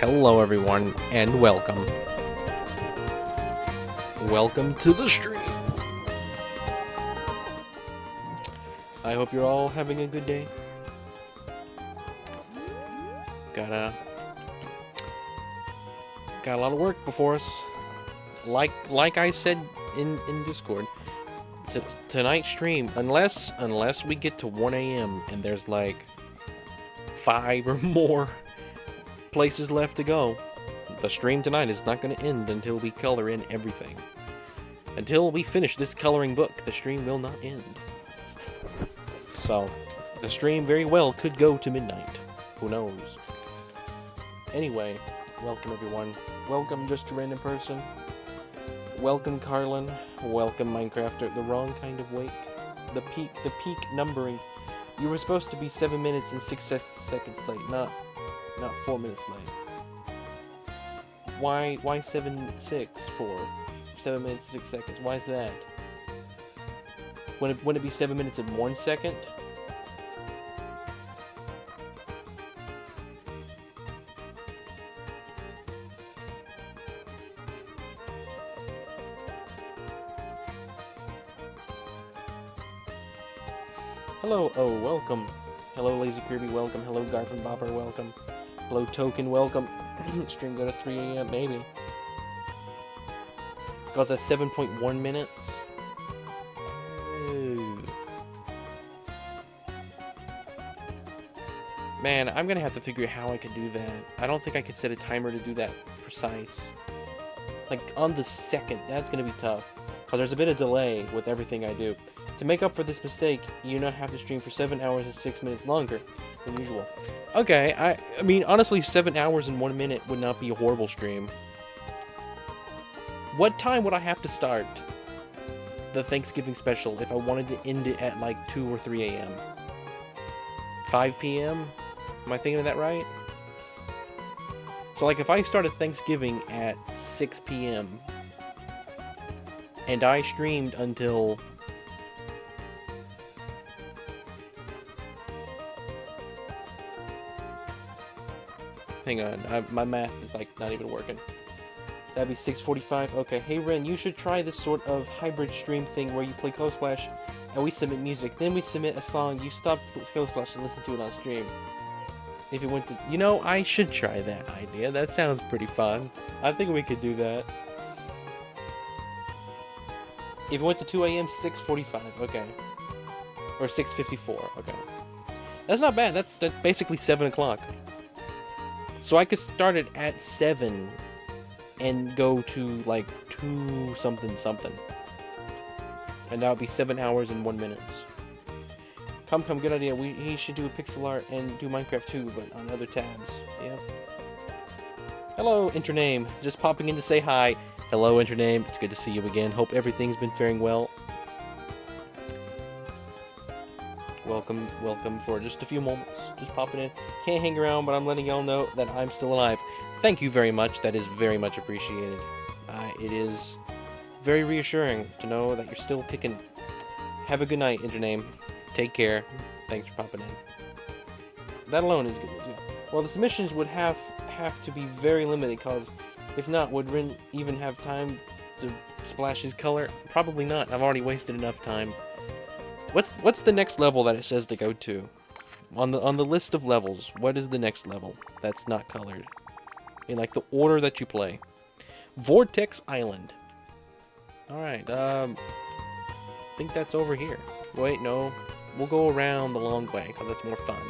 Hello everyone, and welcome. Welcome to the stream. I hope you're all having a good day. Got a lot of work before us. Like I said in Discord, tonight's stream, unless we get to 1 a.m. and there's like 5 or more places left to go, the stream tonight is not going to end until we color in everything. Until we finish this coloring book, the stream will not end. So, the stream very well could go to midnight. Who knows? Anyway, welcome everyone. Welcome just a random person. Welcome Carlin. Welcome Minecrafter. The wrong kind of wake. The peak numbering. You were supposed to be 7 minutes and 6 seconds late, not 4 minutes late. Why 7-6 for 7 minutes and 6 seconds? Why is that? Wouldn't it be 7 minutes and 1 second? Hello, oh, welcome. Hello, Lazy Kirby, welcome. Hello, Garfin Bopper, welcome. Hello, Token, welcome. Stream go to 3 a.m., maybe. Goes at 7.1 minutes. Ooh. Man, I'm gonna have to figure out how I could do that. I don't think I could set a timer to do that precise. Like, on the second, that's gonna be tough. Because there's a bit of delay with everything I do. To make up for this mistake, you now have to stream for 7 hours and 6 minutes longer than usual. Okay, I mean, honestly, 7 hours and 1 minute would not be a horrible stream. What time would I have to start the Thanksgiving special if I wanted to end it at like 2 or 3 a.m.? 5 p.m.? Am I thinking of that right? So like if I started Thanksgiving at 6 p.m. and I streamed until... Hang on, my math is like not even working. That'd be 6:45. Okay, hey Ren, you should try this sort of hybrid stream thing where you play Code Splash and we submit music. Then we submit a song, you stop Code Splash and listen to it on stream. If you went to... You know, I should try that idea. That sounds pretty fun. I think we could do that. If it went to 2 a.m., 6:45. Okay. Or 6:54. Okay. That's not bad. That's basically 7 o'clock. So I could start it at 7 and go to like 2 something something. And that would be 7 hours and 1 minute. Come, good idea. He should do a pixel art and do Minecraft too, but on other tabs. Yep. Hello, Intername. Just popping in to say hi. Hello, Intername. It's good to see you again. Hope everything's been faring well. Welcome for just a few moments. Just popping in. Can't hang around, but I'm letting y'all know that I'm still alive. Thank you very much. That is very much appreciated. It is very reassuring to know that you're still kicking. Have a good night, Intername. Take care. Thanks for popping in. That alone is good. Well, the submissions would have to be very limited, because if not, would Rin even have time to splash his color? Probably not. I've already wasted enough time. What's the next level that it says to go to? On the list of levels, what is the next level that's not colored? In like the order that you play. Vortex Island. Alright, I think that's over here. Wait, no. We'll go around the long way, because that's more fun.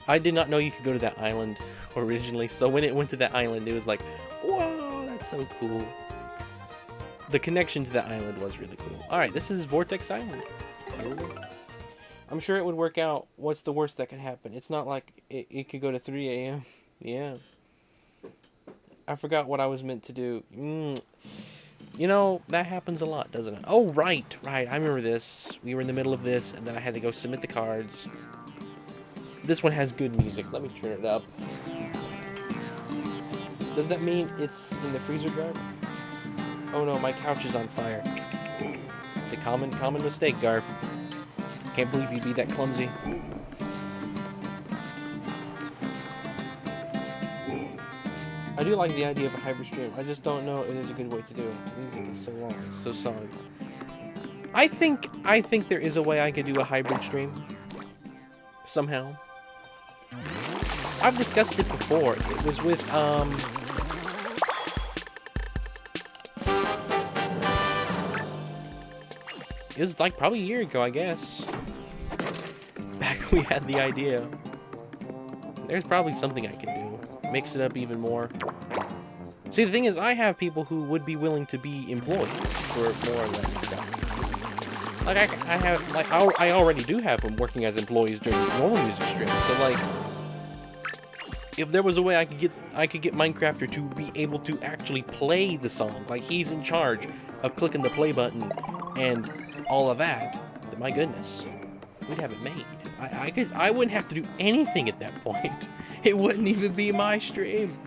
I did not know you could go to that island originally, so when it went to that island, it was like, whoa, that's so cool. The connection to that island was really cool. Alright, this is Vortex Island. I'm sure it would work out. What's the worst that could happen? It's not like it could go to 3 a.m. Yeah. I forgot what I was meant to do. You know, that happens a lot, doesn't it? Oh, right. I remember this. We were in the middle of this, and then I had to go submit the cards. This one has good music. Let me turn it up. Does that mean it's in the freezer guard? Oh no, my couch is on fire. The common mistake, Garf. Can't believe you'd be that clumsy. I do like the idea of a hybrid stream. I just don't know if there's a good way to do it. The music is so long, it's so solid. I think there is a way I could do a hybrid stream. Somehow. I've discussed it before. It was with, it was like probably a year ago, I guess. Back when we had the idea. There's probably something I can do. Mix it up even more. See, the thing is, I have people who would be willing to be employees for more or less stuff. Like, I already do have them working as employees during normal music streams. So, like, if there was a way I could get Minecrafter to be able to actually play the song, like he's in charge of clicking the play button and all of that, then my goodness, we'd have it made. I wouldn't have to do anything at that point. It wouldn't even be my stream.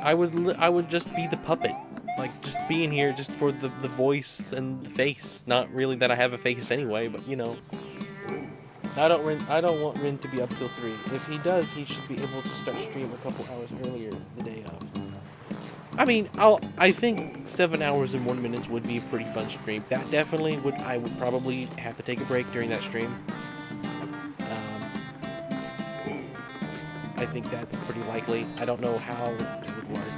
I would just be the puppet, like just being here just for the voice and the face. Not really that I have a face anyway, but you know. I don't want Rin to be up till 3. If he does, he should be able to start stream a couple hours earlier the day of. I mean, I think 7 hours and 1 minute would be a pretty fun stream. That definitely would. I would probably have to take a break during that stream. I think that's pretty likely. I don't know how it would work.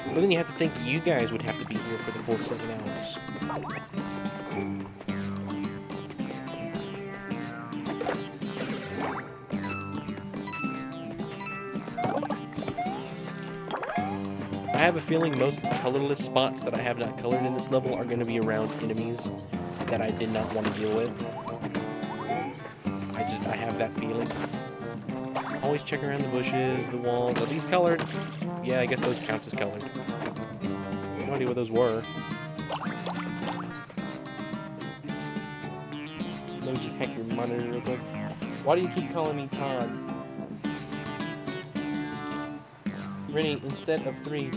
But then you have to think you guys would have to be here for the full 7 hours. I have a feeling most colorless spots that I have not colored in this level are going to be around enemies that I did not want to deal with. I have that feeling. Always check around the bushes, the walls. Are these colored? Yeah, I guess those count as colored. No idea what those were. Let me just hack your monitor real quick. Why do you keep calling me Todd? Rennie, instead of 3,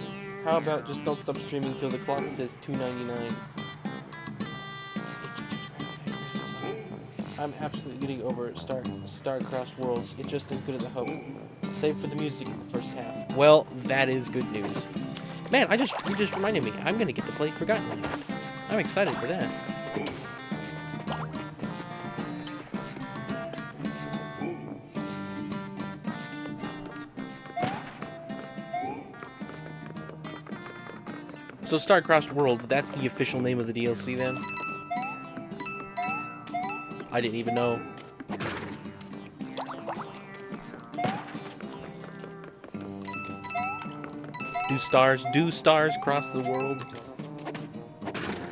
how about just don't stop streaming till the clock says 299? I'm absolutely getting over Star-Crossed Worlds. It's just as good as I hoped. Save for the music in the first half. Well, that is good news. Man, you just reminded me. I'm gonna get to play Forgotten Land. I'm excited for that. So Star-Crossed Worlds, that's the official name of the DLC then? I didn't even know. Do stars cross the world?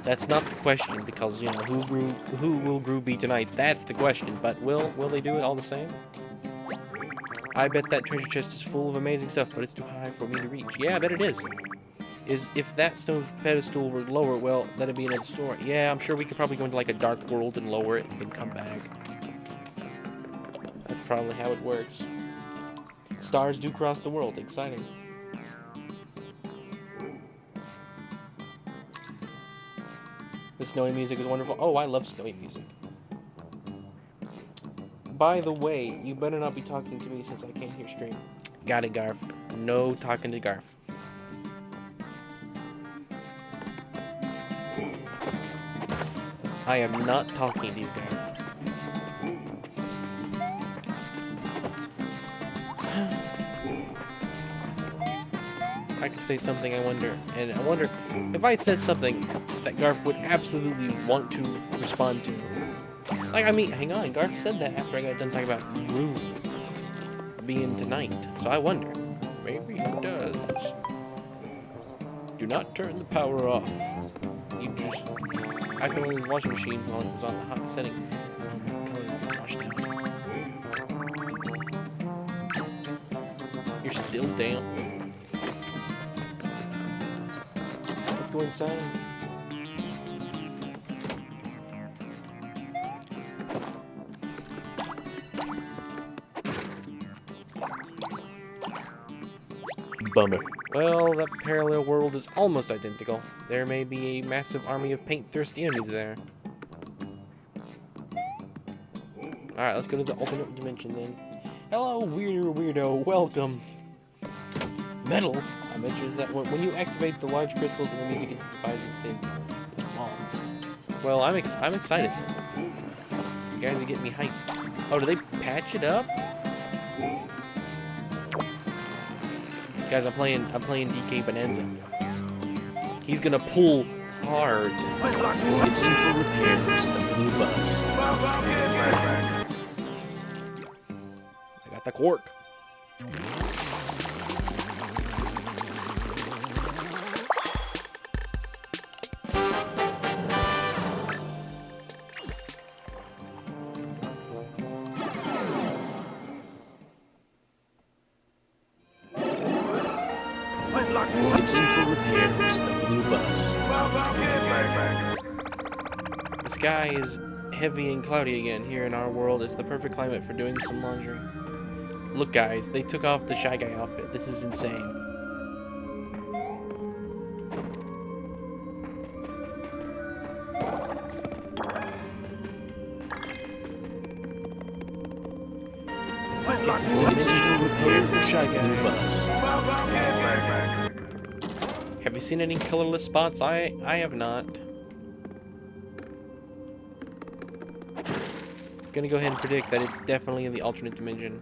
That's not the question, because, you know, who will Gru be tonight? That's the question, but will they do it all the same? I bet that treasure chest is full of amazing stuff, but it's too high for me to reach. Yeah, I bet it is. If that stone pedestal were lower, well, that'd be another story. Yeah, I'm sure we could probably go into like a dark world and lower it and then come back. That's probably how it works. Stars do cross the world. Exciting. The snowy music is wonderful. Oh, I love snowy music. By the way, you better not be talking to me since I can't hear stream. Got it, Garf. No talking to Garf. I am not talking to you guys. I could say something, I wonder. And I wonder if I had said something that Garf would absolutely want to respond to. Like, I mean, hang on, Garf said that after I got done talking about Gru being tonight. So I wonder. Maybe he does. Do not turn the power off. You just... I can only use the washing machine while it was on the hot setting. You're still damp. Let's go inside. Bummer. Well, that parallel world is almost identical. There may be a massive army of paint-thirsty enemies there. Alright, let's go to the alternate dimension then. Hello, weirdo, welcome. Metal. I bet you that when you activate the large crystals and the music intensifies and sync. Well, I'm excited. You guys are getting me hyped. Oh, do they patch it up? Guys, I'm playing DK Bonanza. He's gonna pull hard. It's in for repairs, the blue bus. I got the cork. It's in for repairs, the blue bus. The sky is heavy and cloudy again here in our world. It's the perfect climate for doing some laundry. Look guys, they took off the Shy Guy outfit. This is insane. It's in for repairs, the Shy Guy bus. Have you seen any colorless spots? I have not. Gonna go ahead and predict that it's definitely in the alternate dimension.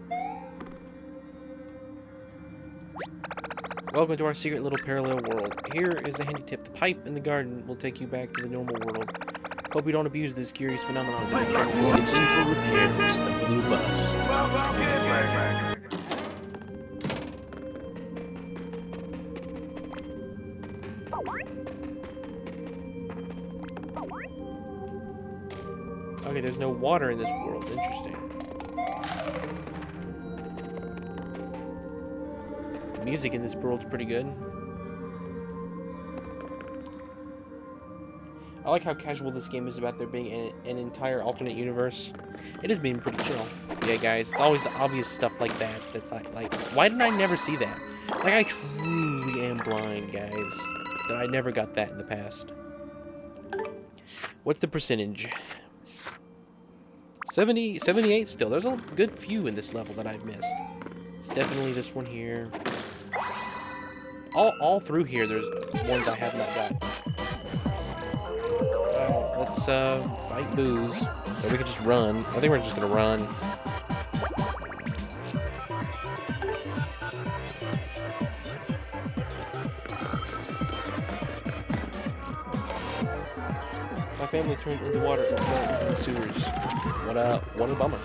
Welcome to our secret little parallel world. Here is a handy tip. The pipe in the garden will take you back to the normal world. Hope you don't abuse this curious phenomenon. It's in for repairs, the blue bus. Okay, there's no water in this world. Interesting. The music in this world's pretty good. I like how casual this game is about there being an entire alternate universe. It is being pretty chill. Yeah, guys, it's always the obvious stuff like that that's like, why didn't I never see that? Like, I truly am blind, guys. That I never got that in the past. What's the percentage? 70, 78 still. There's a good few in this level that I've missed. It's definitely this one here. All through here, there's ones I have not got. Let's fight Boos. Or we can just run. I think we're just gonna run. My family turned into water and fell into the sewers. What a bummer.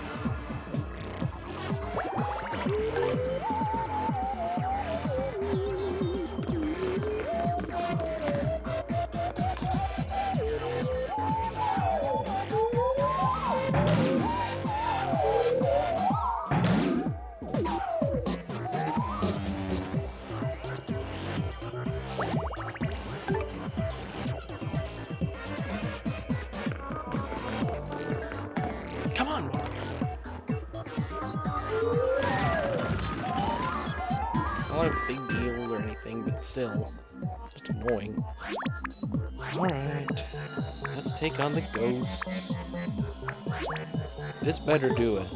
Come on! Not a big deal or anything, but still, just annoying. Alright, let's take on the ghosts. This better do it.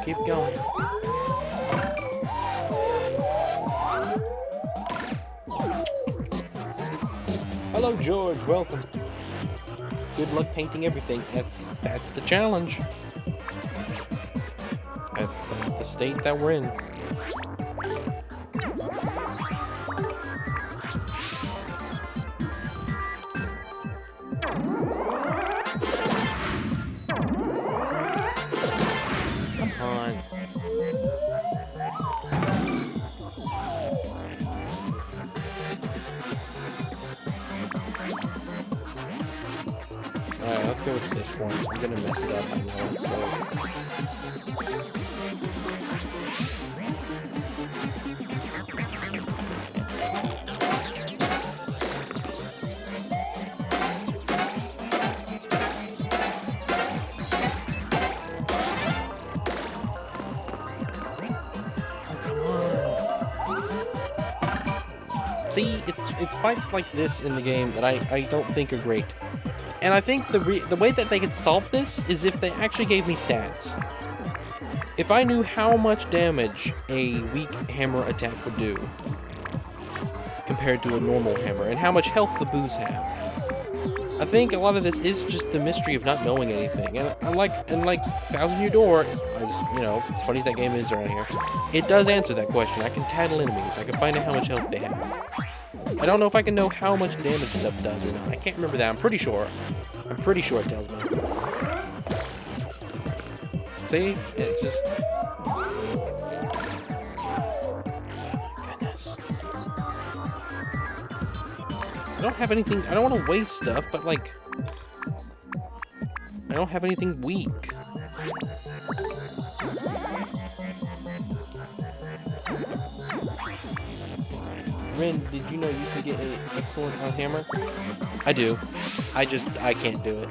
Keep going. Hello, George, welcome. Good luck painting everything. That's the challenge. That's the state that we're in. Come on. Alright, let's go with this one. I'm gonna mess it up, I know, so... See, it's fights like this in the game that I don't think are great. And I think the way that they could solve this is if they actually gave me stats. If I knew how much damage a weak hammer attack would do compared to a normal hammer, and how much health the boos have. I think a lot of this is just the mystery of not knowing anything. And like Thousand Year Door, as you know, as funny as that game is around here, it does answer that question. I can tattle enemies. I can find out how much health they have. I don't know if I can know how much damage stuff does or not. I can't remember that. I'm pretty sure it tells me. See? It's just... Goodness. I don't have anything... I don't want to waste stuff, but like... I don't have anything weak. Rin, did you know you can get an excellent on hammer? I do. I can't do it.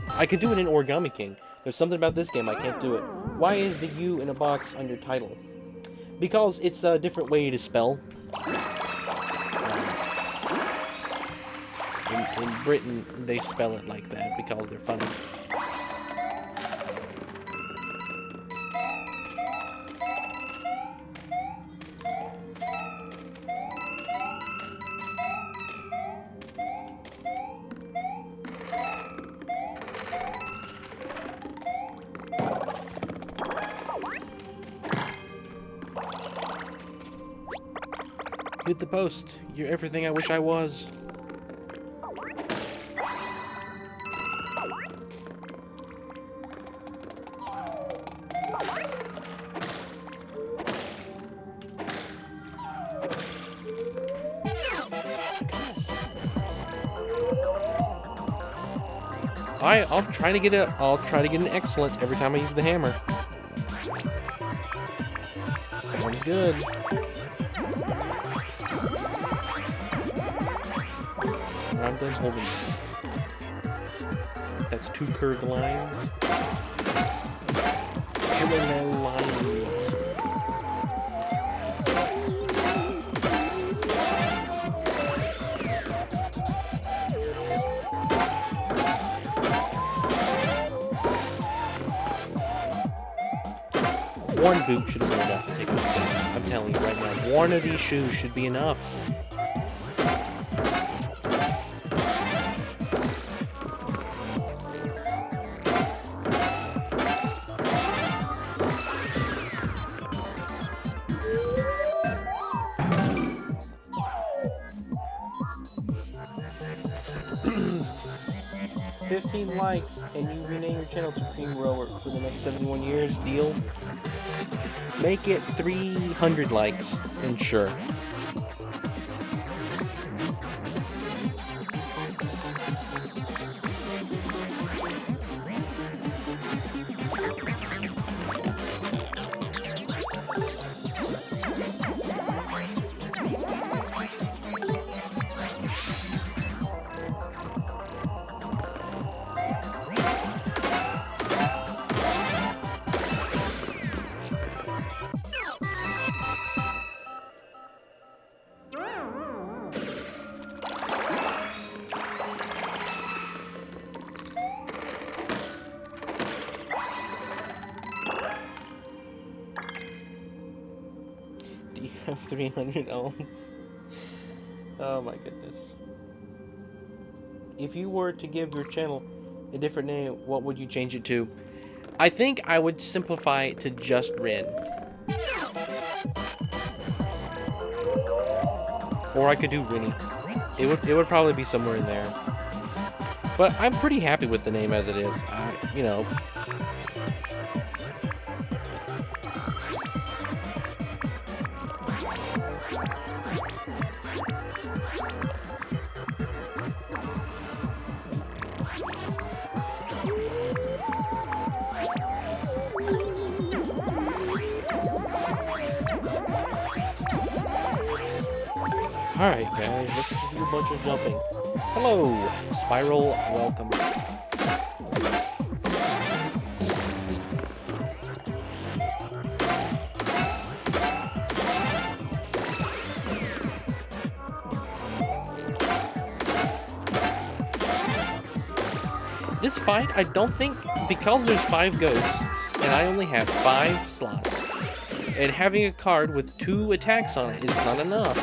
I can do it in Origami King. There's something about this game I can't do it. Why is the U in a box on your title? Because it's a different way to spell. In Britain, they spell it like that because they're funny. Hit the post. You're everything I wish I was. I'll try to get an excellent every time I use the hammer. Sounds good. I'm done holding it. That's 2 curved lines. Parallel lines. One boot should have been enough to take it down. I'm telling you right now, one of these shoes should be enough. Likes and you rename your channel to Cream Rower for the next 71 years, deal? Make it 300 likes and sure. 300 ohms. Oh my goodness. If you were to give your channel a different name, what would you change it to? I think I would simplify it to just Rin. Or I could do Rinny. It would probably be somewhere in there. But I'm pretty happy with the name as it is. You know. Alright guys, let's just do a bunch of jumping. Hello, Spiral, welcome. This fight, I don't think, because there's 5 ghosts, and I only have 5 slots, and having a card with 2 attacks on it is not enough.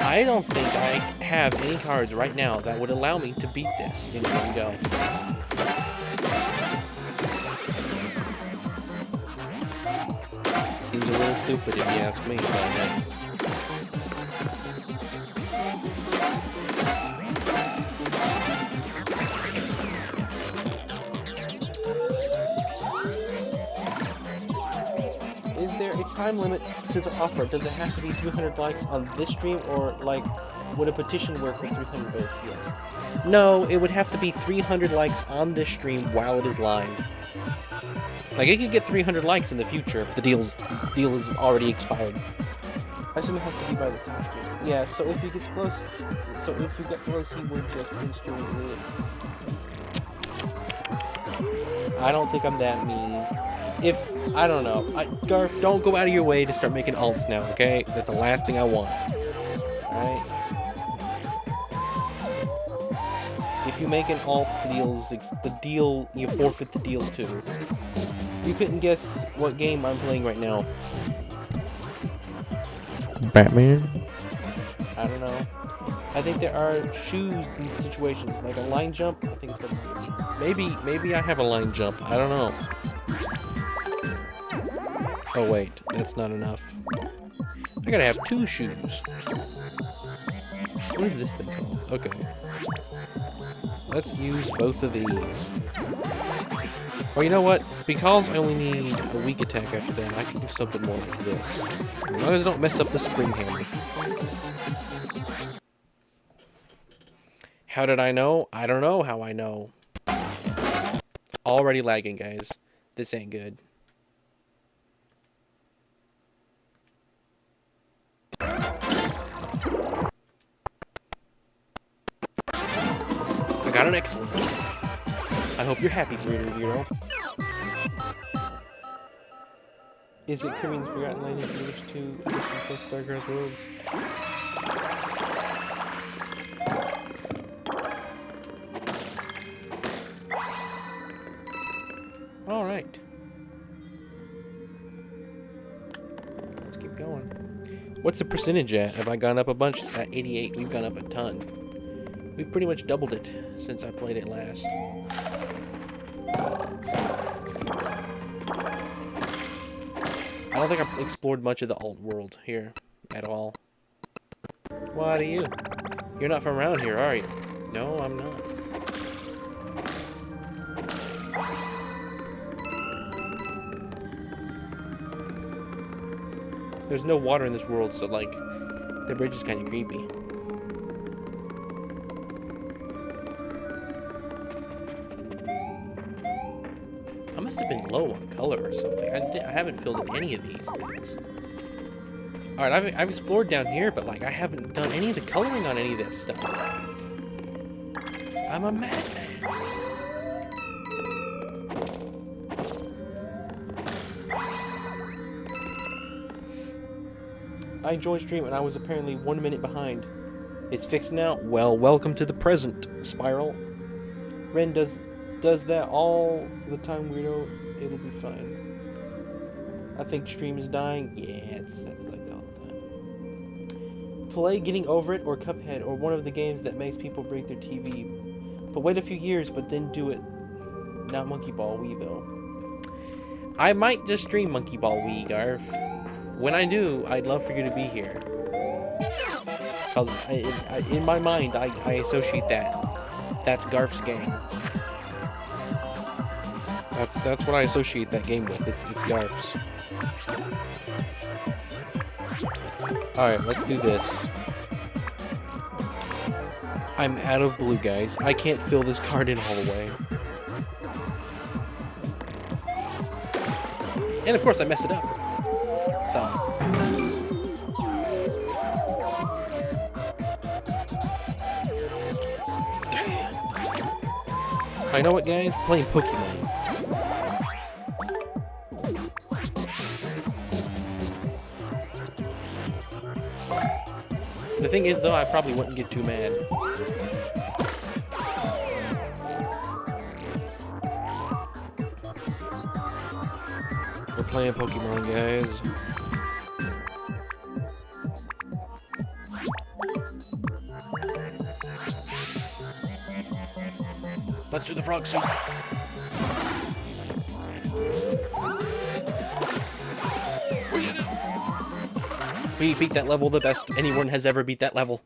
I don't think I have any cards right now that would allow me to beat this in one go. Seems a little stupid if you ask me, but hey. Is there a time limit to the offer? Does it have to be 300 likes on this stream, or like would a petition work with 300 votes? Yes. No, it would have to be 300 likes on this stream while it is live. Like, it could get 300 likes in the future if the deal is already expired. I assume it has to be by the time. Yeah, so if he gets close, he would just instantly it. I don't think I'm that mean. I don't know. Garth, don't go out of your way to start making alts now, okay? That's the last thing I want. Alright? If you make an alt, you forfeit the deal too. You couldn't guess what game I'm playing right now. Batman? I don't know. I think there are shoes in these situations, like a line jump. I think it's called maybe I have a line jump. I don't know. Oh wait, that's not enough. I gotta have 2 shoes. What is this thing called? Okay. Let's use both of these. Well, you know what? Because I only need a weak attack after that, I can do something more like this. As long as I don't mess up the spring hammer. How did I know? I don't know how I know. Already lagging, guys. This ain't good. I got an excellent. I hope you're happy, Breeder Hero. Is it Korean's Forgotten Land in English to plus Starcraft Worlds? Alright. Let's keep going. What's the percentage at? Have I gone up a bunch? At 88, we've gone up a ton. We've pretty much doubled it since I played it last. I don't think I've explored much of the alt world here at all. What are you? You're not from around here, are you? No, I'm not. There's no water in this world, so like, the bridge is kind of creepy. I must have been low on color or something. I haven't filled in any of these things. Alright, I've explored down here, but like, I haven't done any of the coloring on any of this stuff. I'm a madman. I joined stream and I was apparently 1 minute behind. It's fixed now? Well, welcome to the present, Spiral. Ren does that all the time, weirdo. It'll be fine. I think stream is dying. Yeah, that's like all the time. Play Getting Over It or Cuphead or one of the games that makes people break their TV. But wait a few years, but then do it. Not Monkey Ball Wii, though. I might just stream Monkey Ball Wii, Garv. When I do, I'd love for you to be here. Because in my mind, I associate that. That's Garf's game. That's what I associate that game with. It's Garf's. Alright, let's do this. I'm out of blue, guys. I can't fill this card in all the way. And of course I mess it up. So. I know what, guys? We're playing Pokemon. The thing is, though, I probably wouldn't get too mad. We're playing Pokemon, guys. Let's do the frog suit. We beat that level the best anyone has ever beat that level.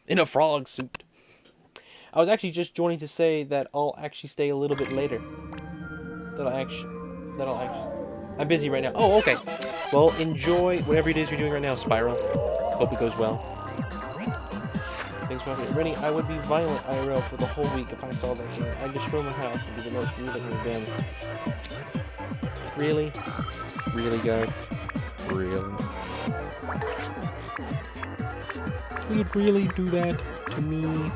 In a frog suit. I was actually just joining to say that I'll actually stay a little bit later. I'm busy right now. Oh, okay. Well, enjoy whatever it is you're doing right now, Spiral. Hope it goes well. Thanks for having me. Rennie, I would be violent IRL for the whole week if I saw that game. I'd destroy my house and be the most violent revenge. Really? Really, guys? Really? You'd really do that to me?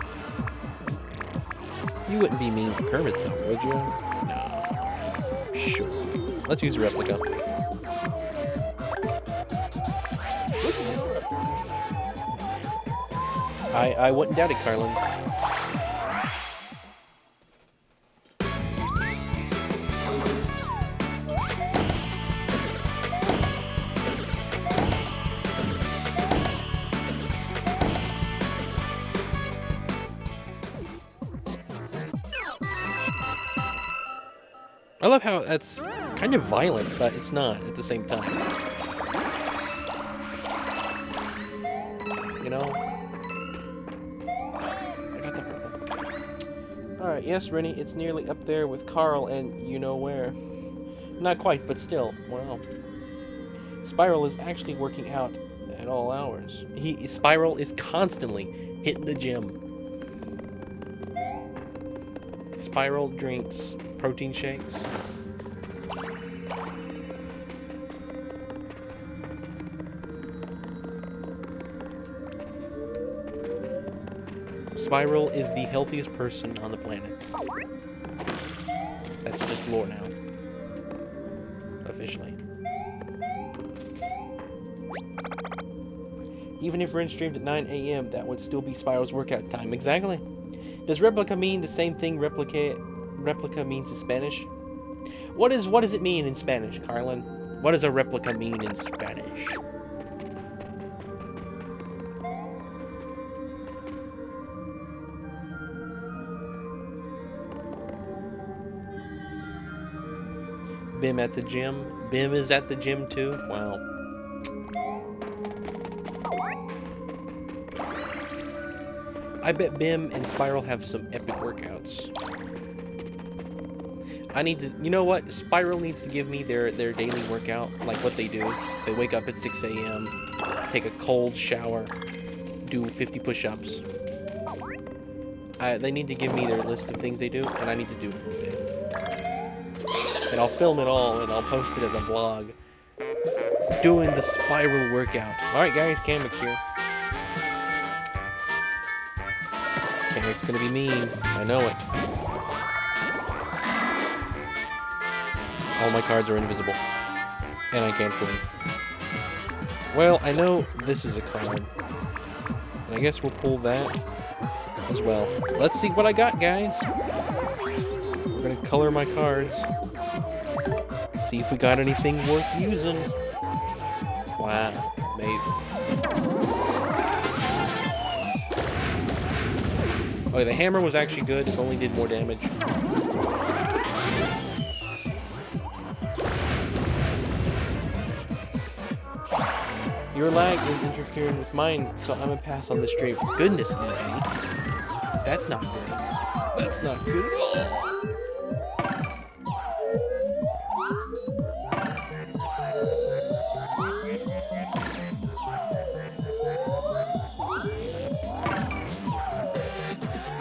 You wouldn't be mean to Kermit, though, would you? No. Sure. Let's use a replica. I wouldn't doubt it, Carlin. I love how that's kind of violent, but it's not at the same time. You know? I got the purple. Alright, yes, Rennie, it's nearly up there with Carl and you know where. Not quite, but still. Wow. Spiral is actually working out at all hours. Spiral is constantly hitting the gym. Spiral drinks protein shakes. Spiral is the healthiest person on the planet. That's just lore now. Officially. Even if Ren streamed at 9 AM, that would still be Spiral's workout time. Exactly. Does replica mean the same thing replica means in Spanish? What does it mean in Spanish, Carlin? What does a replica mean in Spanish? Bim at the gym. Bim is at the gym too. Wow. I bet Bim and Spiral have some epic workouts. I need to, you know what? Spiral needs to give me their daily workout, like what they do. They wake up at 6 AM, take a cold shower, do 50 push-ups. They need to give me their list of things they do, and I need to do it one day. And I'll film it all, and I'll post it as a vlog. Doing the Spiral workout. Alright guys, Kamek's here. Kamek's gonna be mean. I know it. All my cards are invisible. And I can't play. Well, I know this is a card. And I guess we'll pull that as well. Let's see what I got, guys. We're gonna color my cards. See if we got anything worth using. Wow, amazing. Okay, the hammer was actually good. It only did more damage. Your lag is interfering with mine, so I'm gonna pass on this stream. Goodness, EG. That's not good. That's not good at all.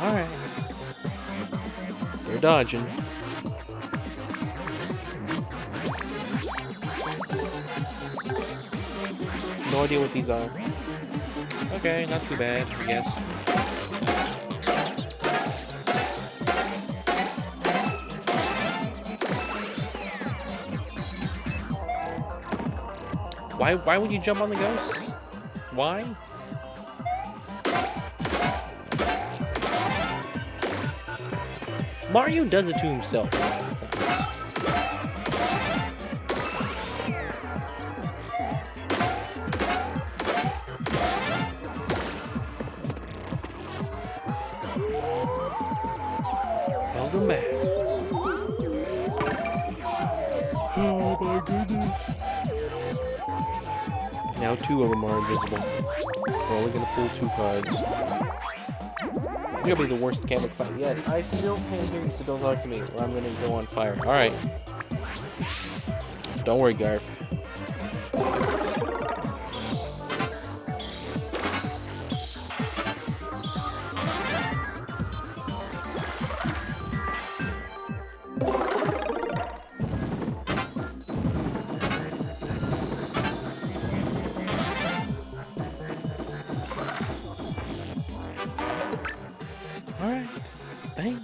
Alright. They're dodging. No idea what these are. Okay, not too bad, I guess. Why would you jump on the ghosts? Why? Mario does it to himself a lot of times. Welcome back. Oh my goodness. Now 2 of them are invisible. We're only gonna pull 2 cards. It's gonna be the worst mechanic fight yet. I still can't hear you, so don't talk to me, or I'm gonna go on fire. Alright. Don't worry, Garf. Alright. Thanks.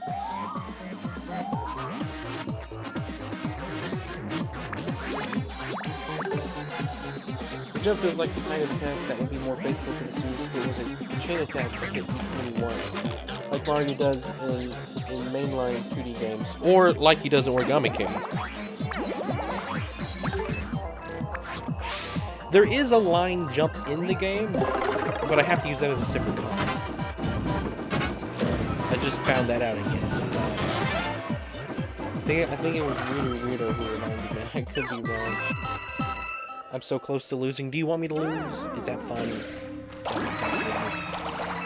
The jump feels like the kind of attack that would be more faithful to the suit if it was a chain attack that hit each enemy once. Like Mario does in mainline 2D games. Or like he does in Origami King. There is a line jump in the game, but I have to use that as a separate card. I just found that out again. So I think it was Weirdo who reminded me. I could be wrong. I'm so close to losing. Do you want me to lose? Is that fun?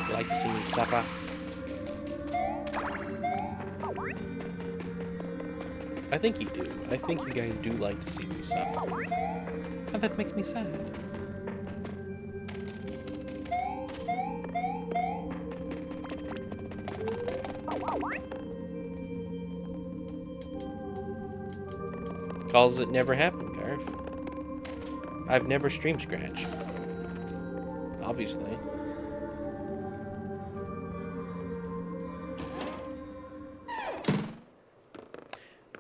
You like to see me suffer? I think you do. I think you guys do like to see me suffer. And that makes me sad. Calls it never happened, Garf. I've never streamed Scratch. Obviously.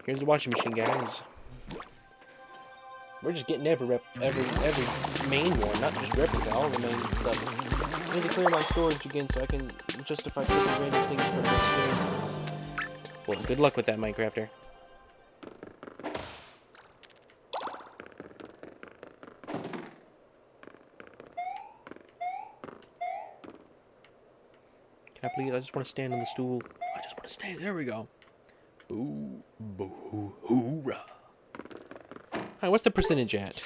Here's the washing machine, guys. We're just getting every main one, not just replica, all the main stuff. I need to clear my storage again so I can justify picking random things from this game. Well, good luck with that, Minecrafter. Can I please? I just want to stand on the stool. I just want to stand. There we go. Boo, boo, hoorah. Alright, what's the percentage at?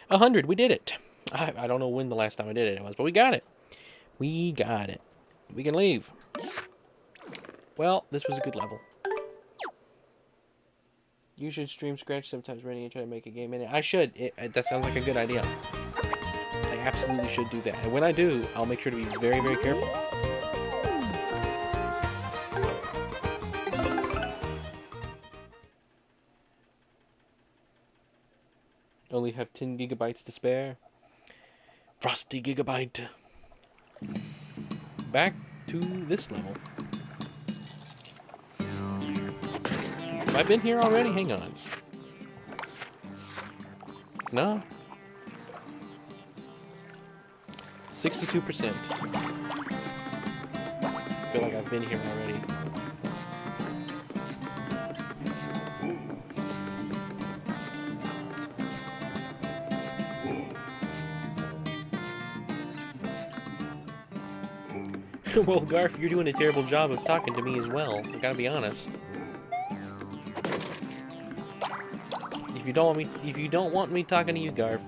100, we did it. I don't know when the last time I did it was, but we got it. We got it. We can leave. Well, this was a good level. You should stream Scratch sometimes, Rennie, and try to make a game in it. I should. That sounds like a good idea. I absolutely should do that. And when I do, I'll make sure to be very, very careful. Only have 10 gigabytes to spare. Frosty gigabyte. Back to this level. Have I been here already? Hang on. No. 62%. I feel like I've been here already. Well, Garf, you're doing a terrible job of talking to me as well. I gotta be honest. If you don't want me talking to you, Garf,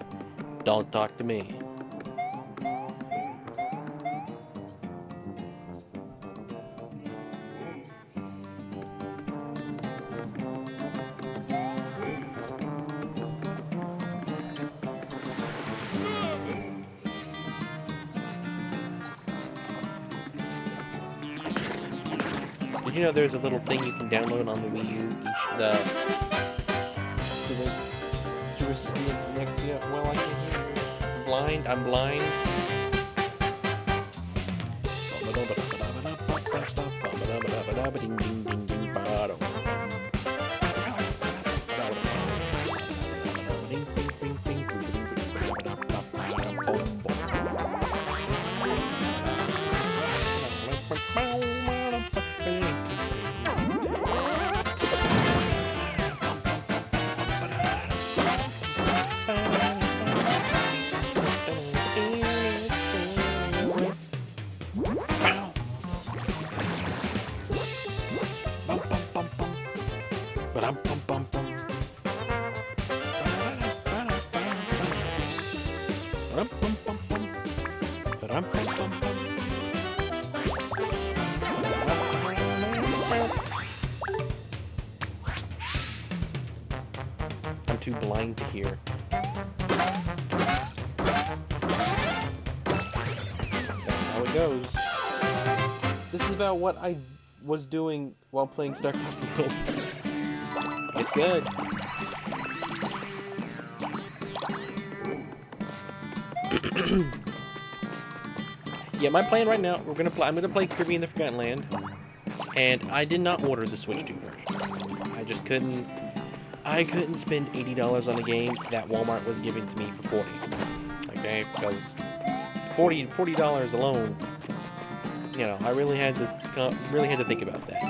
don't talk to me. Did you know there's a little thing you can download on the Wii U? Well, I can't hear. Blind? I'm blind. I'm too blind to hear. That's how it goes. This is about what I was doing while playing Star Festival. It's good. Yeah, my plan right now, I'm gonna play Kirby in the Forgotten Land, and I did not order the Switch 2 version. I just couldn't. I couldn't spend $80 on a game that Walmart was giving to me for $40. Okay, because $40 alone, you know, I really had to think about that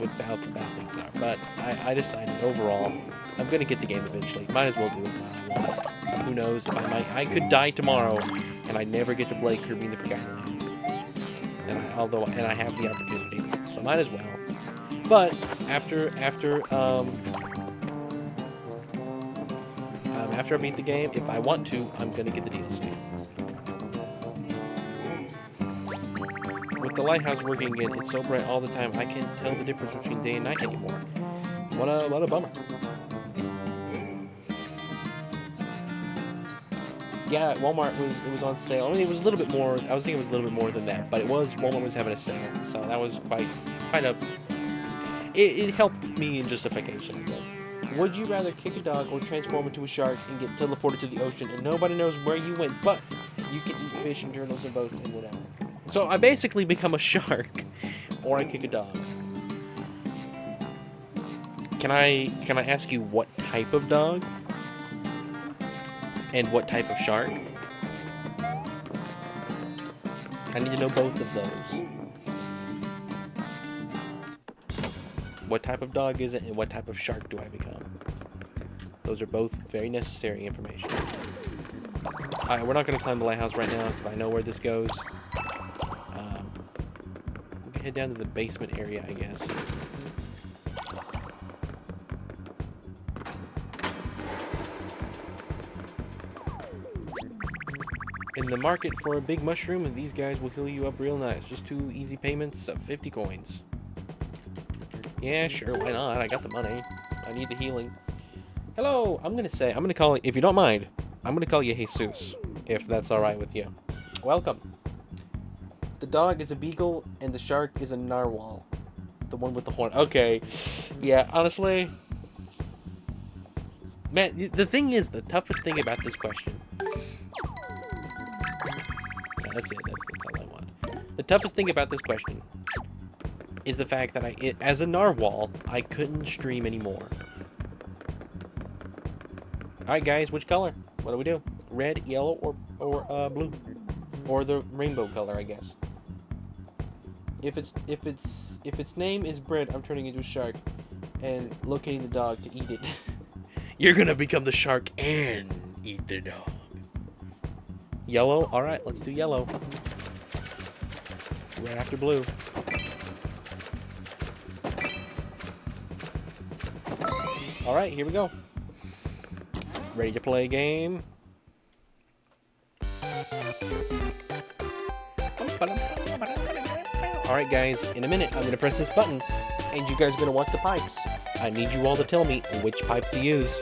with how things are. But I decided overall, I'm gonna get the game eventually. Might as well do it while I want it. Who knows if I could die tomorrow and I never get to play Kirby in the Forgotten Land. And I have the opportunity, so might as well. But after I beat the game, if I want to, I'm gonna get the DLC. With the lighthouse working again, it's so bright all the time, I can't tell the difference between day and night anymore. What a bummer. Yeah, Walmart was on sale. I mean, it was a little bit more. I was thinking it was a little bit more than that, but Walmart was having a sale, so that was quite a. It helped me in justification, I guess. Would you rather kick a dog or transform into a shark and get teleported to the ocean and nobody knows where you went, but you can eat fish and turtles and boats and whatever? So I basically become a shark, or I kick a dog. Can I ask you what type of dog? And what type of shark? I need to know both of those. What type of dog is it, and what type of shark do I become? Those are both very necessary information. Alright, we're not going to climb the lighthouse right now, because I know where this goes. We can head down to the basement area, I guess. In the market for a big mushroom, and these guys will heal you up real nice. Just 2 easy payments of 50 coins. Yeah, sure, why not? I got the money. I need the healing. Hello, I'm gonna call it, if you don't mind, I'm gonna call you Jesus, if that's alright with you. Welcome. The dog is a beagle, and the shark is a narwhal. The one with the horn. Okay. Yeah, honestly. Man, the thing is, the toughest thing about this question. That's it. That's all I want. The toughest thing about this question is the fact that as a narwhal, I couldn't stream anymore. Alright guys, which color? What do we do? Red, yellow, or blue? Or the rainbow color, I guess. If its name is bread, I'm turning into a shark and locating the dog to eat it. You're gonna become the shark and eat the dog. Yellow? Alright, let's do yellow. Right after blue. Alright, here we go. Ready to play a game? Alright guys, in a minute I'm going to press this button, and you guys are going to watch the pipes. I need you all to tell me which pipe to use.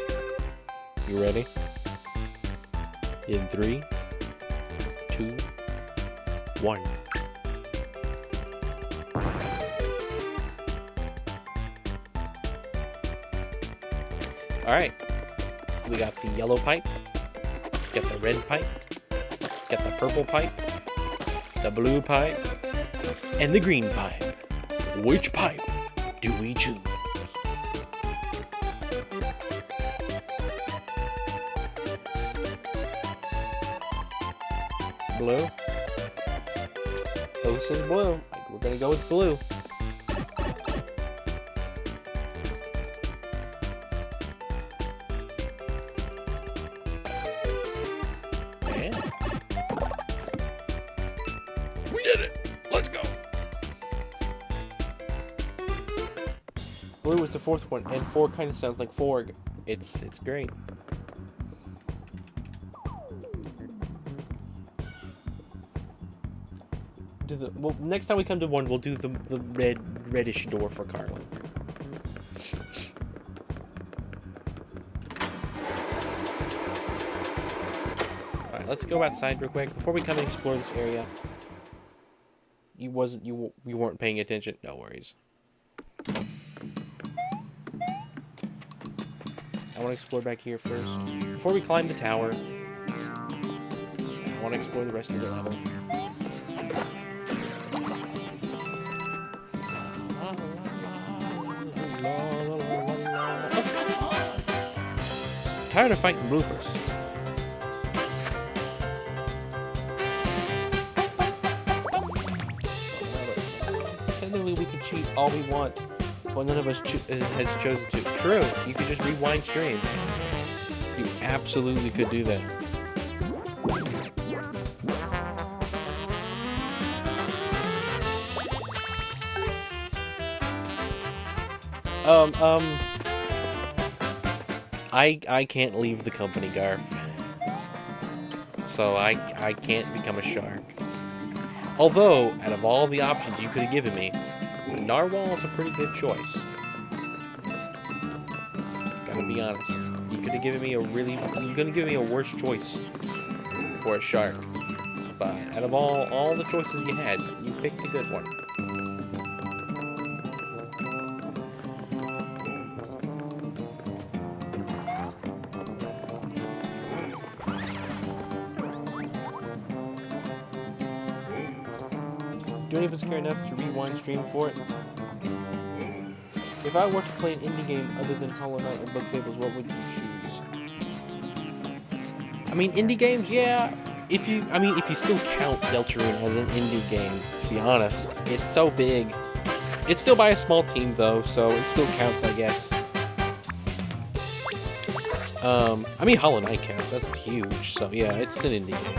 You ready? In 3, 2, 1. Alright, we got the yellow pipe, got the red pipe, got the purple pipe, the blue pipe, and the green pipe. Which pipe do we choose? Blue? Who says blue? We're gonna go with blue. We did it! Let's go! Blue was the fourth one, and forg kind of sounds like forg. It's great. Well, next time we come to one, we'll do the reddish door for Carlin. Alright, let's go outside real quick before we come and explore this area. You weren't paying attention. No worries. I want to explore back here first. Before we climb the tower, I want to explore the rest of the level. Tired of fighting bloopers. Technically, we can cheat all we want, but none of us has chosen to. True, you could just rewind stream. You absolutely could do that. I can't leave the company, Garf. So I can't become a shark. Although, out of all the options you could have given me, the narwhal is a pretty good choice. Gotta be honest. You could have given me a worse choice for a shark. But out of all the choices you had, you picked a good one. Do any of us care enough to rewind stream for it? If I were to play an indie game other than Hollow Knight and Book Fables, what would you choose? I mean, indie games, yeah. If you still count Deltarune as an indie game, to be honest, it's so big. It's still by a small team though, so it still counts, I guess. I mean, Hollow Knight counts. That's huge. So yeah, it's an indie game.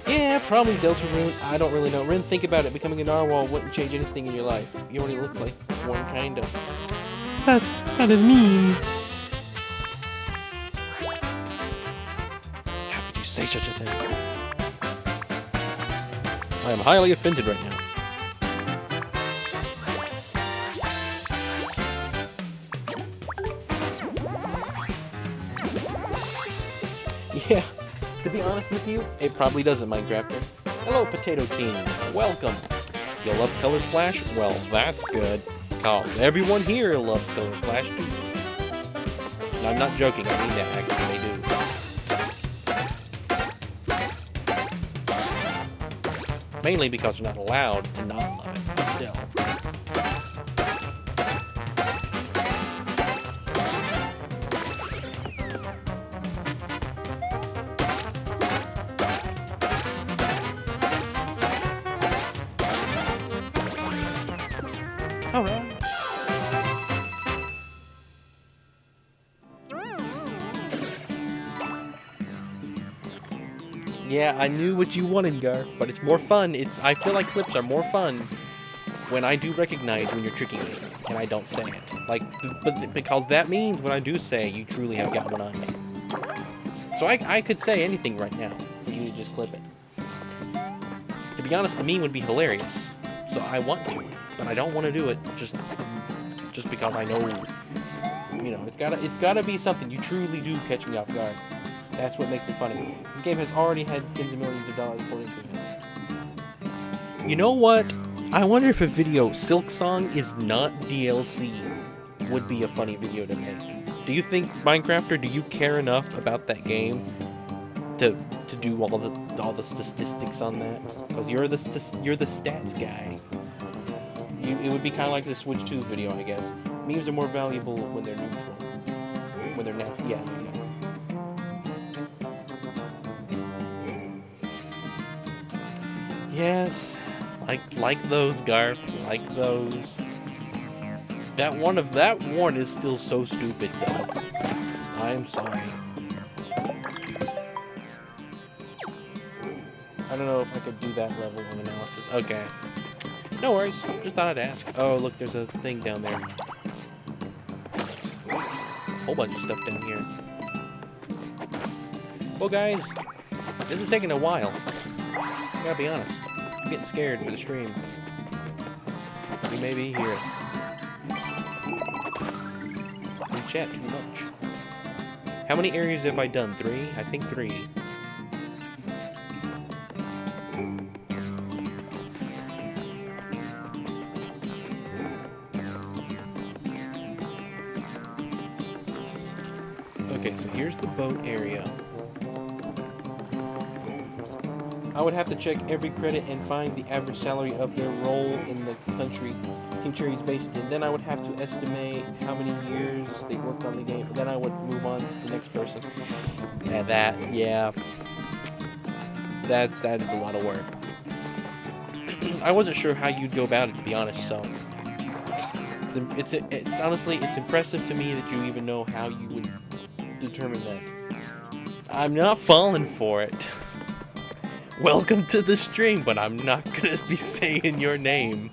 Yeah, probably Deltarune. I don't really know. Rin, think about it. Becoming a narwhal wouldn't change anything in your life. You already look like one, kinda. That is mean. How could you say such a thing? I am highly offended right now. Yeah. To be honest with you, it probably doesn't, Minecrafter. Hello, Potato King. Welcome. You love Color Splash? Well, that's good. Oh, everyone here loves Color Splash, too. And I'm not joking. I mean that, actually, they do. Mainly because they're not allowed to not love it, but still. Alright. Yeah, I knew what you wanted, Garf, but it's more fun. I feel like clips are more fun when I do recognize when you're tricking me and I don't say it. Like, because that means when I do say you truly have got one on me. So I could say anything right now for you to just clip it. To be honest, the meme would be hilarious. So I want to, but I don't want to do it just because I know, you know, it's gotta be something you truly do catch me off guard. That's what makes it funny. This game has already had tens of millions of dollars poured into it. You know what? I wonder if a video Silk Song is not DLC would be a funny video to make. Do you think, Minecrafter, do you care enough about that game to do all the statistics on that? Because you're the stats guy. It would be kind of like the Switch 2 video, I guess. Memes are more valuable when they're neutral. When they're not, yeah. Yes, like those, Garf, like those. That one is still so stupid, though. I'm sorry. I don't know if I could do that level of analysis. Okay. No worries. Just thought I'd ask. Oh, look, there's a thing down there. Whole bunch of stuff down here. Well, guys, this is taking a while. I gotta be honest. I'm getting scared for the stream. We may be here. We chat too much. How many areas have I done? 3? I think 3. Okay, so here's the boat area. I would have to check every credit and find the average salary of their role in the country Team Cherry's based in. Then I would have to estimate how many years they worked on the game. Then I would move on to the next person. Yeah, that is a lot of work. I wasn't sure how you'd go about it, to be honest, so it's honestly, it's impressive to me that you even know how you would determine that. I'm not falling for it. Welcome to the stream, but I'm not gonna be saying your name.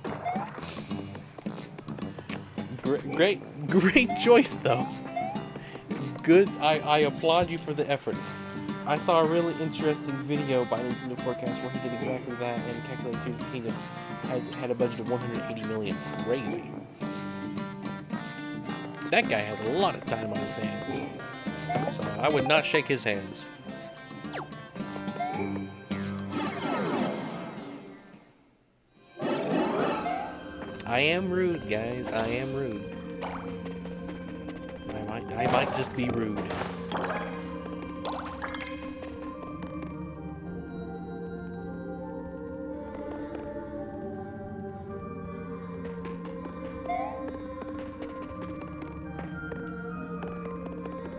Great choice, though. Good. I applaud you for the effort. I saw a really interesting video by Nintendo Forecast where he did exactly that and calculated Tears of the Kingdom had a budget of 180 million. Crazy. That guy has a lot of time on his hands, so I would not shake his hands. I am rude, guys. I am rude. I might just be rude.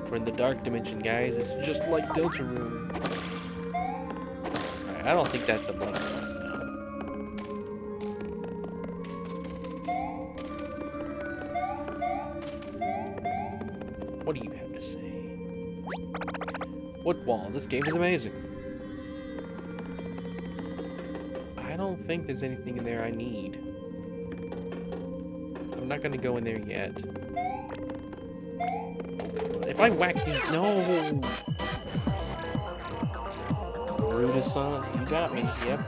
We're in the dark dimension, guys. It's just like Deltarune. I don't think that's a boss. What do you have to say? Wood wall. This game is amazing. I don't think there's anything in there I need. I'm not gonna go in there yet. If I whack these, no! Renaissance, you got me, yep.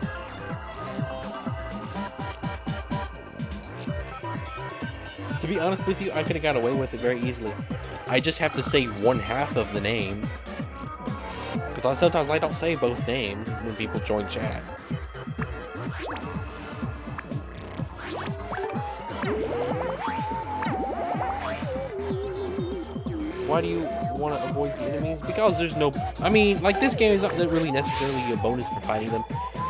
To be honest with you, I could have got away with it very easily. I just have to say one half of the name. Because sometimes I don't say both names when people join chat. Why do you want to avoid the enemies? Because there's no... I mean, like, this game is not really necessarily a bonus for fighting them.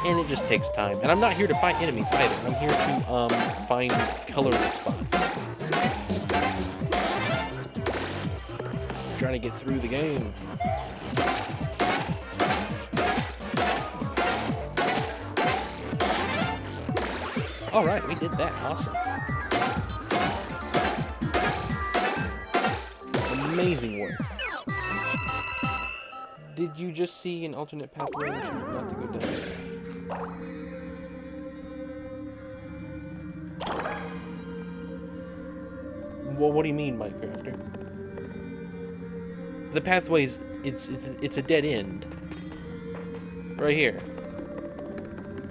And it just takes time. And I'm not here to fight enemies either. I'm here to find colorless spots. Trying to get through the game. Alright, we did that. Awesome. Amazing work. Did you just see an alternate pathway which you forgot to go down? Well, what do you mean, Minecrafter? The pathway's it's a dead end. Right here.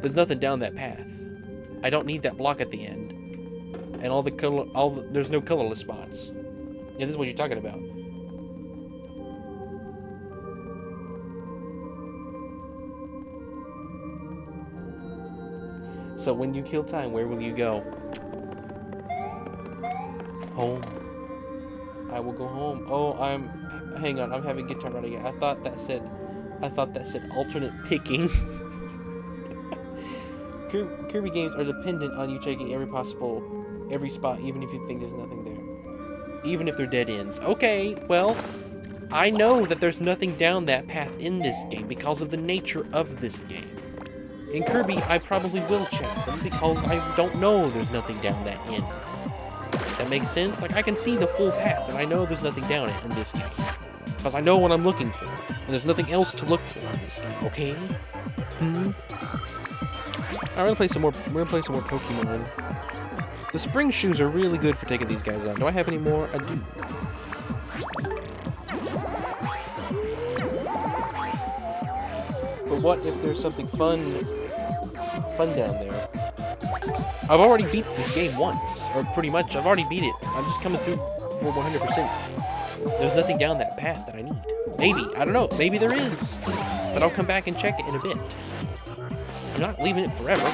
There's nothing down that path. I don't need that block at the end. And there's no colorless spots. Yeah, this is what you're talking about. So when you kill time, where will you go? Home. I will go home. Oh, hang on, I'm having guitar right again. I thought that said alternate picking. Kirby games are dependent on you checking every spot, even if you think there's nothing there. Even if they're dead ends. Okay, well, I know that there's nothing down that path in this game because of the nature of this game. In Kirby, I probably will check them because I don't know there's nothing down that end. That makes sense? Like, I can see the full path, and I know there's nothing down it in this game. Because I know what I'm looking for, and there's nothing else to look for in this game, okay? Alright, we're gonna play some more Pokemon. The spring shoes are really good for taking these guys out. Do I have any more? I do. But what if there's something fun down there? I've already beat this game once, or pretty much, I've already beat it. I'm just coming through for 100%. There's nothing down that path that I need. Maybe, I don't know, maybe there is. But I'll come back and check it in a bit. I'm not leaving it forever.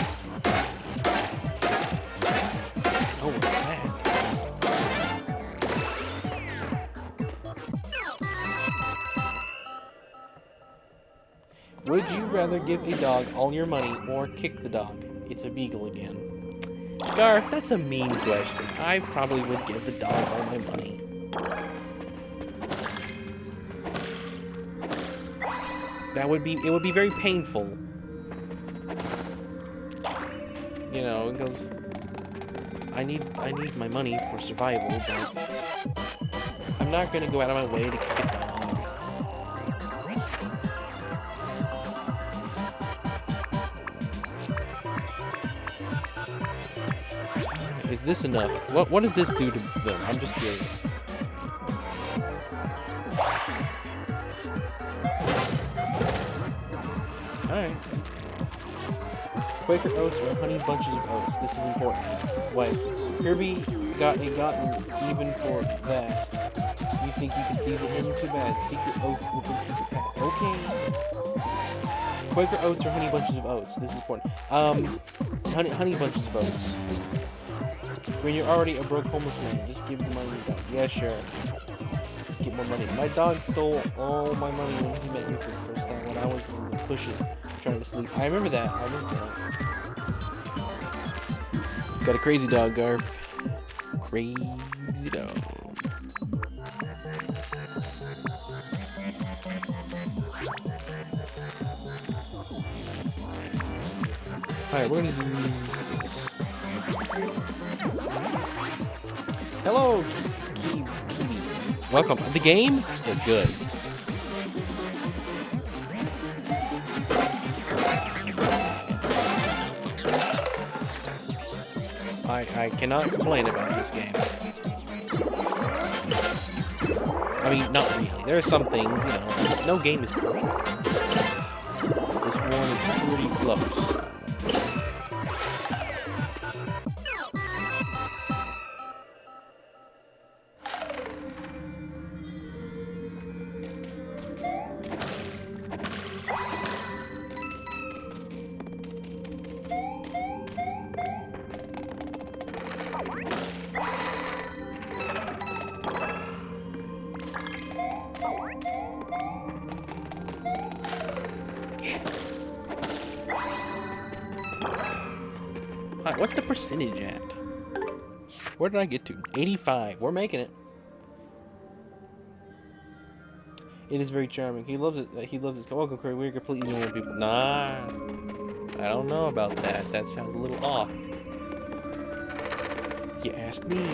Oh, what's that? Would you rather give a dog all your money or kick the dog? It's a beagle again. Garth, that's a mean question. I probably would give the dog all my money. It would be very painful. You know, because I need my money for survival, but I'm not gonna go out of my way to kick a dog. Is this enough? What does this do to them? I'm just curious. Alright. Quaker oats or honey bunches of oats. This is important. Wait, Kirby gotten even for that. You think you can see the end? Too bad. Secret oath within secret path. Okay. Quaker oats or honey bunches of oats. This is important. Honey bunches of oats. When you're already a broke homeless man, just give the money back. Yeah, sure. Just get more money. My dog stole all my money when he met me for the first time when I was in the bushes trying to sleep. I remember that. Got a crazy dog, Garf. Crazy dog. Alright, we're gonna do this. Hello, Kiwi. Welcome. The game is good. I cannot complain about this game. I mean, not really. There are some things, you know, no game is perfect. This one is pretty close. Alright, what's the percentage at? Where did I get to? 85. We're making it. It is very charming. He loves it. He loves it. Welcome, Curry. We're completely normal people. Nah. I don't know about that. That sounds a little off. You asked me.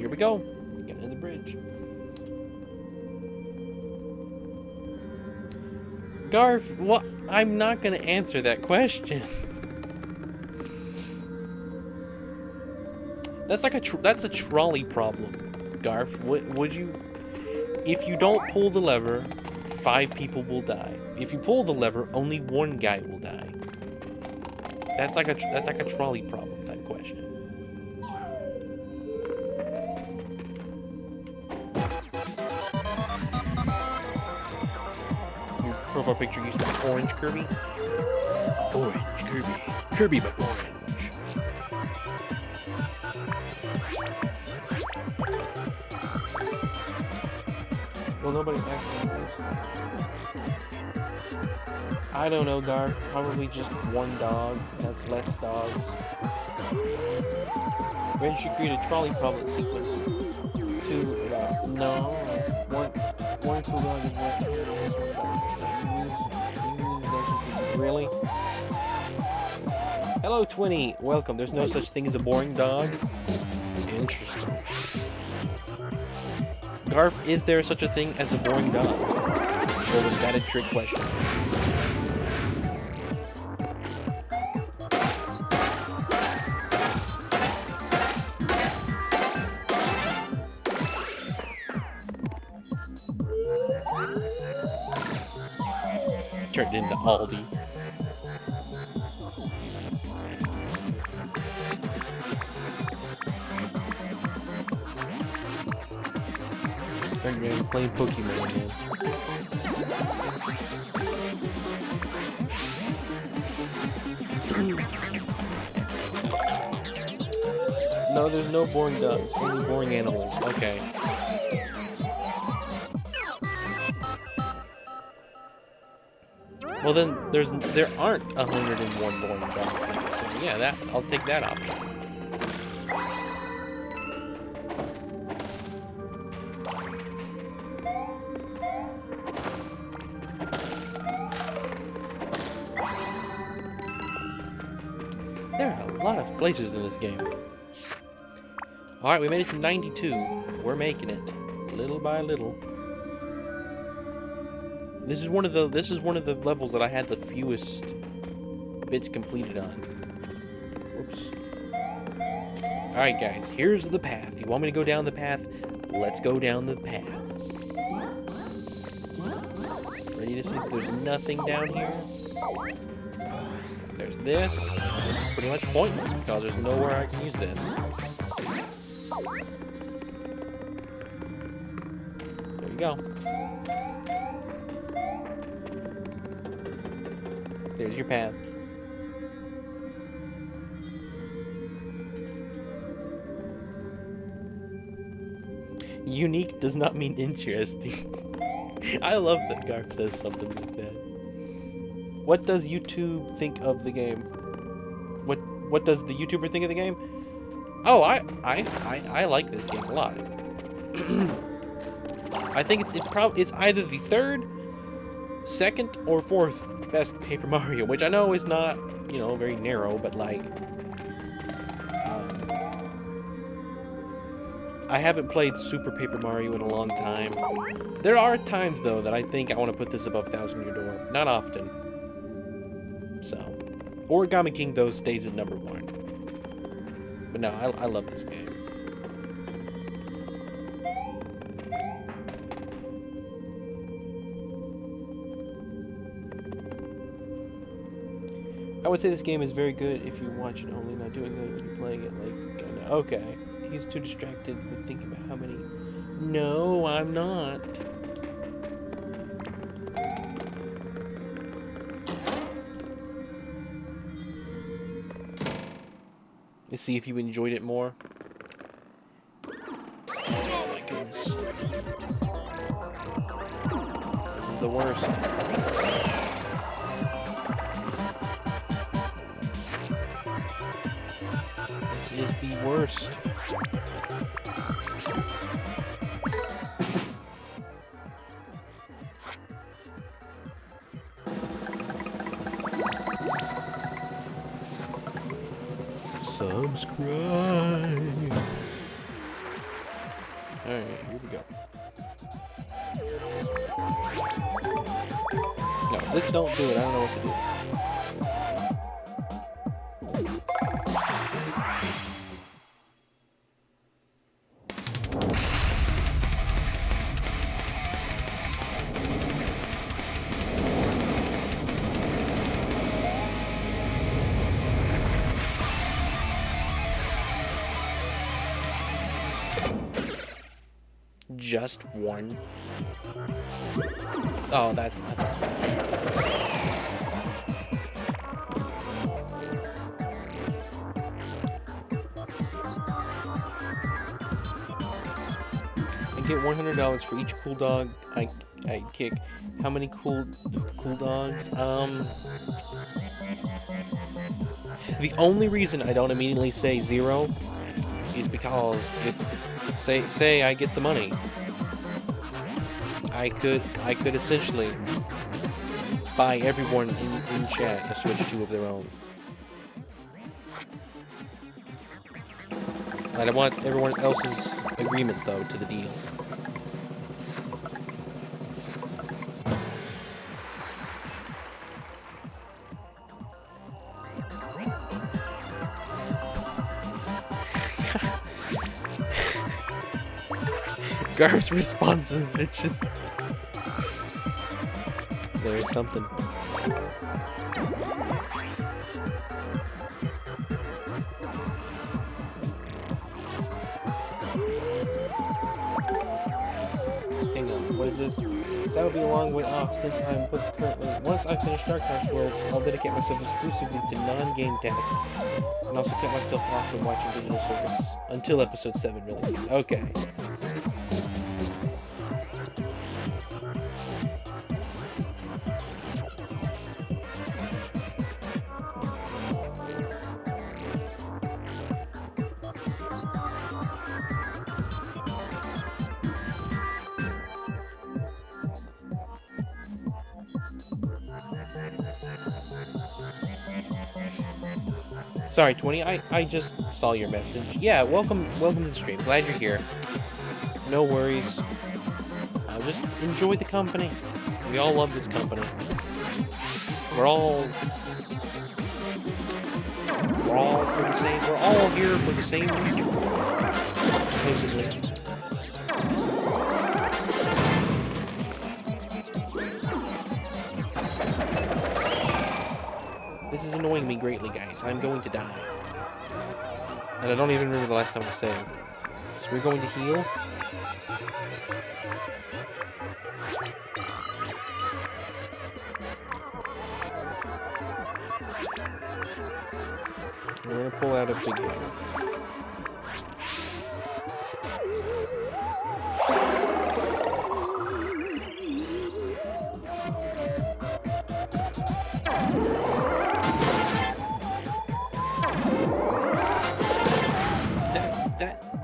Here we go. Getting in the bridge. Garf, what? I'm not gonna answer that question. That's like that's a trolley problem, Garf. Would you? If you don't pull the lever, 5 people will die. If you pull the lever, only 1 guy will die. That's like a trolley problem type question. Your profile picture used to be orange Kirby. Orange Kirby. Kirby but orange. Well, nobody actually knows. I don't know, Garth. Probably just 1 dog. That's less dogs. When should create a trolley problem sequence? 2, no. 1 for dog is what? Really? Hello, Twinny. Welcome. There's no such thing as a boring dog. Interesting. Garf, is there such a thing as a boring dog? Or was that a trick question? Turned into Aldi. Man, playing Pokemon, man. No, there's no boring dogs, only boring animals. Okay. Well then, there aren't 101 boring dogs now, so yeah, I'll take that option. There are a lot of places in this game. Alright, we made it to 92. We're making it. Little by little. This is one of the levels that I had the fewest bits completed on. Whoops. Alright guys, here's the path. You want me to go down the path? Let's go down the path. Ready to see if there's nothing down here? There's this. It's pretty much pointless because there's nowhere I can use this. There you go. There's your path. Unique does not mean interesting. I love that Garf says something like that. What does YouTube think of the game? What does the YouTuber think of the game? Oh, I like this game a lot. I think it's either the 3rd, 2nd, or 4th best Paper Mario, which I know is not, you know, very narrow, but like I haven't played Super Paper Mario in a long time. There are times though that I think I want to put this above Thousand Year Door. Not often. So, Origami King though stays at number 1. But no, I love this game. I would say this game is very good if you watch it only, not doing good when you're playing it. Like, okay, he's too distracted with thinking about how many. No, I'm not. Let's see if you enjoyed it more. Oh my goodness. This is the worst. This is the worst. Subscribe. No, this don't do it. I don't know what to do. Just one. Oh, that's my... I get $100 for each cool dog I kick. How many cool dogs? The only reason I don't immediately say 0 is because if say I get the money, I could essentially buy everyone in chat a Switch 2 of their own. And I want everyone else's agreement, though, to the deal. Garf's responses are just... There's something. Hang on, what is this? That would be a long way off since I'm booked currently. Once I finish Dark Horse Worlds, I'll dedicate myself exclusively to non-game tasks. And also cut myself off from watching digital service. Until episode 7 release. Okay. Sorry, 20, I just saw your message. Yeah, welcome to the stream. Glad you're here. No worries. Just enjoy the company. We all love this company. We're all for the same. We're all here for the same reason. Supposedly. This is annoying me greatly, guys. I'm going to die. And I don't even remember the last time I saved. So we're going to heal. We're going to pull out a big one.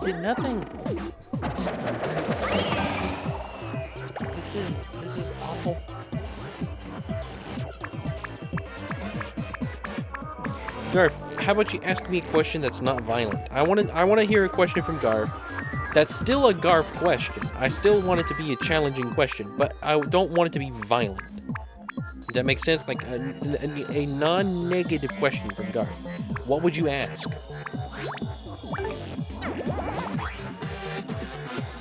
Did nothing. This is awful. Garf, how about you ask me a question that's not violent? I want to hear a question from Garf. That's still a Garf question. I still want it to be a challenging question, but I don't want it to be violent. Does that make sense? Like a non-negative question from Garf. What would you ask?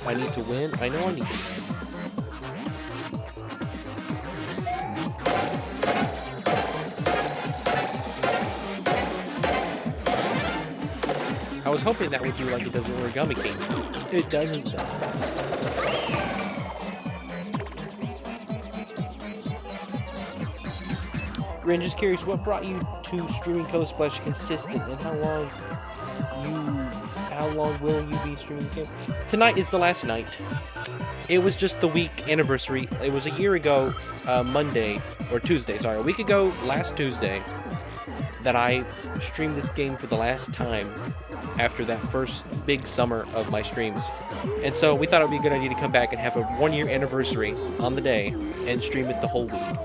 I need to win? I know I need to win. I was hoping that would do like it does in Origami King. It doesn't though. Ren, just curious, what brought you to streaming Code Splash consistent, and how long will you be streaming game? Tonight is the last night. It was just the week anniversary. It was a year ago, Monday, or Tuesday, sorry, a week ago, last Tuesday, that I streamed this game for the last time after that first big summer of my streams. And so we thought it would be a good idea to come back and have a 1-year anniversary on the day and stream it the whole week.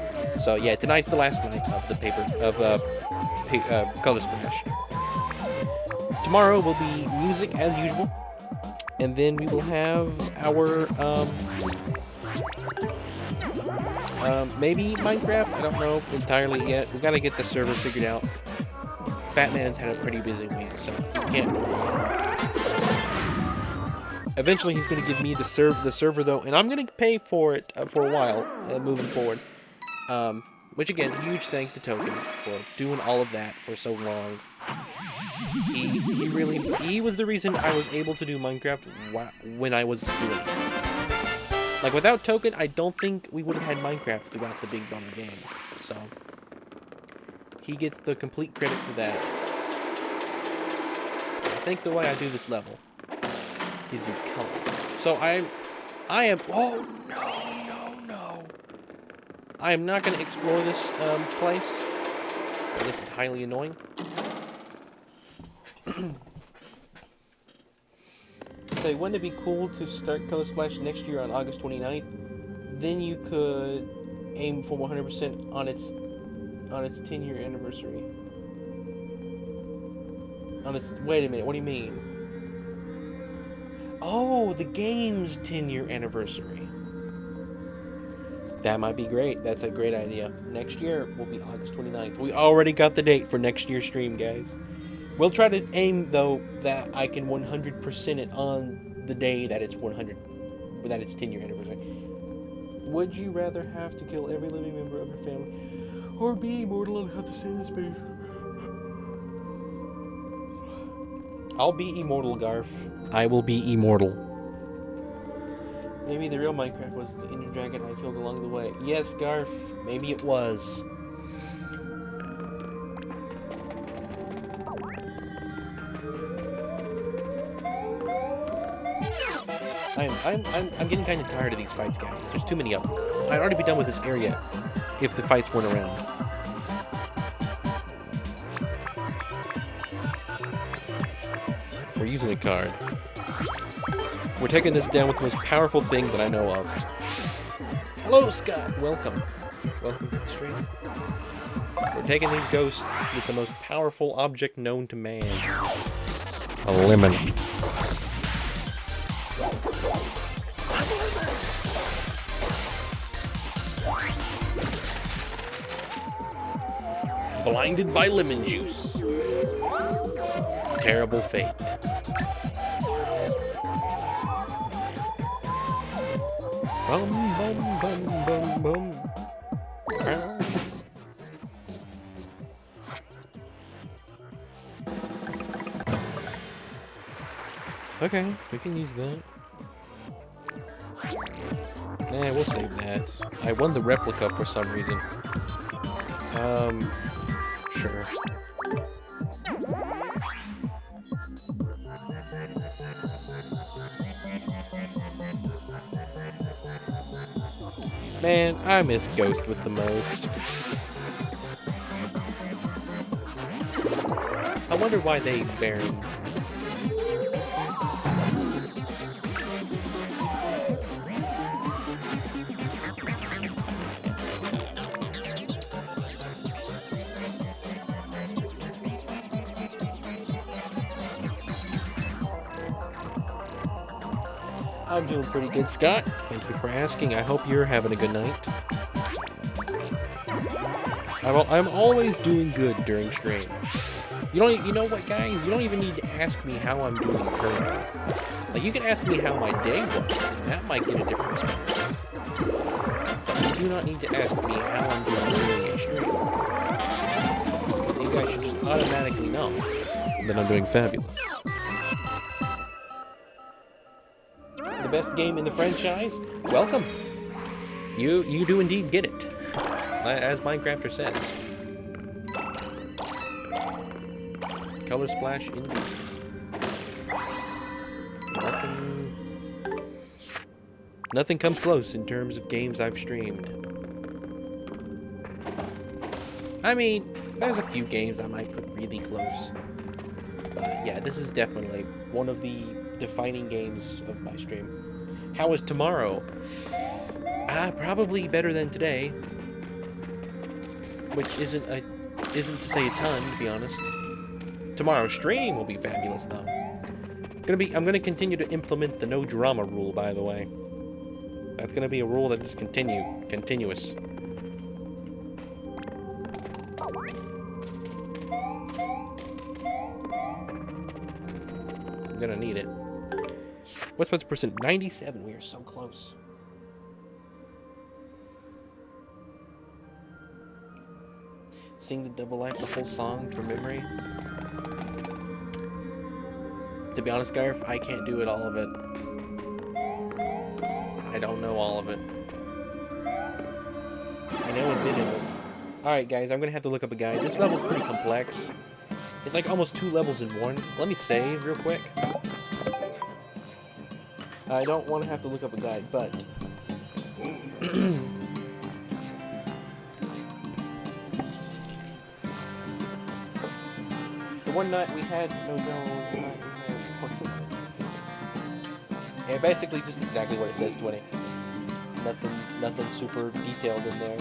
So yeah, tonight's the last night of the Color Splash. Tomorrow will be music as usual, And then we will have our, maybe Minecraft? I don't know entirely yet. We gotta get the server figured out. Batman's had a pretty busy week, so you can't blame him. Eventually, he's gonna give me the server, though, and I'm gonna pay for it for a while, moving forward. Which, again, huge thanks to Token for doing all of that for so long. He was the reason I was able to do Minecraft when I was doing it. Like, without Token, I don't think we would have had Minecraft throughout the Big Bummer game. So, he gets the complete credit for that. I think the way I do this level is do color. So, I am... Oh, no. I am not going to explore this place. This is highly annoying. Say, wouldn't it be cool to start Color Splash next year on August 29th? Then you could aim for 100% on its 10-year anniversary. Wait a minute, what do you mean? Oh, the game's 10-year anniversary. That might be great. That's a great idea. Next year will be August 29th. We already got the date for next year's stream, guys. We'll try to aim, though, that I can 100% it on the day that it's 10-year anniversary. Would you rather have to kill every living member of your family, or be immortal and have to stay in space? I'll be immortal, Garf. I will be immortal. Maybe the real Minecraft was the Ender Dragon I killed along the way. Yes, Garf. Maybe it was. I'm getting kind of tired of these fights, guys. There's too many of them. I'd already be done with this area if the fights weren't around. We're using a card. We're taking this down with the most powerful thing that I know of. Hello, Scott. Welcome. Welcome to the stream. We're taking these ghosts with the most powerful object known to man. A lemon. Blinded by lemon juice. Terrible fate. Bum, bum, bum, bum, bum. Okay, we can use that. Nah, we'll save that. I won the replica for some reason. Sure. Man, I miss Ghost with the most. I wonder why they buried. I'm doing pretty good, Scott. Thank you for asking. I hope you're having a good night. I'm always doing good during stream. You know what, guys? You don't even need to ask me how I'm doing currently. Like, you can ask me how my day was, and that might get a different response. But you do not need to ask me how I'm doing during a stream. Because you guys should just automatically know that I'm doing fabulous. Best game in the franchise? Welcome. You do indeed get it, as Minecrafter says. Color Splash indeed. Nothing comes close in terms of games I've streamed. I mean, there's a few games I might put really close, but yeah, this is definitely one of the defining games of my stream. How is tomorrow? Probably better than today, which isn't to say a ton, to be honest. Tomorrow's stream will be fabulous, though. I'm gonna continue to implement the no drama rule, by the way. That's gonna be a rule that is continuous. I'm gonna need it. What's the percent? 97. We are so close. Sing the double life, the whole song from memory. To be honest, Garf, I can't do all of it. I don't know all of it. I know a bit of it. Alright, guys, I'm gonna have to look up a guide. This level's pretty complex. It's like almost 2 levels in one. Let me save real quick. I don't want to have to look up a guide, but... the one night we had no journals, yeah, basically just exactly what it says, 20. Nothing super detailed in there.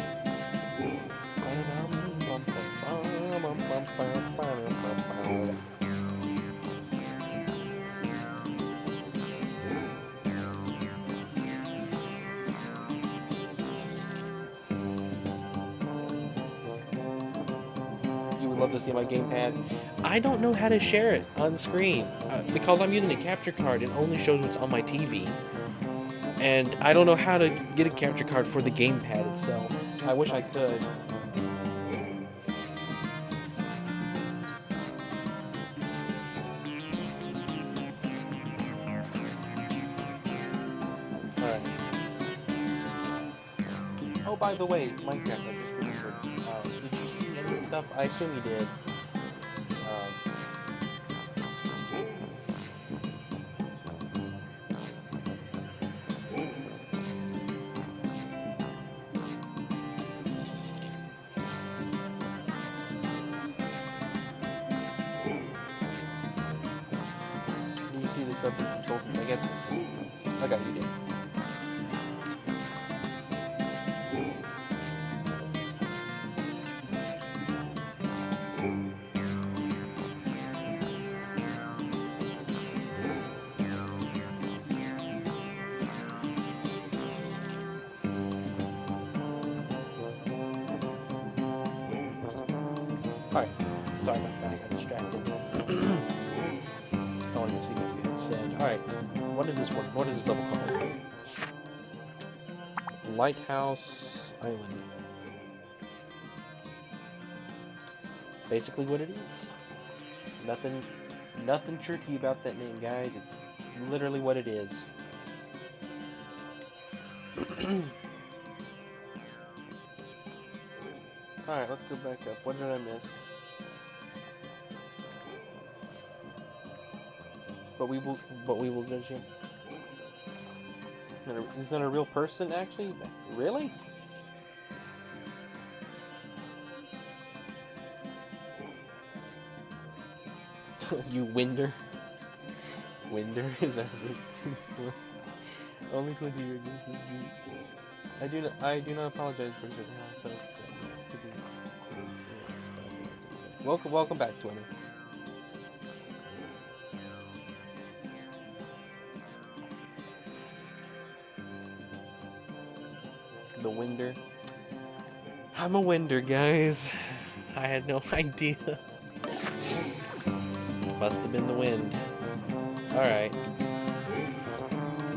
You would love to see my gamepad. I don't know how to share it on screen because I'm using a capture card. It only shows what's on my TV, and I don't know how to get a capture card for the gamepad itself. I wish I could. Alright. Oh, by the way, Minecraft, I just remembered. Did you see any of the stuff? I assume you did. See the stuff from consultants, I guess. Okay, you did. Alright, sorry about that, I got distracted. I wanted to see what you had said. Alright, what is this one? What is this level called? Lighthouse Island. Basically what it is. Nothing tricky about that name, guys. It's literally what it is. Alright, let's go back up. What did I miss? But we will judge him. Is that a real person, actually? Really? You Winder? Winder? Is that only 20 years? I do not apologize for certain how Welcome back, 20. The Winder. I'm a Winder, guys. I had no idea. Must have been the wind. Alright.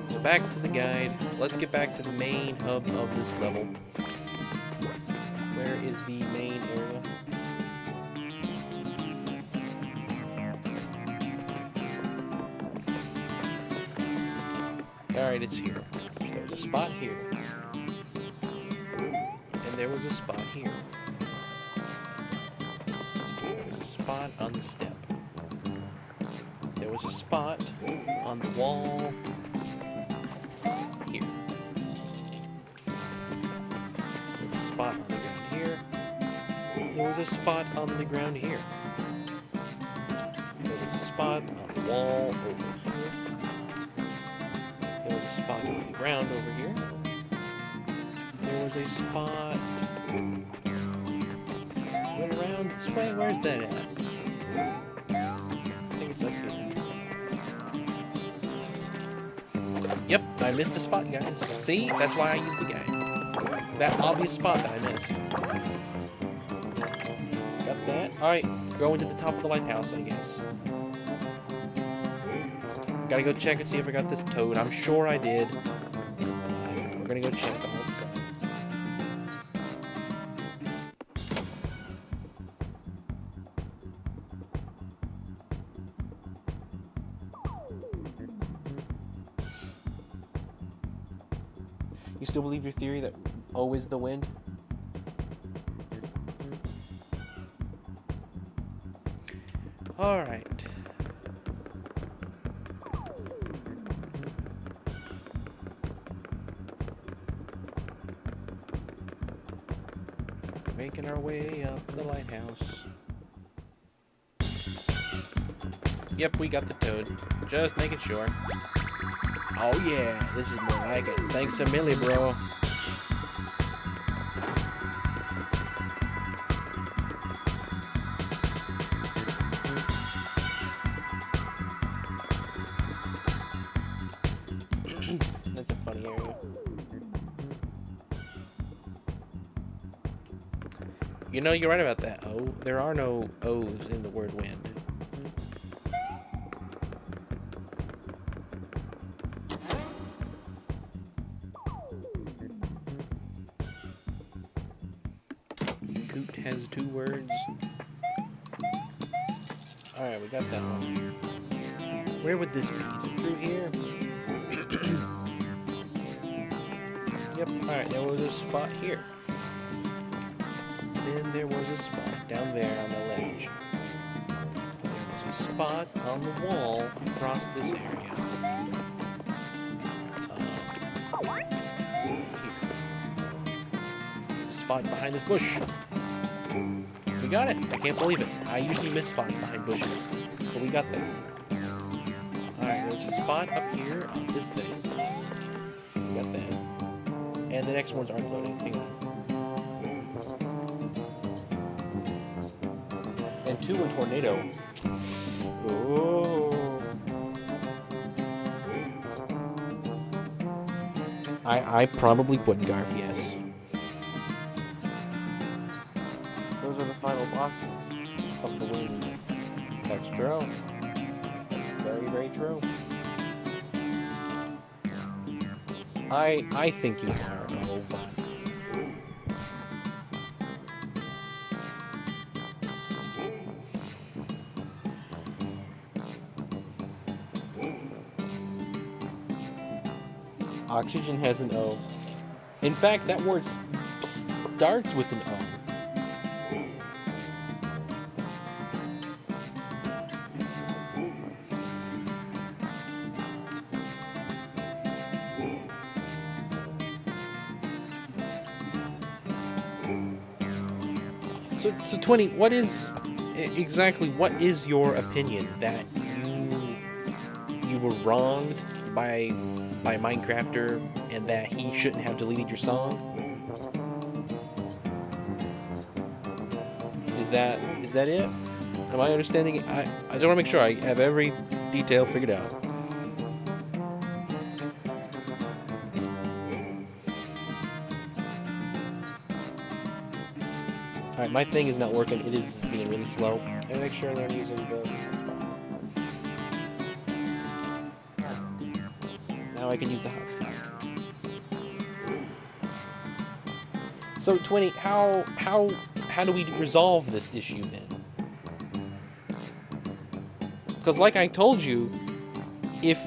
So back to the guide. Let's get back to the main hub of this level. Where is the main area? Alright, it's here. So there's a spot here. And there was a spot here. There was a spot on the step. There was a spot on the wall here. There was a spot on the ground here. There was a spot on the ground here. There was a spot on the wall over here. There was a spot on the ground over here. There was a spot. Went around this way. Where's that at? I think it's up here. Yep, I missed a spot, guys. See? That's why I used the guy. That obvious spot that I missed. Got that. Alright, going to the top of the lighthouse, I guess. Gotta go check and see if I got this toad. I'm sure I did. We're gonna go check on it. You still believe your theory that O is the wind? Alright. Making our way up the lighthouse. Yep, we got the toad. Just making sure. Oh yeah, this is more like it. Thanks a milli, bro. That's a funny area. You know, you're right about that, O. There are no O's in the word wind. Coot has 2 words. Alright, we got that one. Where would this be? Is it through here? Yep, alright, there was a spot here. Then there was a spot down there on the ledge. There was a spot on the wall across this area. Here. There's a spot behind this bush. We got it. I can't believe it. I usually miss spots behind bushes, but we got that. Alright, there's a spot up here on this thing. We got that. And the next ones aren't loading. Hang on. And 2 in tornado. Oh. I probably wouldn't garf, yes. Those are the final bosses of the wind. That's true. That's very, very true. I think you are. Oh, but oxygen has an O. In fact, that word starts with an O. So 20, what is your opinion that you were wronged by Minecrafter and that he shouldn't have deleted your song? Is that it? Am I understanding it? I don't want to make sure I have every detail figured out. Alright, my thing is not working. It is being really slow. And make sure they're using the hotspot. Now I can use the hotspot. So 20, how do we resolve this issue then? Because like I told you, if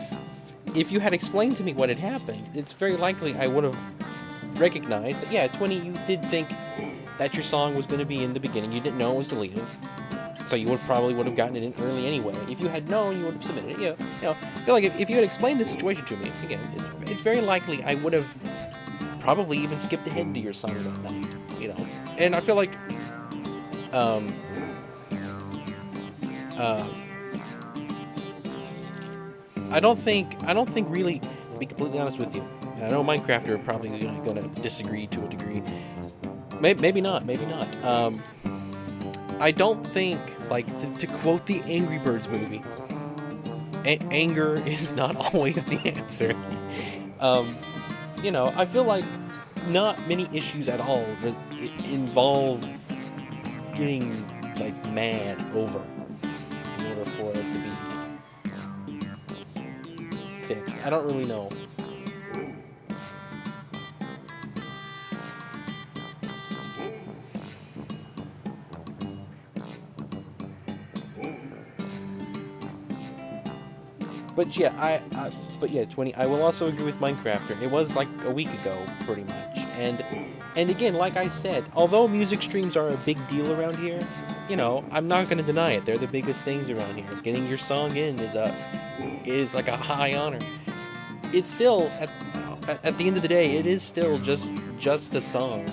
you had explained to me what had happened, it's very likely I would have recognized that, yeah, 20, you did think that your song was going to be in the beginning. You didn't know it was deleted. So you probably would have gotten it in early anyway. If you had known, you would have submitted it. You know, I feel like if you had explained the situation to me, again, it's very likely I would have probably even skipped ahead to your song that night, you know. And I feel like, I don't think really, to be completely honest with you, and I know Minecrafter are probably going to disagree to a degree. Maybe not. I don't think, like, to quote the Angry Birds movie, anger is not always the answer. You know, I feel like not many issues at all involve getting, like, mad over in order for it to be fixed. I don't really know. But yeah, but yeah, 20. I will also agree with Minecrafter. It was like a week ago, pretty much. And again, like I said, although music streams are a big deal around here, you know, I'm not gonna deny it. They're the biggest things around here. Getting your song in is like a high honor. It's still at the end of the day, it is still just a song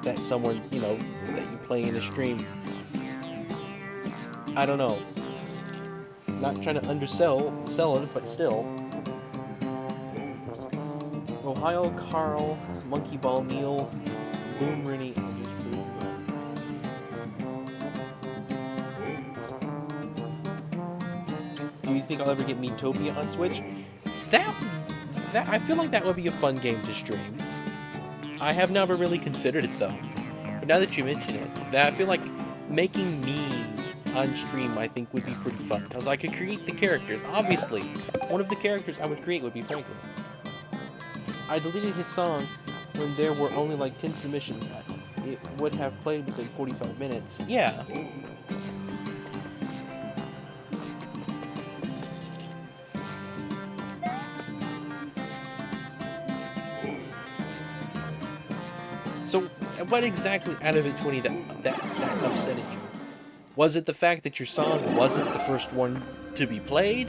that someone, you know, that you play in a stream. I don't know. Not trying to sell it, but still. Ohio Carl, Monkey Ball Neil, Boom Rennie. Do you think I'll ever get Miitopia on Switch? That I feel like that would be a fun game to stream. I have never really considered it though. But now that you mention it, I feel like making Miis on stream, I think, would be pretty fun, because I could create the characters. Obviously, one of the characters I would create would be Franklin. I deleted his song when there were only like 10 submissions. It would have played within 45 minutes. Yeah. So, what exactly out of it, 20, that upsetted you? Was it the fact that your song wasn't the first one to be played?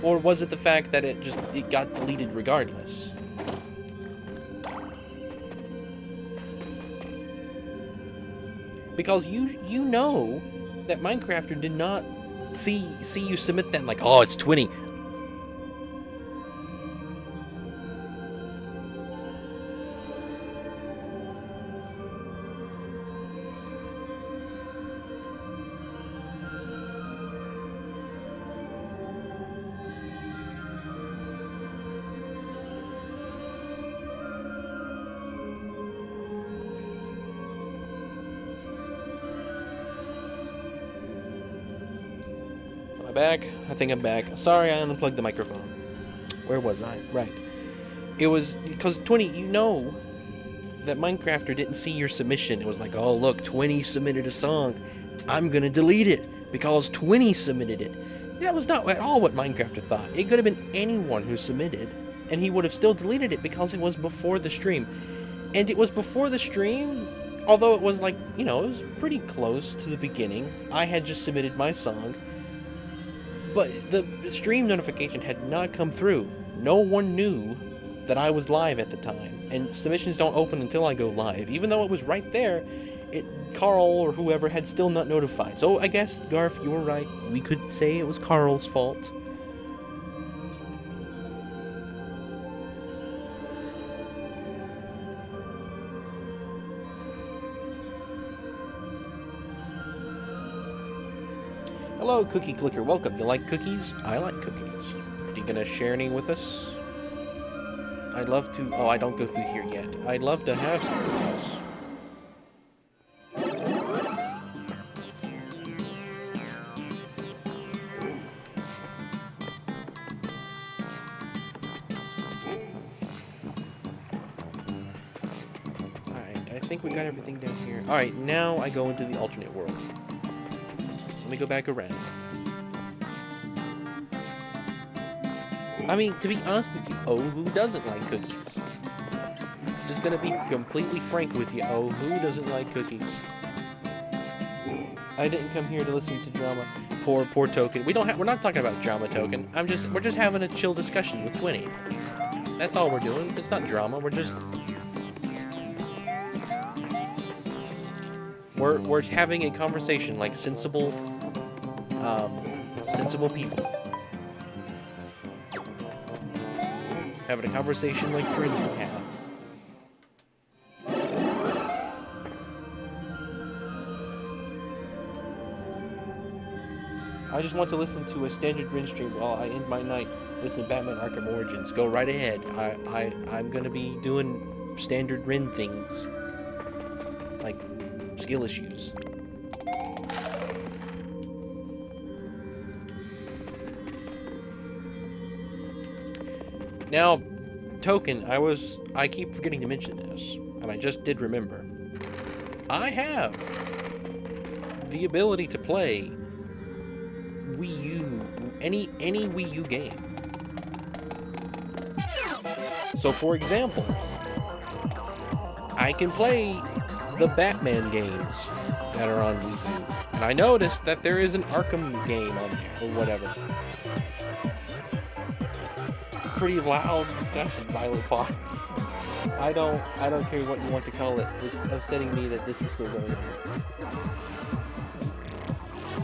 Or was it the fact that it got deleted regardless? Because you know that Minecrafter did not see you submit that like, oh, it's 20. Back? I think I'm back. Sorry, I unplugged the microphone. Where was I? Right. It was because 20, you know that Minecrafter didn't see your submission. It was like, oh, look, 20 submitted a song. I'm gonna delete it because 20 submitted it. That was not at all what Minecrafter thought. It could have been anyone who submitted, and he would have still deleted it because it was before the stream. And it was before the stream, although it was like, you know, it was pretty close to the beginning. I had just submitted my song. But the stream notification had not come through. No one knew that I was live at the time. And submissions don't open until I go live. Even though it was right there, Carl or whoever had still not notified. So I guess, Garf, you were right. We could say it was Carl's fault. Hello, Cookie Clicker. Welcome. You like cookies? I like cookies. Are you gonna share any with us? I'd love to... Oh, I don't go through here yet. I'd love to have some cookies. Alright, I think we got everything down here. Alright, now I go into the alternate world. Let me go back around. I mean, to be honest with you, oh, who doesn't like cookies? Just gonna be completely frank with you, oh, who doesn't like cookies? I didn't come here to listen to drama. Poor Token. We're not talking about drama, Token. We're just having a chill discussion with Winnie. That's all we're doing. It's not drama. We're having a conversation like sensible people. Having a conversation like friends would have. I just want to listen to a standard Rin stream while I end my night. Listen to Batman Arkham Origins. Go right ahead. I'm gonna be doing standard Rin things. Like skill issues. Now, Token, I keep forgetting to mention this, and I just did remember. I have the ability to play Wii U, any Wii U game. So, for example, I can play the Batman games that are on Wii U, and I noticed that there is an Arkham game on there, or whatever. Pretty loud discussion, Violet Paw. I don't care what you want to call it. It's upsetting me that this is still going on.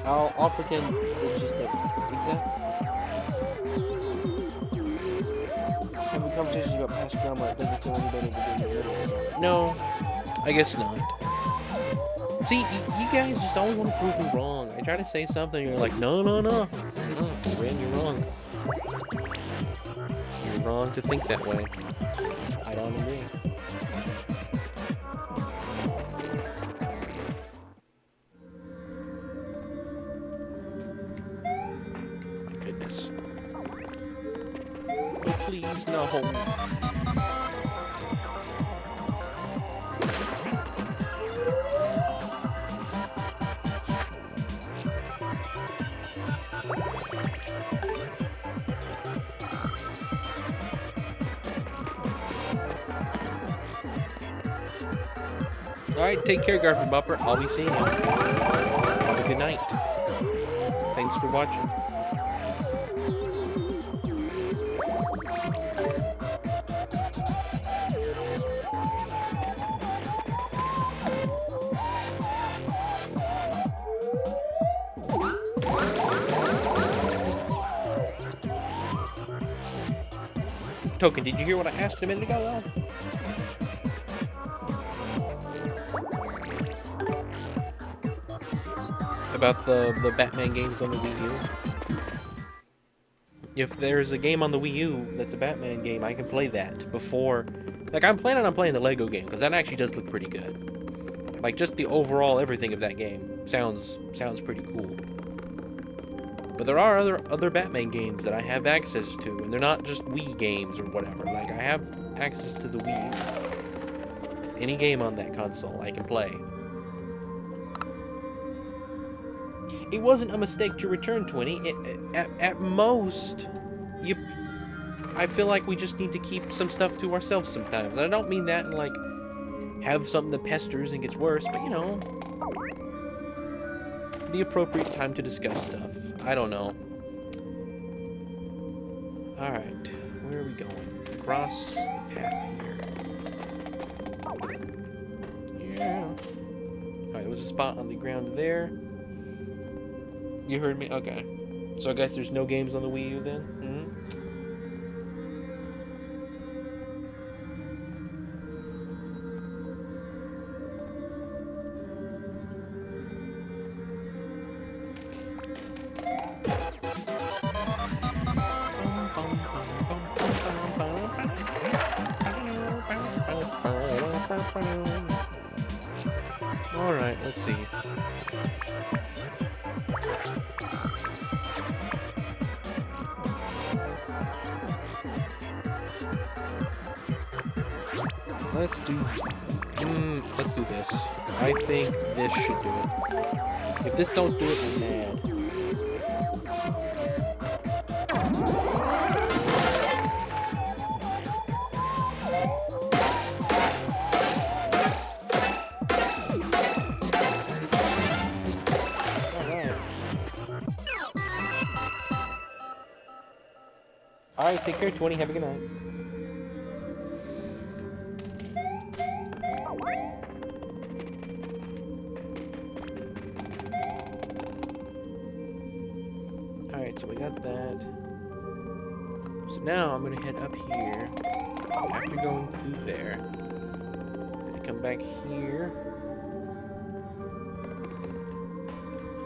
I'll pretend it's just a example. Having conversations about past drama that doesn't tell anybody to do it. No, I guess not. See, you guys just always want to prove me wrong. I try to say something, and you're like, no. Ren, you're wrong. You're wrong to think that way. I don't agree. My goodness. Oh, please, no. Alright, take care, Garfield Bumper. I'll be seeing you. Have a good night. Thanks for watching. Token, did you hear what I asked a minute ago, though? About the Batman games on the Wii U. If there's a game on the Wii U that's a Batman game, I can play that before. Like, I'm planning on playing the Lego game, because that actually does look pretty good. Like, just the overall everything of that game sounds pretty cool. But there are other Batman games that I have access to, and they're not just Wii games or whatever. Like, I have access to the Wii U. Any game on that console I can play. It wasn't a mistake to return 20. At most, I feel like we just need to keep some stuff to ourselves sometimes. And I don't mean that in, like, have something that pesters and gets worse, but, you know, the appropriate time to discuss stuff. I don't know. Alright, where are we going? Across the path here. Yeah. Alright, there was a spot on the ground there. You heard me? Okay. So I guess there's no games on the Wii U then? Alright, let's see. Let's do this. I think this should do it. If this don't do it, I'm mad. Alright, take care, 20. Have a good night. Alright, so we got that. So now I'm gonna head up here. After going through there, I'm gonna come back here.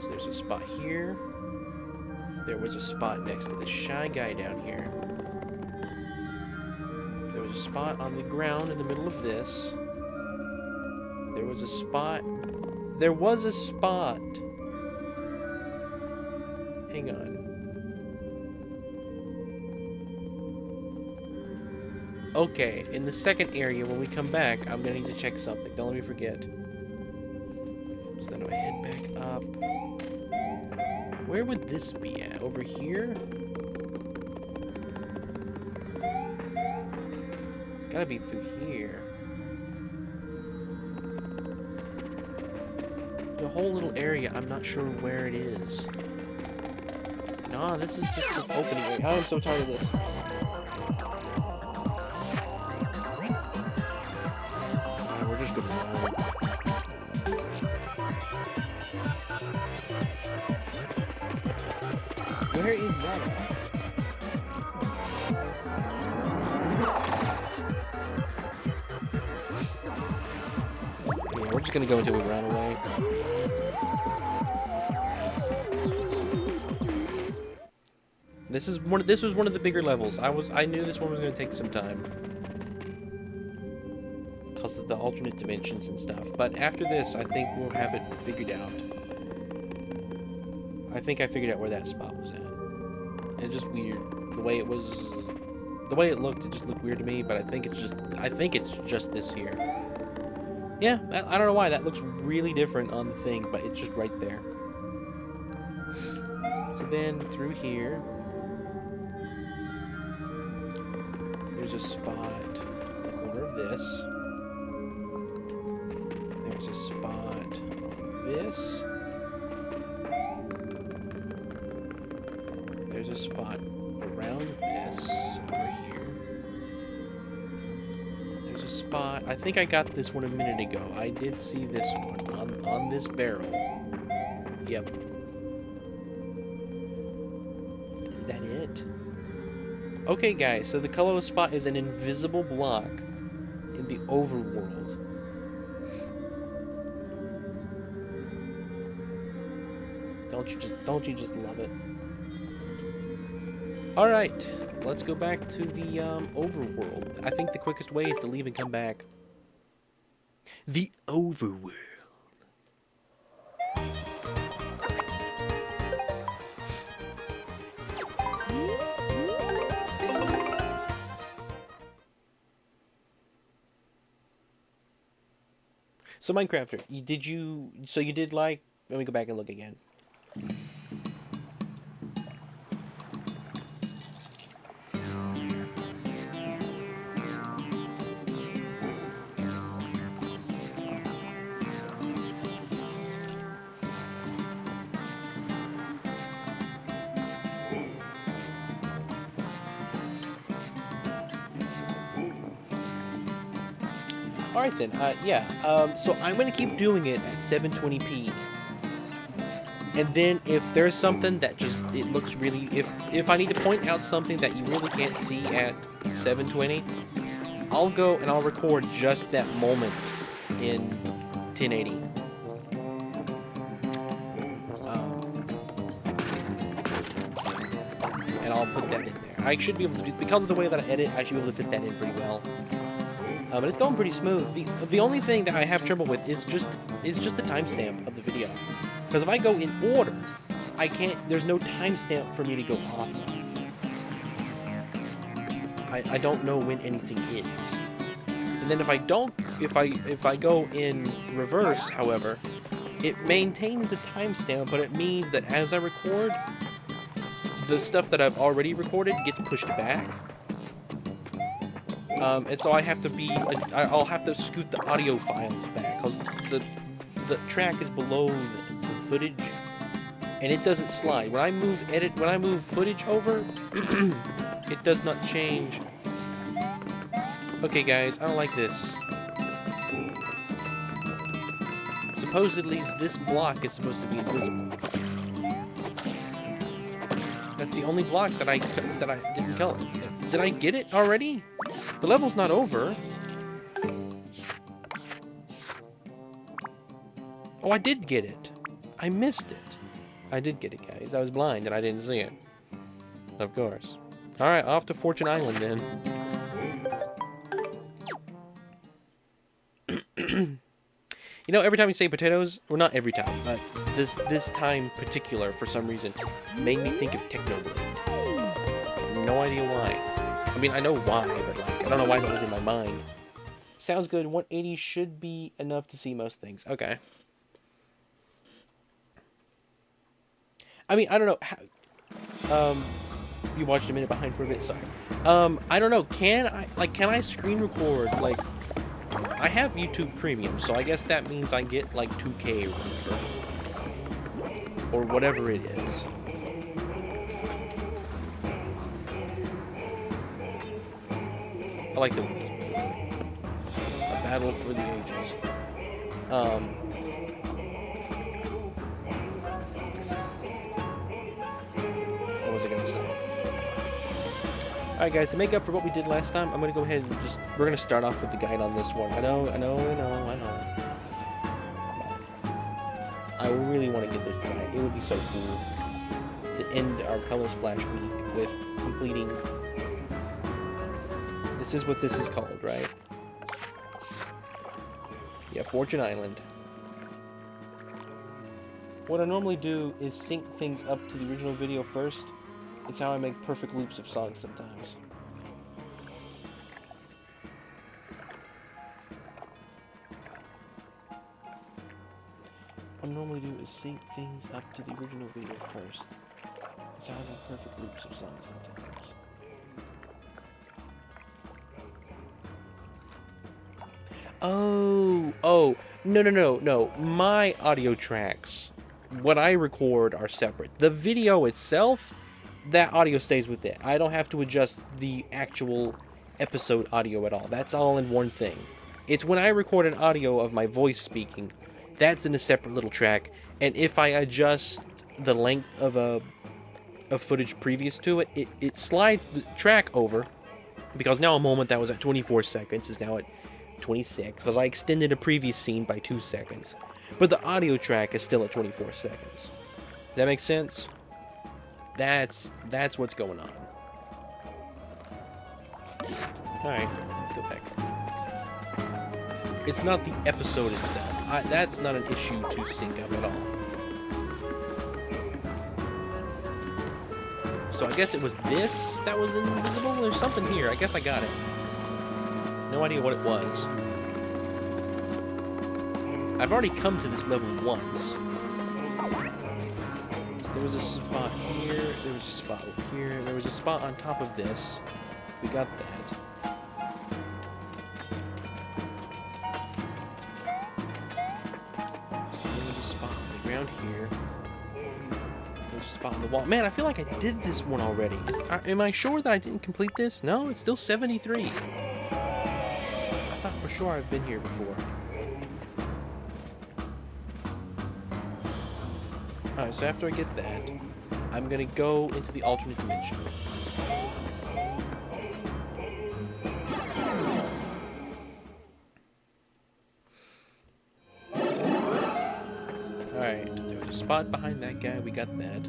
So there's a spot here. There was a spot next to the shy guy down here. There was a spot on the ground in the middle of this. There was a spot. There was a spot. Hang on. Okay, in the second area, when we come back, I'm gonna need to check something. Don't let me forget. So then I head back up. Where would this be at? Over here? Gotta be through here. The whole little area, I'm not sure where it is. No, this is just an opening area. I'm so tired of this. We're just gonna run. Where is that at? Yeah, we're just gonna go until we run away. This was one of the bigger levels. I knew this one was gonna take some time. Because of the alternate dimensions and stuff. But after this, I think we'll have it figured out. I think I figured out where that spot was at. It's just weird. The way it looked, it just looked weird to me, but I think it's just this here. Yeah, I don't know why. That looks really different on the thing, but it's just right there. So then, through here, there's a spot in the corner of this. There's a spot on this. There's a spot around this over here. There's a spot. I think I got this one a minute ago. I did see this one on this barrel. Yep. Is that it? Okay, guys. So the COLO spot is an invisible block in the overworld. Don't you just love it? Alright, let's go back to the overworld. I think the quickest way is to leave and come back. The overworld. So Minecrafter, you did like, let me go back and look again. Alright then, yeah, so I'm going to keep doing it at 720p. And then if there's something that just, it looks really, if I need to point out something that you really can't see at 720, I'll go and I'll record just that moment in 1080. And I'll put that in there. I should be able to do, because of the way that I edit, I should be able to fit that in pretty well. But it's going pretty smooth. The only thing that I have trouble with is just the timestamp of the video. Because if I go in order, I can't. There's no timestamp for me to go off of. I don't know when anything is. And then if I go in reverse, however, it maintains the timestamp, but it means that as I record, the stuff that I've already recorded gets pushed back. And so I'll have to scoot the audio files back because the track is below the footage, and it doesn't slide. When I move footage over, it does not change. Okay, guys, I don't like this. Supposedly, this block is supposed to be invisible. That's the only block that I didn't color. Did I get it already? The level's not over. Oh, I did get it. I missed it. I did get it, guys. I was blind and I didn't see it. Of course. Alright, off to Fortune Island then. You know, every time you say potatoes, well, not every time, but this time particular, for some reason, made me think of Technoblade. No idea why. I mean, I know why, but like, I don't know why that was in my mind. Sounds good. 180 should be enough to see most things. Okay. I mean, I don't know how... you watched a minute behind for a bit, sorry. I don't know, can I screen record, like... I have YouTube Premium, so I guess that means I get, like, 2K or whatever. Or whatever it is. I like the A Battle for the Ages. What was I gonna say? Alright guys, to make up for what we did last time, I'm gonna go ahead and we're gonna start off with the guide on this one. I know. I really want to get this guide. It would be so cool to end our Color Splash week with completing... This is what this is called, right? Yeah, Fortune Island. What I normally do is sync things up to the original video first. It's how I make perfect loops of songs sometimes. What I normally do is sync things up to the original video first. It's how I make perfect loops of songs sometimes. Oh, no. My audio tracks, what I record, are separate. The video itself, that audio stays with it. I don't have to adjust the actual episode audio at all. That's all in one thing. It's when I record an audio of my voice speaking, that's in a separate little track, and if I adjust the length of footage previous to it, it slides the track over, because now a moment that was at 24 seconds is now at 26, because I extended a previous scene by 2 seconds. But the audio track is still at 24 seconds. Does that make sense? That's what's going on. Alright, let's go back. It's not the episode itself. That's not an issue to sync up at all. So I guess it was this that was invisible? There's something here. I guess I got it. No idea what it was. I've already come to this level once. There was a spot here, there was a spot over here, there was a spot on top of this. We got that. So there was a spot on the ground here. There's a spot on the wall. Man, I feel like I did this one already. Am I sure that I didn't complete this? No, it's still 73. I thought for sure I've been here before. Alright, so after I get that, I'm gonna go into the alternate dimension. Alright, there was a spot behind that guy, we got that.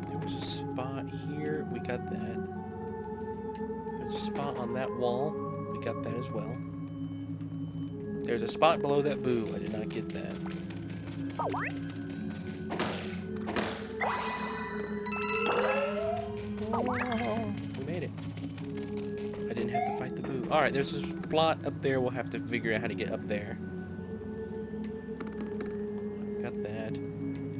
There was a spot here, we got that. There's a spot on that wall, we got that as well. There's a spot below that boo, I did not get that. We made it. I didn't have to fight the boo. Alright, there's a spot up there. We'll have to figure out how to get up there. Got that.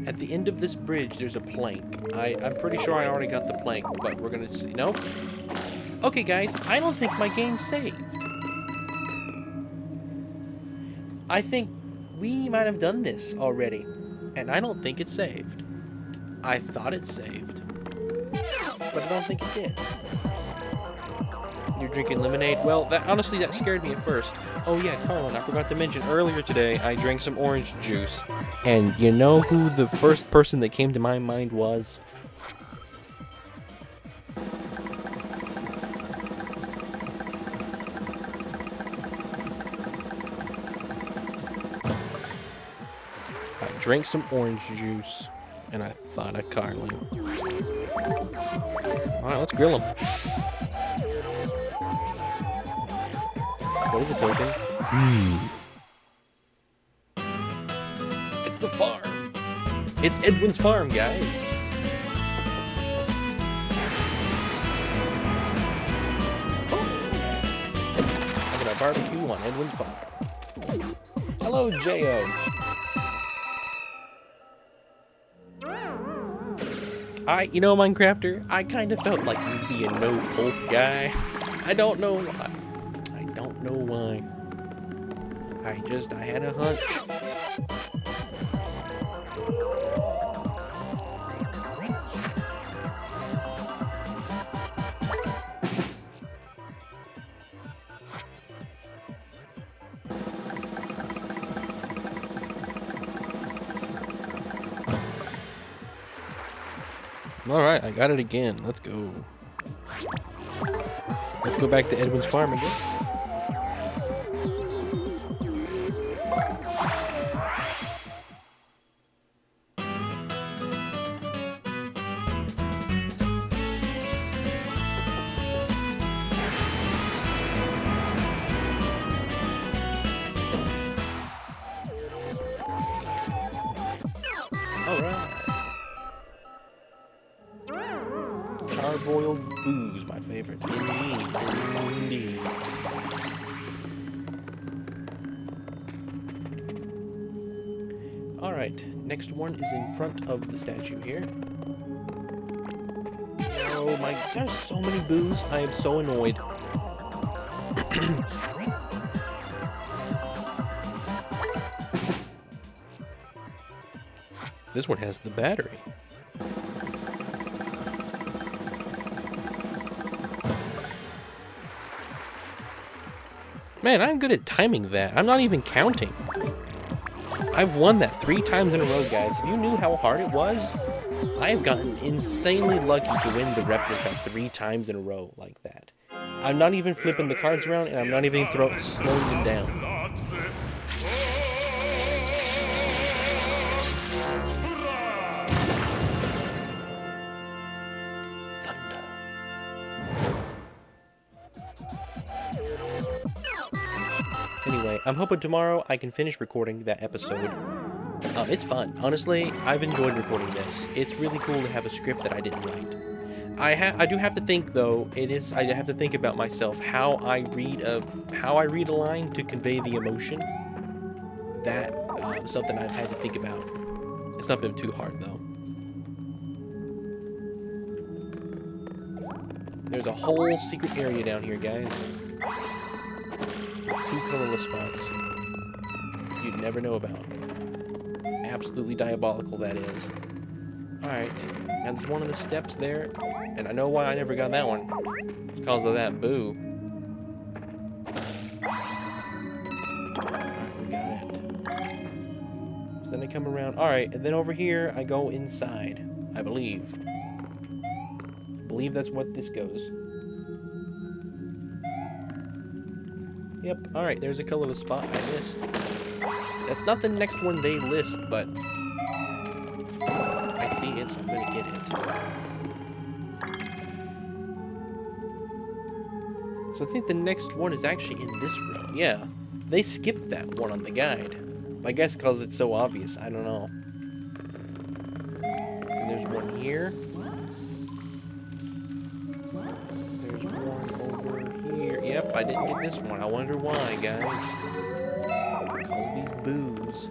At the end of this bridge, there's a plank. I'm pretty sure I already got the plank, but we're gonna see. Nope. Okay, guys, I don't think my game's saved. I think we might have done this already, and I don't think it's saved. I thought it saved, but I don't think it did. You're drinking lemonade? Well, honestly, that scared me at first. Oh yeah, Carlin, I forgot to mention, earlier today, I drank some orange juice, and you know who the first person that came to my mind was? drank some orange juice, and I thought of Carlin. Alright, let's grill him. What is a token? It's the farm. It's Edwin's farm, guys. I'm gonna barbecue on Edwin's farm. Hello, J.O. You know, Minecrafter, I kind of felt like you'd be a no-pulp guy. I don't know why. I don't know why. I had a hunch. Alright, I got it again. Let's go. Let's go back to Edwin's farm again. Alright. Charbroiled booze, my favorite. Indeed. Alright, next one is in front of the statue here. Oh my, there's so many boos. I am so annoyed. This one has the battery. Man, I'm good at timing that. I'm not even counting. I've won that 3 times in a row, guys. If you knew how hard it was, I have gotten insanely lucky to win the replica 3 times in a row like that. I'm not even flipping the cards around, and I'm not even slowing them down. Anyway, I'm hoping tomorrow I can finish recording that episode. It's fun. Honestly, I've enjoyed recording this. It's really cool to have a script that I didn't write. I do have to think, though. I have to think about myself how I read a line to convey the emotion. That something I've had to think about. It's not been too hard, though. There's a whole secret area down here, guys. 2 colorless spots you'd never know about. Absolutely diabolical, that is. Alright, now there's one of the steps there, and I know why I never got that one. It's because of that boo. Alright, we got it. So then I come around. Alright, and then over here, I go inside, I believe. I believe that's what this goes. Yep, alright, there's a colorless spot I missed. That's not the next one they list, but I see it, so I'm gonna get it. So I think the next one is actually in this row. Yeah, they skipped that one on the guide. I guess because it's so obvious, I don't know. And there's one here. There's one over here. Yep, I didn't get this one. I wonder why, guys. Because of these boos.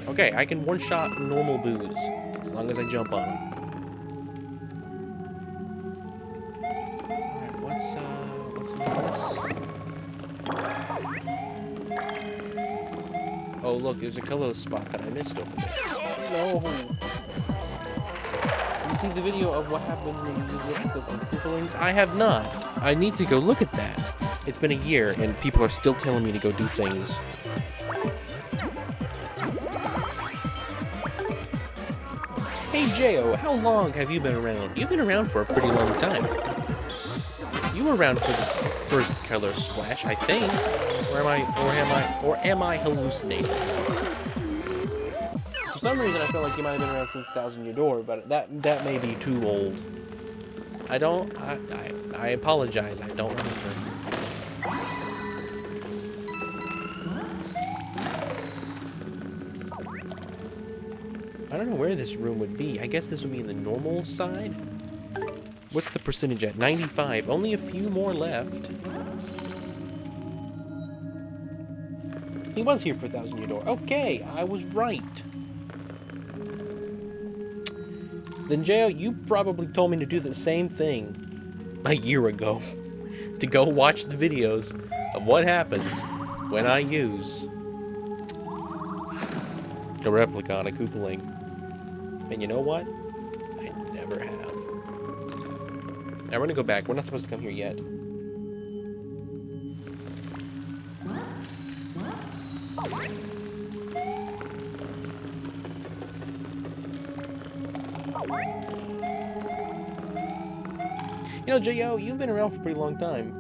Okay, I can one-shot normal boos as long as I jump on them. Alright, what's this? Oh, look, there's a colorless spot that I missed over there. No! You see the video of what happened when you look at those uncouplings? I have not. I need to go look at that. It's been a year, and people are still telling me to go do things. Hey, J.O., how long have you been around? You've been around for a pretty long time. You were around for the first color splash, I think. Or am I hallucinating? For some reason, I feel like you might have been around since Thousand Year Door, but that may be too old. I apologize. I don't remember. I don't know where this room would be. I guess this would be in the normal side. What's the percentage at? 95. Only a few more left. He was here for Thousand Year Door. Okay, I was right. Then, J.O., you probably told me to do the same thing a year ago. To go watch the videos of what happens when I use a replica on a Koopaling. And you know what? I never have. Now we're gonna go back. We're not supposed to come here yet. You know, J.O., you've been around for a pretty long time.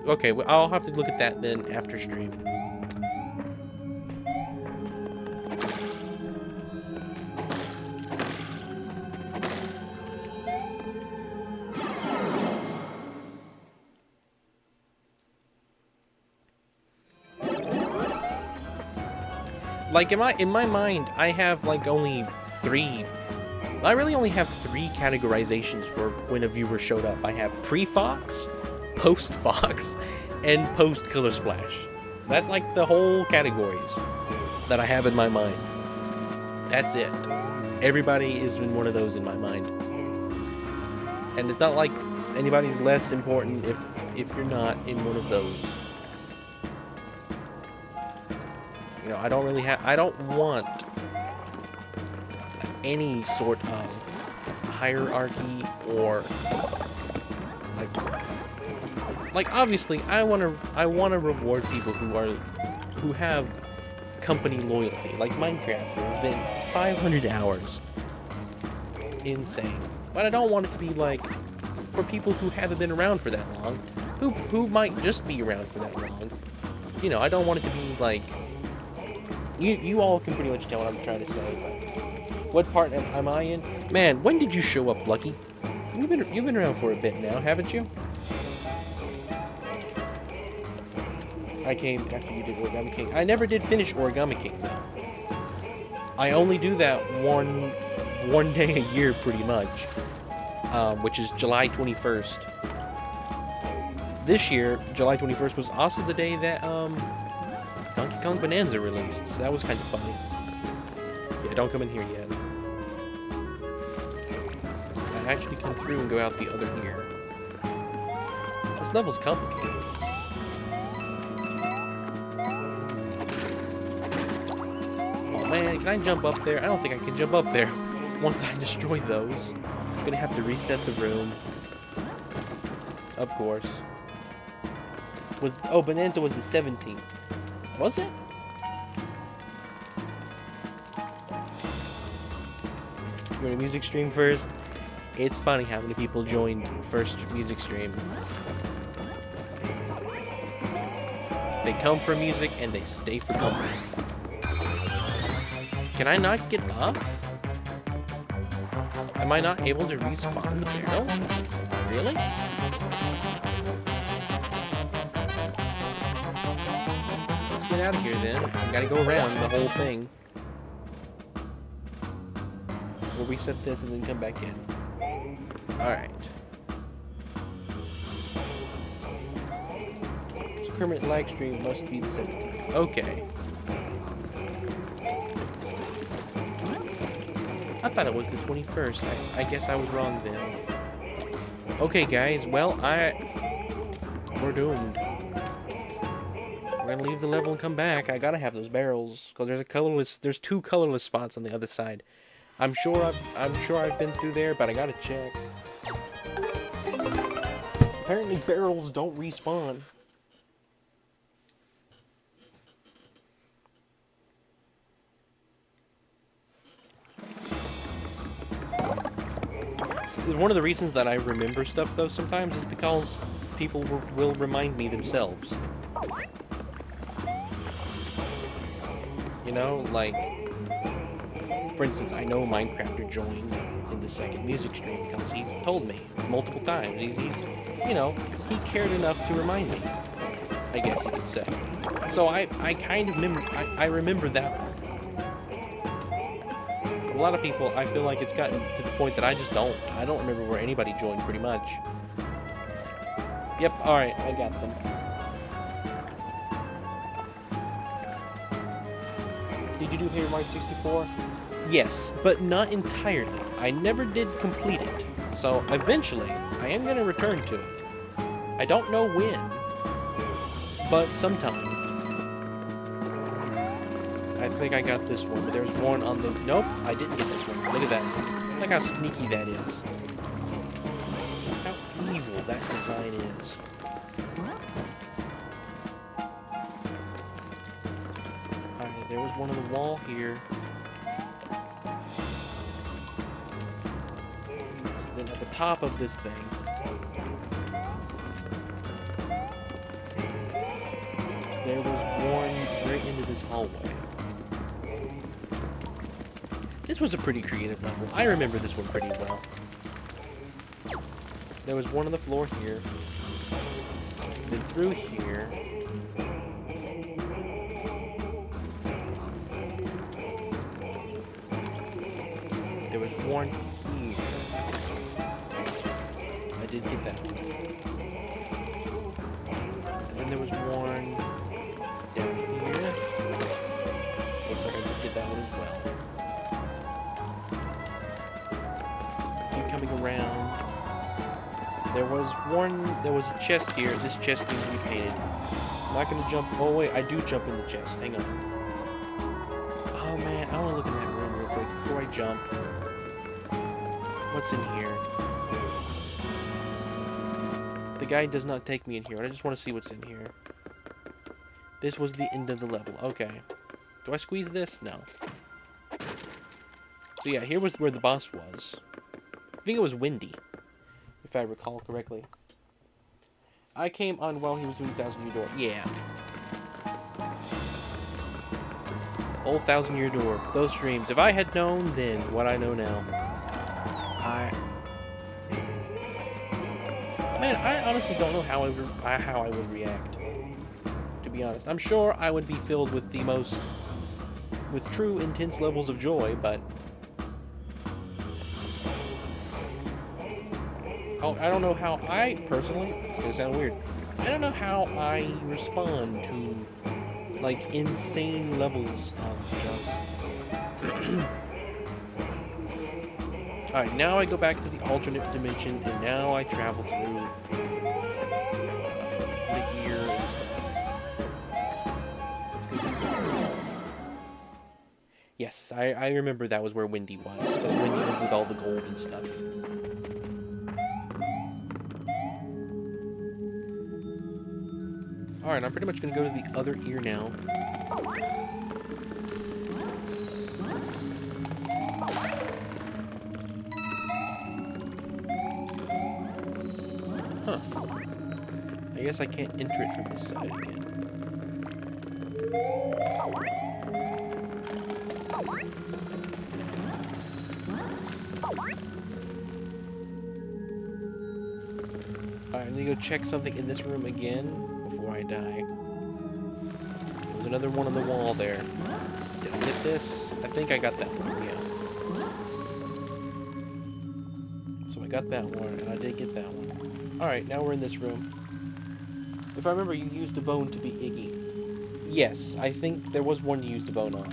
Okay, well, I'll have to look at that then after stream. Like, in my mind, I have, like, only three... I really only have three categorizations for when a viewer showed up. I have pre-Fox, post-Fox, and post-Color Splash. That's, like, the whole categories that I have in my mind. That's it. Everybody is in one of those in my mind. And it's not like anybody's less important if you're not in one of those. You know, I don't want any sort of hierarchy or like obviously I want to reward people who have company loyalty. Like Minecraft has been 500 hours. Insane. But I don't want it to be like for people who haven't been around for that long, who might just be around for that long. You know, I don't want it to be like you all can pretty much tell what I'm trying to say. What part am I in? Man, when did you show up, Lucky? You've been around for a bit now, haven't you? I came after you did Origami King. I never did finish Origami King though. I only do that one day a year pretty much, which is July 21st. This year, July 21st was also the day that Donkey Kong Bonanza released, so that was kind of funny. Yeah, don't come in here yet. I actually come through and go out the other ear. This level's complicated. Oh man, can I jump up there? I don't think I can jump up there. Once I destroy those, I'm gonna have to reset the room. Of course. Bonanza was the 17th. Was it? You want a music stream first? It's funny how many people joined first music stream. They come for music and they stay for company. Can I not get up? Am I not able to respawn the barrel? Really? Let's get out of here then. I gotta go around the whole thing. We'll reset this and then come back in. Alright. So Kermit lag stream must be the 17th. Okay. I thought it was the 21st. I guess I was wrong then. Okay, guys. Well, we're doomed. We're gonna leave the level and come back. I gotta have those barrels because there's two colorless spots on the other side. I'm sure I've been through there, but I gotta check. Apparently barrels don't respawn. That's one of the reasons that I remember stuff, though, sometimes, is because people will remind me themselves. You know, like, for instance, I know Minecrafter joined in the second music stream because he's told me multiple times. He's you know, he cared enough to remind me, I guess you could say. So I kind of remember that one. A lot of people, I feel like it's gotten to the point that I don't remember where anybody joined, pretty much. Yep, alright, I got them. Did you do Paper Mario 64? Yes, but not entirely. I never did complete it. So, eventually, I am going to return to it. I don't know when, but sometime. I think I got this one, but there's one on the... Nope, I didn't get this one. Look at that. Look how sneaky that is. Look how evil that design is. Alright, there was one on the wall here. Then at the top of this thing... there was one right into this hallway. This was a pretty creative level. I remember this one pretty well. There was one on the floor here. Then through here. There was one here. I did get that one. And then there was one down here. Looks like I did get that one as well. Coming around. There was a chest here. This chest needs to be painted. I'm not gonna jump. Oh wait, I do jump in the chest. Hang on. Oh man, I wanna look in that room real quick before I jump. What's in here? The guide does not take me in here, and I just want to see what's in here. This was the end of the level. Okay. Do I squeeze this? No. So yeah, here was where the boss was. I think it was Windy, if I recall correctly. I came on while he was doing 1,000 Year Door. Yeah. Old 1,000 Year Door. Those streams. If I had known then what I know now. Man, I honestly don't know how I would react. To be honest. I'm sure I would be filled with with true intense levels of joy, but... Oh, I don't know how I, personally, it's gonna sound weird, I don't know how I respond to, like, insane levels of just... Alright, now I go back to the alternate dimension, and now I travel through the year and stuff. Yes, I remember that was where Windy was, because Windy was with all the gold and stuff. Alright, I'm pretty much going to go to the other ear now. Huh. I guess I can't enter it from this side again. Alright, I'm going to go check something in this room again before I die. There's another one on the wall there. Did I get this? I think I got that one, yeah. So I got that one, and I did get that one. Alright, now we're in this room. If I remember, you used a bone to be Iggy. Yes, I think there was one you used a bone on.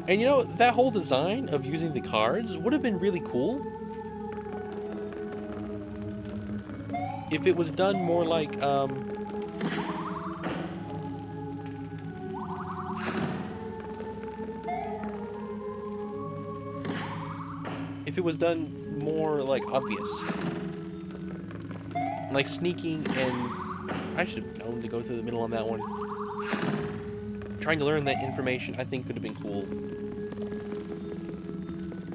And you know, that whole design of using the cards would have been really cool if it was done more like, if it was done more, like, obvious. Like sneaking and... I should have known to go through the middle on that one. Trying to learn that information, I think, could have been cool.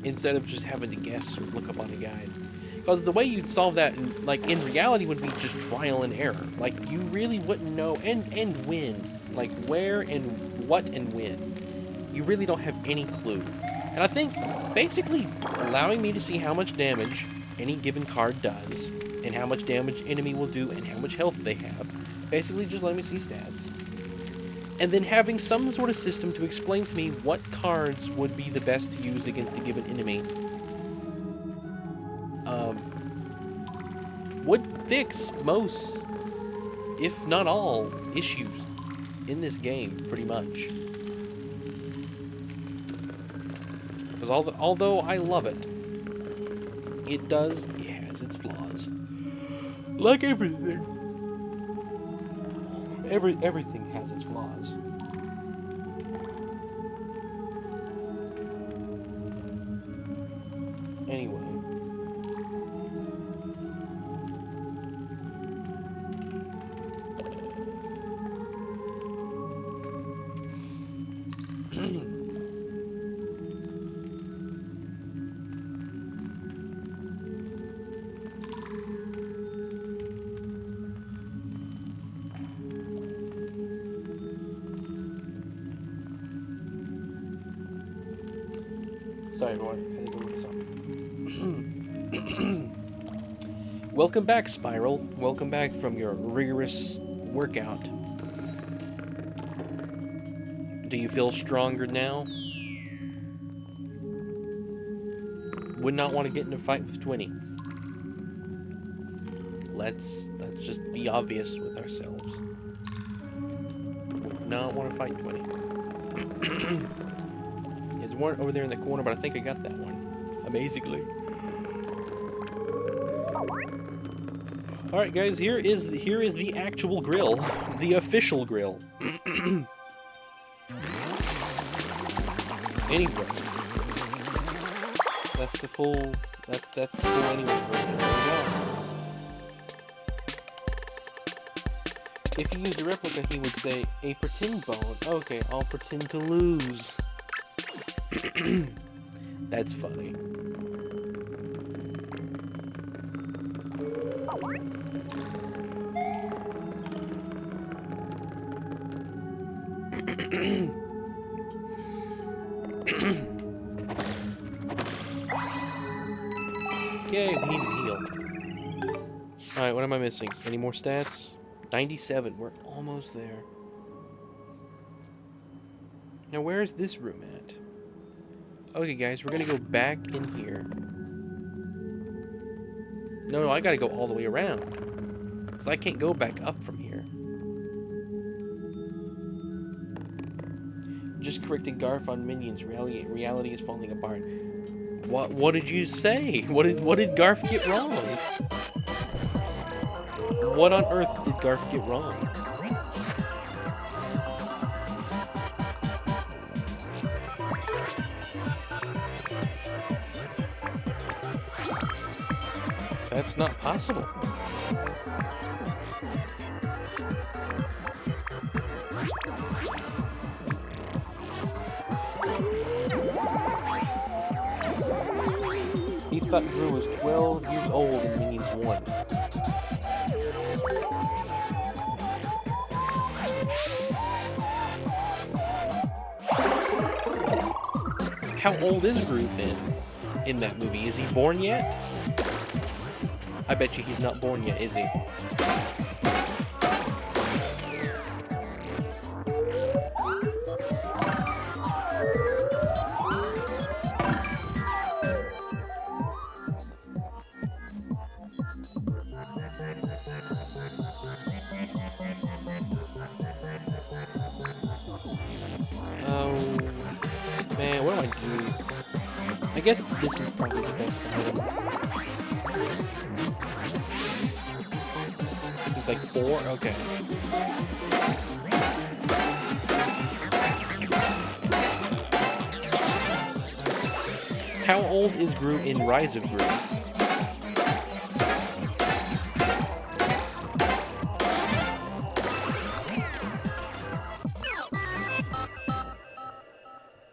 instead of just having to guess or look up on a guide. Because the way you'd solve that, in reality, would be just trial and error. Like, you really wouldn't know, and when. Like, where and what and when. You really don't have any clue. And I think, basically, allowing me to see how much damage any given card does, and how much damage enemy will do, and how much health they have, basically just letting me see stats. And then having some sort of system to explain to me what cards would be the best to use against a given enemy. Would fix most, if not all, issues in this game, pretty much. Because although I love it, it has its flaws. Like everything. Everything has its flaws. Anyway. Sorry, everyone. I had to go look something. Welcome back, Spiral. Welcome back from your rigorous workout. Do you feel stronger now? Would not want to get in a fight with Twinny. Let's just be obvious with ourselves. Would not want to fight Twinny. There's one over there in the corner, but I think I got that one. Amazingly. Alright guys, here is the actual grill. The official grill. Anyway. That's the full anyway. There we go. If you used a replica, he would say, a pretend bone. Okay, I'll pretend to lose. That's funny. Yay, we need to heal. Alright, what am I missing? Any more stats? 97. We're almost there. Now, where is this room at? Okay, guys, we're gonna go back in here. No, I gotta go all the way around. Because I can't go back up from here. Just correcting Garf on minions. Reality is falling apart. What did you say? What did Garf get wrong? What on earth did Garf get wrong? That's not possible. He thought Gru was 12 years old in Minions 1. How old is Gru then in that movie? Is he born yet? I bet you he's not born yet, is he? Oh, man, what do I do? I guess this is probably the best item. It's like 4? Okay. How old is Gru in Rise of Gru?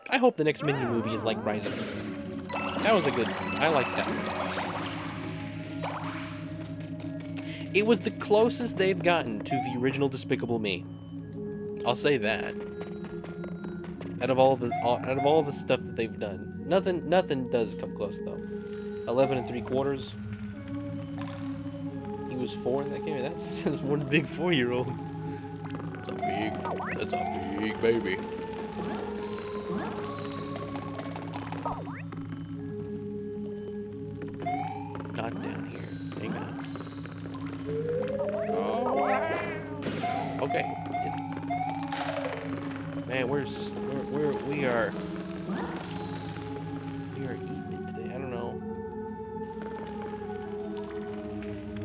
I hope the next Minion movie is like Rise of Gru. That was a good. I like that. It was the closest they've gotten to the original Despicable Me. I'll say that. Out of all the stuff that they've done, nothing does come close though. 11 3/4. He was 4 in that game. That's one big 4-year-old. That's a big baby. Not down here. Hang on. Oh. Okay. Man, we are eating it today. I don't know.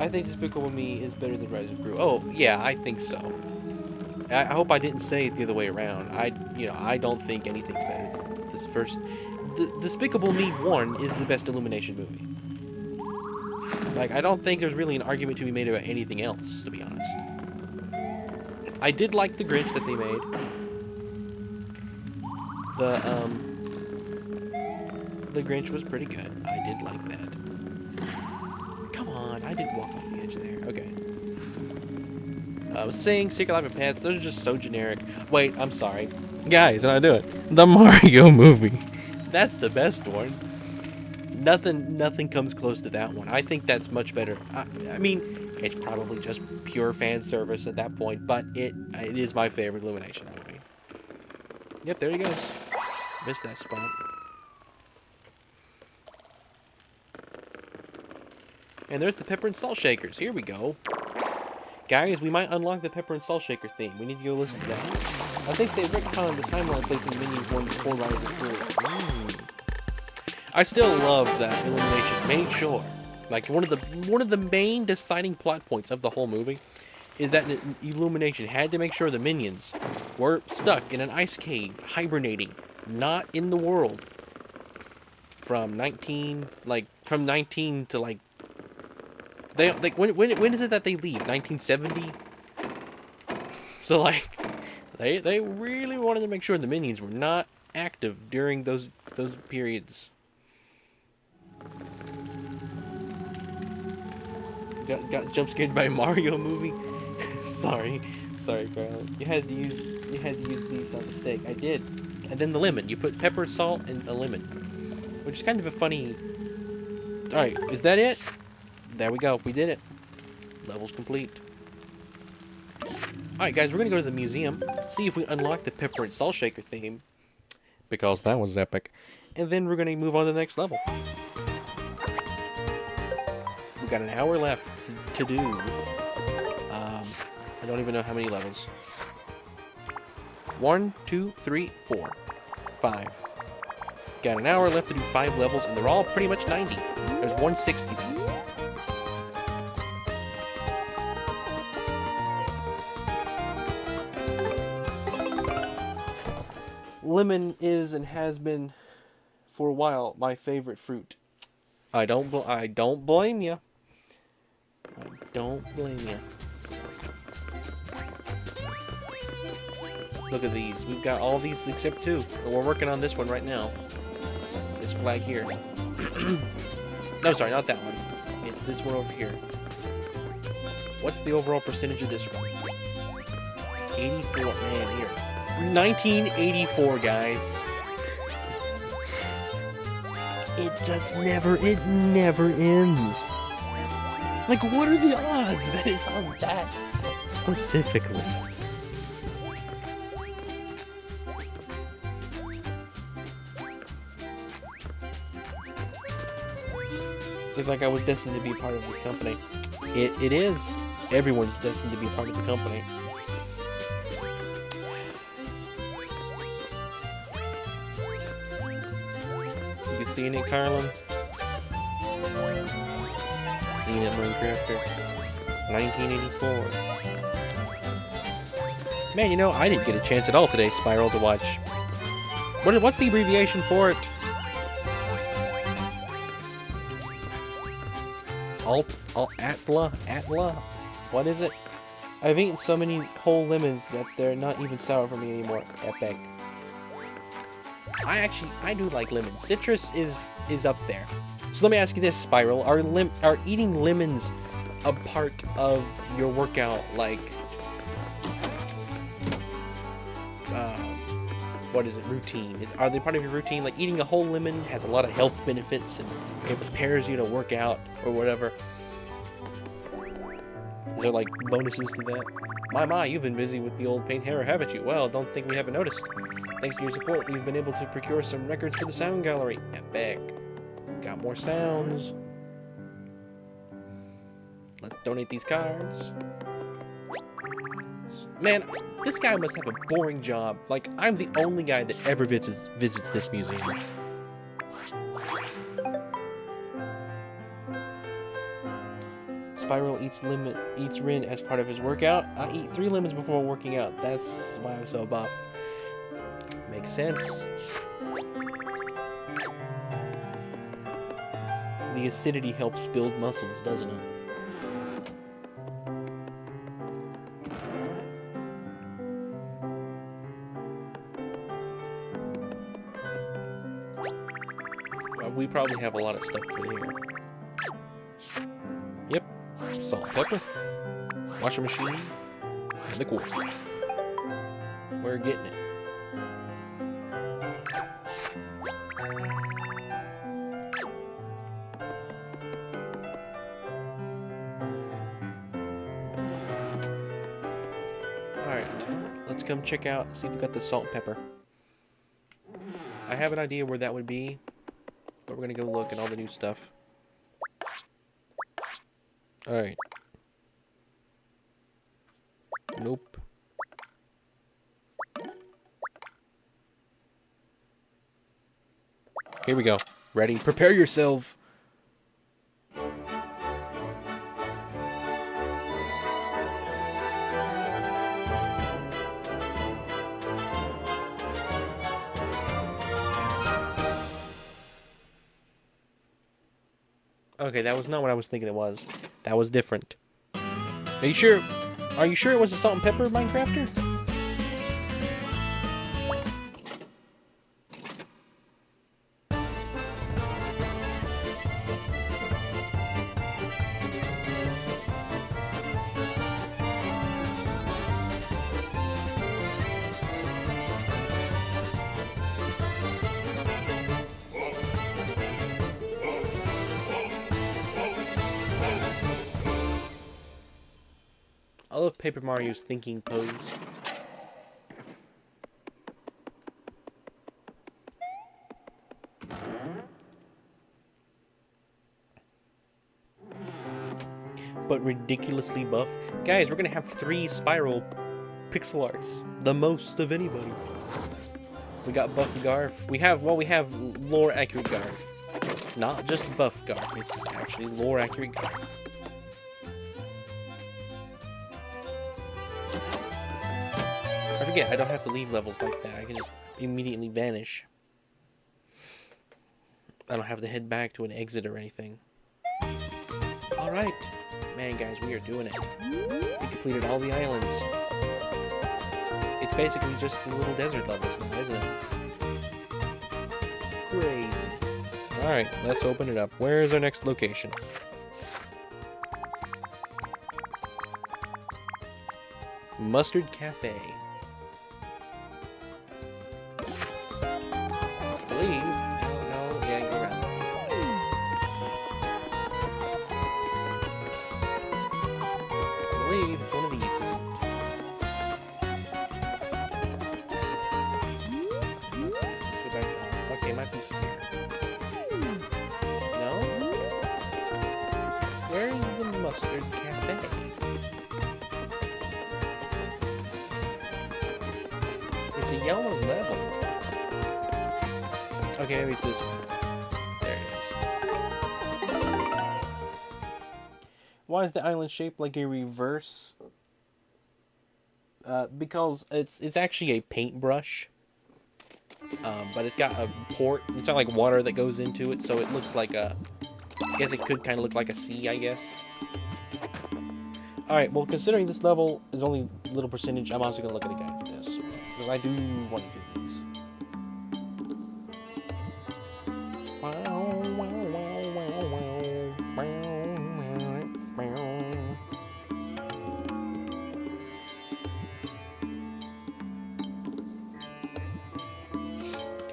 I think Despicable Me is better than Rise of Gru. Oh yeah, I think so. I hope I didn't say it the other way around. I don't think anything's better than this first. Despicable Me 1 is the best Illumination movie. Like, I don't think there's really an argument to be made about anything else, to be honest. I did like the Grinch that they made. The Grinch was pretty good. I did like that. Come on, I didn't walk off the edge there. Okay. I was saying Secret Life of Pets, those are just so generic. Wait, I'm sorry. Guys, when I do it, the Mario movie. That's the best one. Nothing comes close to that one. I think that's much better. I mean, it's probably just pure fan service at that point, but it is my favorite Illumination movie. Yep, there he goes. Missed that spot. And there's the Pepper and Salt Shakers. Here we go. Guys, we might unlock the Pepper and Salt Shaker theme. We need to go listen to that. I think they retconned the timeline placing Minions 1 before Rise of Gru. I still love that Illumination made sure, like one of the main deciding plot points of the whole movie, is that Illumination had to make sure the Minions were stuck in an ice cave, hibernating, not in the world. From 19 to like. They like when is it that they leave? 1970. So like, they really wanted to make sure the Minions were not active during those periods. Got jump scared by a Mario movie. sorry, Carl. You had to use these on the steak. I did, and then the lemon. You put pepper, salt, and a lemon, which is kind of a funny. All right, is that it? There we go. We did it. Level's complete. Alright, guys, we're going to go to the museum, see if we unlock the Pepper and Salt Shaker theme, because that was epic. And then we're going to move on to the next level. We've got an hour left to do. I don't even know how many levels. 1, 2, 3, 4, 5. Got an hour left to do 5 levels, and they're all pretty much 90. There's 160 though. Lemon is and has been for a while my favorite fruit. I don't blame you. I don't blame you. Look at these. We've got all these except 2. And we're working on this one right now. This flag here. No, sorry, not that one. It's this one over here. What's the overall percentage of this one? 84. Man, here. 1984, guys. It never ends. Like, what are the odds that it's on that specifically? It's like I was destined to be a part of this company. It is. Everyone's destined to be a part of the company. You seen it, Carlin? Seen it, Minecrafter? 1984. Man, you know, I didn't get a chance at all today, Spiral, to watch. What's the abbreviation for it? Atla? What is it? I've eaten so many whole lemons that they're not even sour for me anymore. Epic. I do like lemons. Citrus is up there. So let me ask you this, Spiral: are eating lemons a part of your workout? Like, what is it? Routine? Are they part of your routine? Like, eating a whole lemon has a lot of health benefits and it prepares you to work out or whatever. Is there like bonuses to that? My, you've been busy with the old paint hair, haven't you? Well, don't think we haven't noticed. Thanks to your support, we've been able to procure some records for the sound gallery. Epic. Got more sounds. Let's donate these cards. Man, this guy must have a boring job. Like, I'm the only guy that ever visits this museum. Spiral eats Rin as part of his workout. I eat 3 lemons before working out. That's why I'm so buff. Makes sense. The acidity helps build muscles, doesn't it? We probably have a lot of stuff for here. Yep. Salt and pepper. Washing machine. And the quartz. We're getting it. Alright. Let's come check out, see if we got the salt and pepper. I have an idea where that would be, but we're gonna go look at all the new stuff. Alright. Nope. Here we go. Ready? Prepare yourself. Okay, that was not what I was thinking it was. That was different. Are you sure? Are you sure it was a salt and pepper Minecrafter? I love Paper Mario's thinking pose. But ridiculously buff. Guys, we're gonna have 3 Spiral pixel arts. The most of anybody. We got buff Garf. We have lore accurate Garf. Not just buff Garf, it's actually lore accurate Garf. I forget, I don't have to leave levels like that. I can just immediately vanish. I don't have to head back to an exit or anything. Alright. Man, guys, we are doing it. We completed all the islands. It's basically just the little desert levels now, isn't it? Crazy. Alright, let's open it up. Where is our next location? Mustard Cafe. Leave? No, yeah, go around. Leave, it's one of these. Let's go back on. Okay, might be here. No? Where is the Mustard Cafe? It's a yellow level. Okay, maybe it's this one. There it is. Why is the island shaped like a reverse? Because it's actually a paintbrush. But it's got a port. It's not like water that goes into it, so it looks like a... I guess it could kind of look like a sea, I guess. Alright, well, considering this level is only a little percentage, I'm also going to look at a guide for this. Because I do want to do these.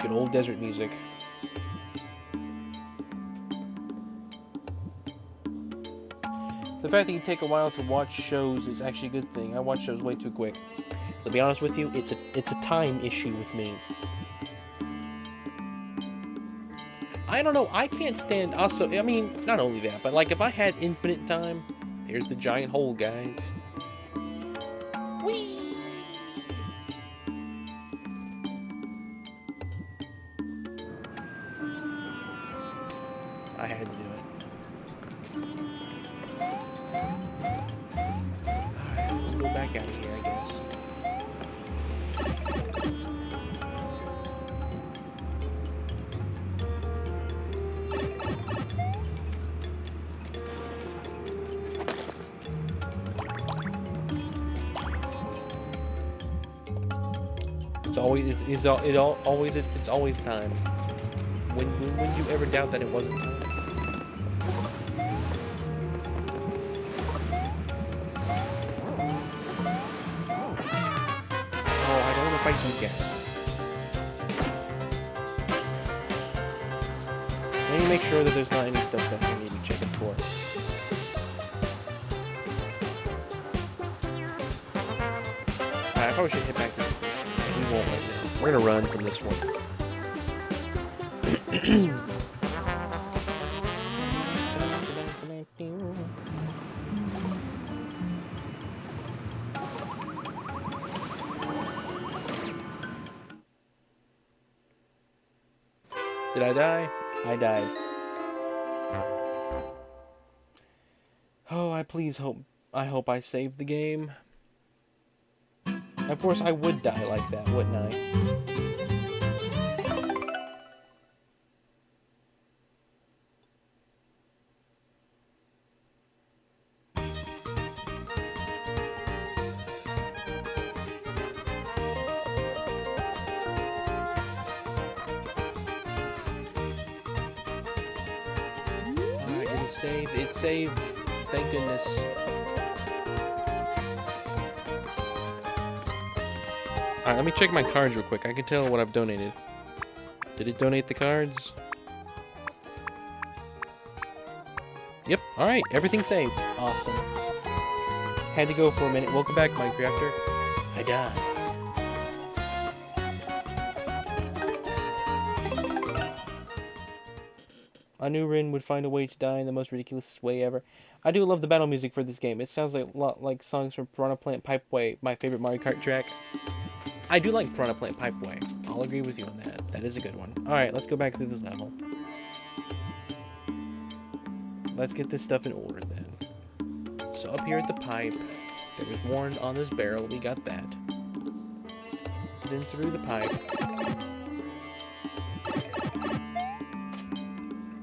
Good old desert music. The fact that you take a while to watch shows is actually a good thing. I watch shows way too quick. To be honest with you, it's a time issue with me. I don't know, I can't stand... Also, I mean, not only that, but like if I had infinite time, there's the giant hole, guys. Whee! I had to do it. Alright, we'll go back out of here, I guess. It's always time. When would you ever doubt that it wasn't time? Oh, I don't want to fight these guys. Let me make sure that there's not any stuff that I need to be checking for. Alright, I probably should hit back to the first one. We won't right now. We're gonna run from this one. Did I die? I died. Oh, I hope I saved the game. Of course, I would die like that, wouldn't I? Saved. It saved. Thank goodness. Alright, let me check my cards real quick. I can tell what I've donated. Did it donate the cards? Yep. Alright, everything's saved. Awesome. Had to go for a minute. Welcome back, Minecrafter. I died. I knew Rin would find a way to die in the most ridiculous way ever. I do love the battle music for this game. It sounds like a lot like songs from Piranha Plant Pipeway, my favorite Mario Kart track. I do like Piranha Plant Pipeway. I'll agree with you on that. That is a good one. Alright, let's go back through this level. Let's get this stuff in order then. So up here at the pipe, there was warned on this barrel. We got that. Then through the pipe.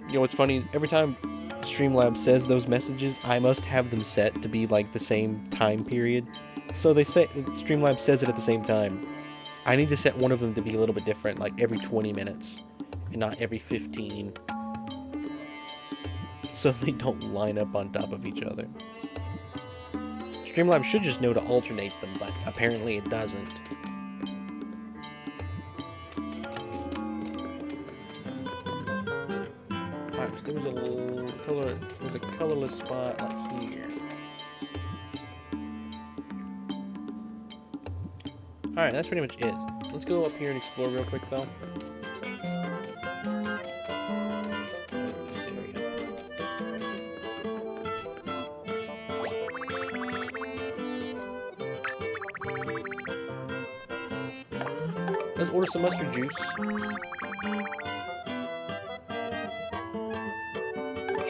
You know what's funny? Every time Streamlabs says those messages, I must have them set to be like the same time period. So they say Streamlabs says it at the same time. I need to set one of them to be a little bit different, like every 20 minutes, and not every 15. So they don't line up on top of each other. Streamlabs should just know to alternate them, but apparently it doesn't. There was a colorless spot like here. Alright, that's pretty much it. Let's go up here and explore real quick though. Let's order some mustard juice.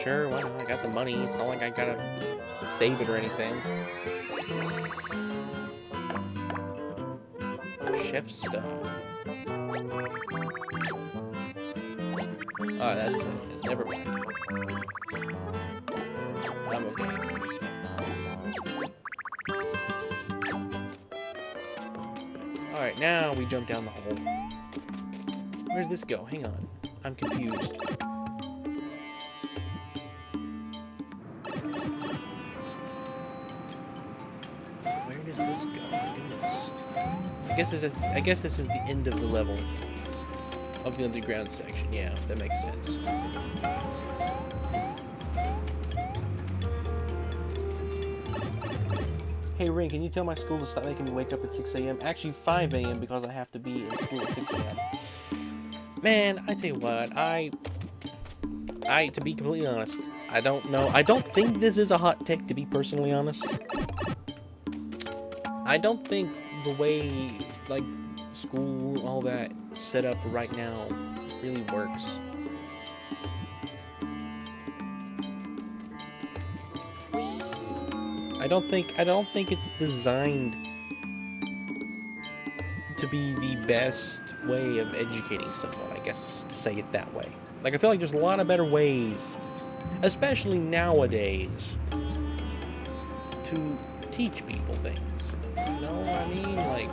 Sure, why not? I got the money. It's not like I gotta save it or anything. Chef stuff. Oh, that's what it is. Never mind. I'm okay. Alright, now we jump down the hole. Where's this go? Hang on. I'm confused. Does this go? My goodness. I guess this is the end of the level. of the underground section. Yeah, that makes sense. Hey Ring, can you tell my school to stop making me wake up at 6 a.m.? Actually 5 a.m. because I have to be in school at 6 a.m. Man, I tell you what, to be completely honest, I don't know. I don't think this is a hot take, to be personally honest. I don't think the way, like, school, all that, set up right now really works. I don't think it's designed to be the best way of educating someone, I guess, to say it that way. Like, I feel like there's a lot of better ways, especially nowadays, to teach people things. You know what I mean? Like,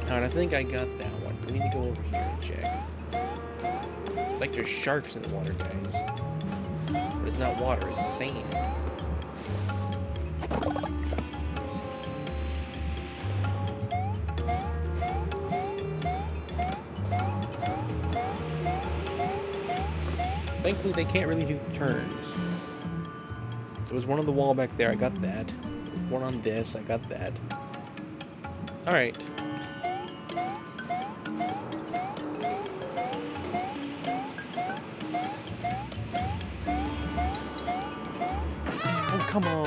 alright, I think I got that one. We need to go over here and check. It's like there's sharks in the water, guys. But it's not water, it's sand. Thankfully, they can't really do turns. There was one on the wall back there, I got that. One on this, I got that. Alright. Oh, come on.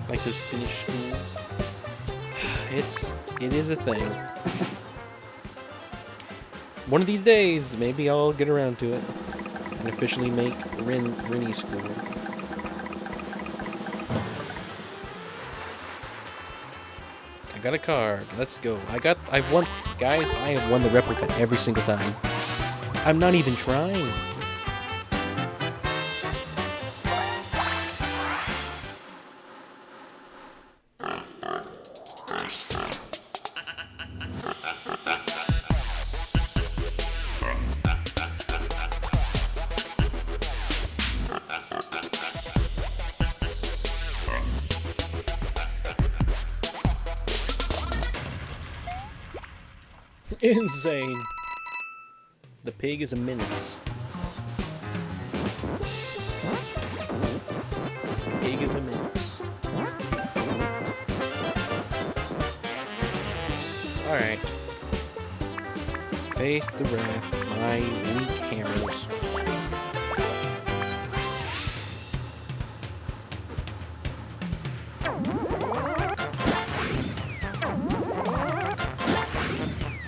Like those Finnish schools. It is a thing. One of these days, maybe I'll get around to it and officially make Rinny school. I got a card. Let's go. I've won. Guys, I have won the replica every single time. I'm not even trying. Insane. The pig is a menace. Pig is a menace. Alright. Face the wrath of my weak hammers.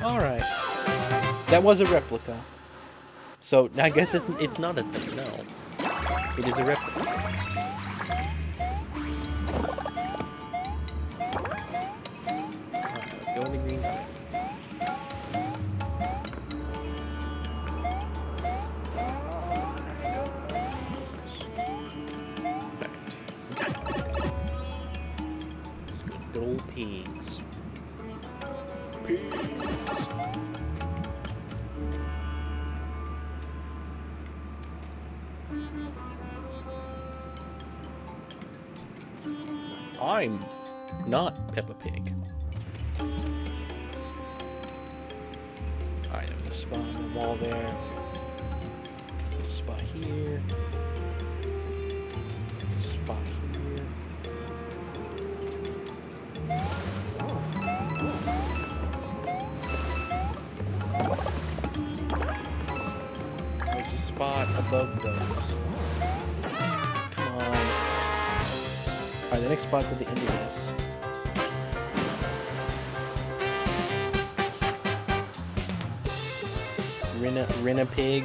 Alright. That was a replica. So, I guess it's not a thing, no. It is a replica. Alright, let's go in the green light. Alright. Good old pigs. I'm not Peppa Pig. Alright, I'm gonna spot on the wall there. Spot here. Spot here. There's a spot above those. Come on. Alright, the next spot's at the end of this. Rinna pig.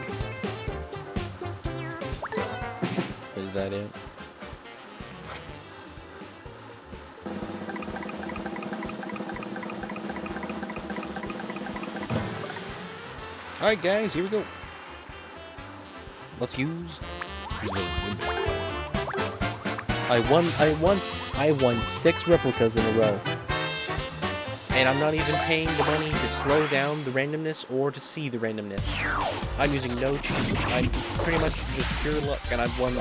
Is that it? Alright guys, here we go. Let's use the window. I won 6 replicas in a row. And I'm not even paying the money to slow down the randomness or to see the randomness. I'm using no cheats. It's pretty much just pure luck, and I've won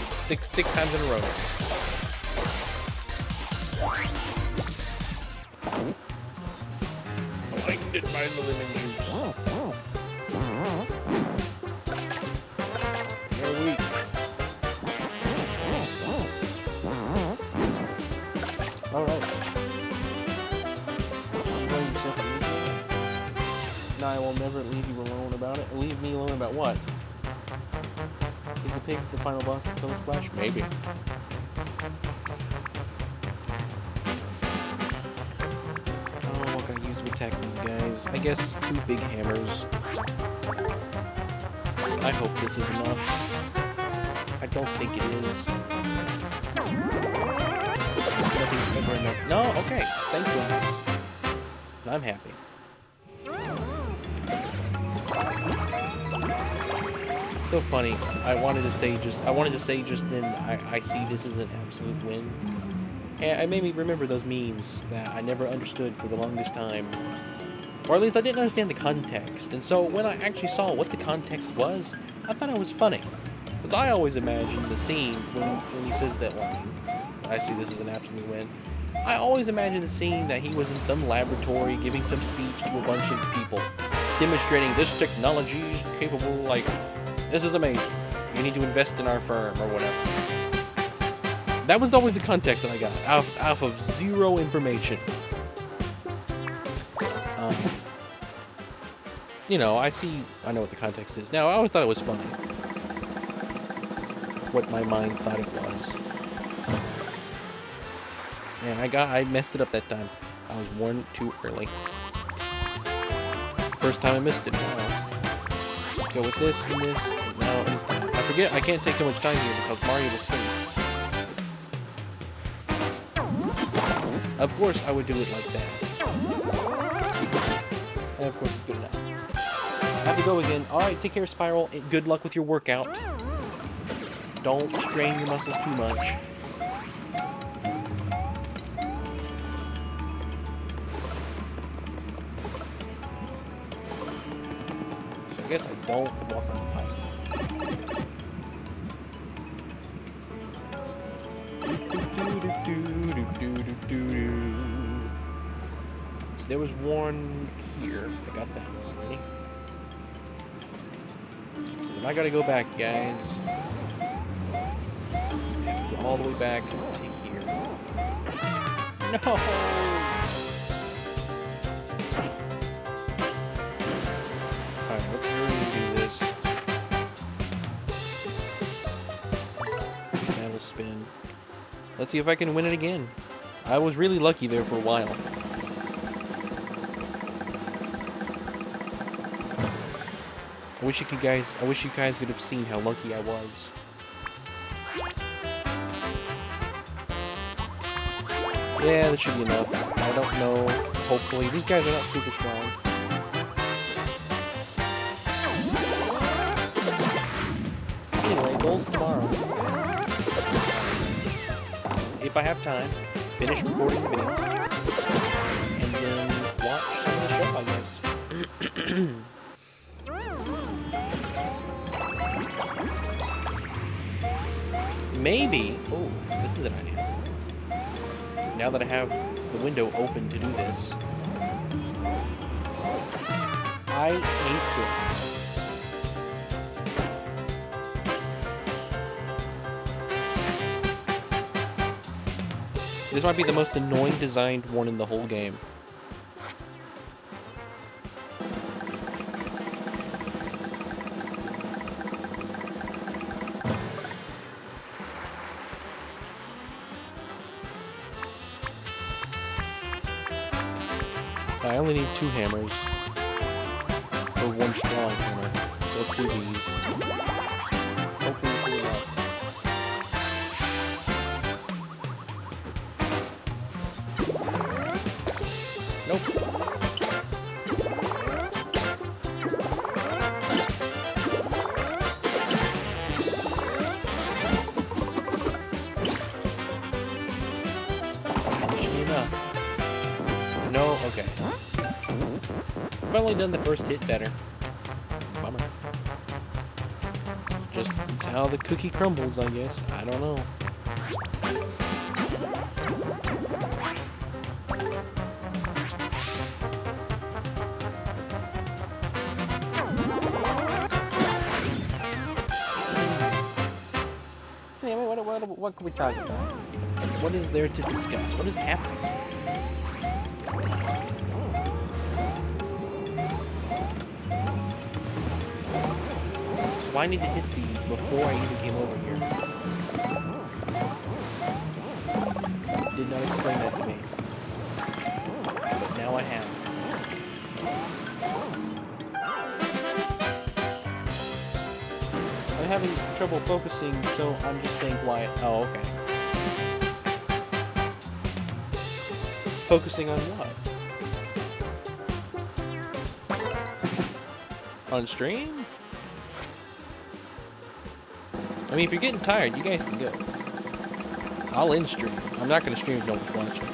six times in a row. Blinded by the lemon juice. They're weak. Alright. No, I will never leave you alone about it. Leave me alone about what? Is the pig the final boss of Killer Splash? Maybe. Oh, what can I use to attack these guys? I guess 2 big hammers. I hope this is enough. I don't think it is. Nothing's ever enough. No, okay. Thank you. I'm happy. So funny. I wanted to say just then I see this as an absolute win. And it made me remember those memes that I never understood for the longest time. Or at least I didn't understand the context. And so when I actually saw what the context was, I thought it was funny. Because I always imagined the scene when he says that line, I see this as an absolute win. I always imagined the scene that he was in some laboratory giving some speech to a bunch of people, demonstrating this technology is capable, like, this is amazing. You need to invest in our firm or whatever. That was always the context that I got, off of zero information. You know, I know what the context is. Now, I always thought it was funny. What my mind thought it was. And I messed it up that time. I was warned too early. First time I missed it. Wow. Go with this and this, and now it's time. I forget, I can't take too much time here because Mario will sing. Of course I would do it like that. And of course it's good enough. I have to go again. Alright, take care, Spiral. Good luck with your workout. Don't strain your muscles too much. So I guess I don't walk on the pipe. So there was one here. I got that one already. So then I gotta go back, guys. All the way back to here. No! Alright, let's hurry and do this. That'll spin. Let's see if I can win it again. I was really lucky there for a while. I wish you guys could have seen how lucky I was. Yeah, that should be enough. I don't know. Hopefully. These guys are not super strong. Anyway, goals tomorrow. If I have time, finish recording the video. And then watch some of the show, I guess. Maybe. Oh, this is an idea. Now that I have the window open to do this, I hate this. This might be the most annoying designed one in the whole game. I only need 2 hammers. Or 1 strong hammer. So let's do these. Hopefully pull it up. Nope. That should be enough. No? Okay. I've only done the first hit better. Bummer. Just it's how the cookie crumbles, I guess. I don't know. Anyway, what can we talk about? What is there to discuss? What is happening? So I need to hit these before I even came over here. Did not explain that to me. But now I have. I'm having trouble focusing, so I'm just staying quiet. Oh, okay. Focusing on what? On stream? I mean, if you're getting tired, you guys can go. I'll end stream. I'm not going to stream if no one's watching.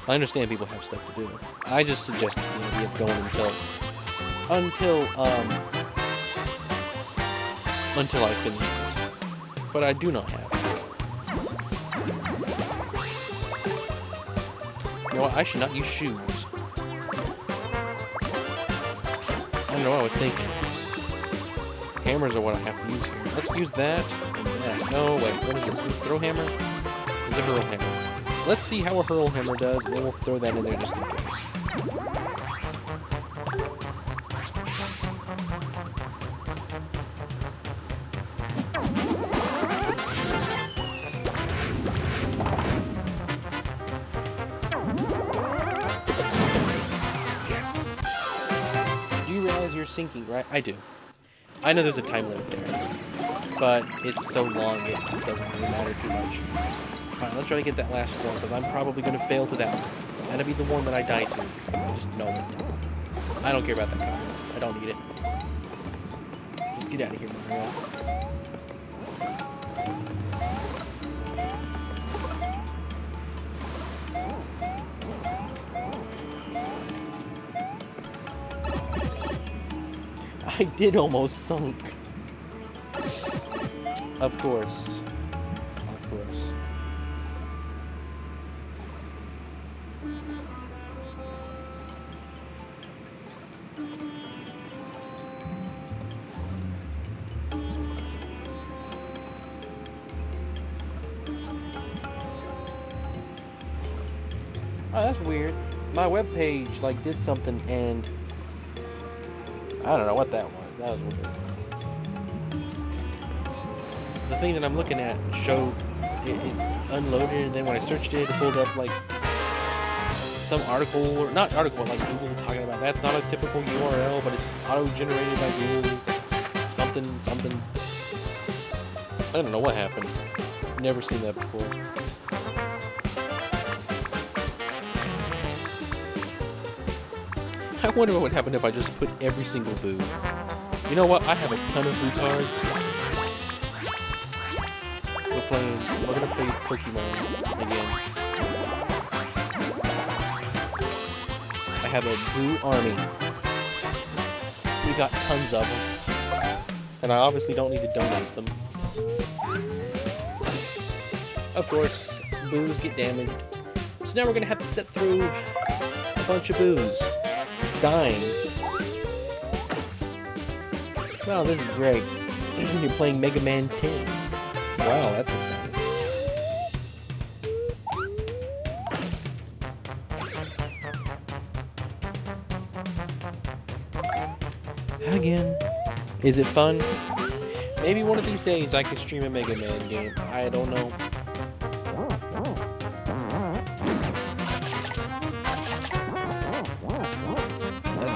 I understand people have stuff to do. I just suggest the idea of going until I finish it. But I do not have. You know what? I should not use shoes. I don't know what I was thinking. Hammers are what I have to use here. Let's use that and that. No, wait. What is this? Is this throw hammer? It's a hurl hammer. Let's see how a hurl hammer does, and then we'll throw that in there just in case. You're sinking, right? I do. I know there's a time limit there, but it's so long it doesn't really matter too much. Alright, let's try to get that last one, because I'm probably going to fail to that one. That'll be the one that I die to. I just know it. I don't care about that card. I don't need it. Just get out of here, Mario. I did almost sunk. Of course. Of course. Oh, that's weird. My webpage, like, did something and I don't know what that was. That was weird. The thing that I'm looking at showed it unloaded, and then when I searched it, it pulled up like some article, or not article, like Google talking about that's not a typical URL, but it's auto-generated by Google. Something. I don't know what happened. Never seen that before. I wonder what would happen if I just put every single boo. You know what? I have a ton of boo cards. We're gonna play Pokemon again. I have a boo army. We got tons of them. And I obviously don't need to donate them. Of course, boos get damaged. So now we're gonna have to sit through a bunch of boos. Dying. Wow, this is great. You're playing Mega Man 10. Wow, that's exciting. Again. Is it fun? Maybe one of these days I can stream a Mega Man game. I don't know.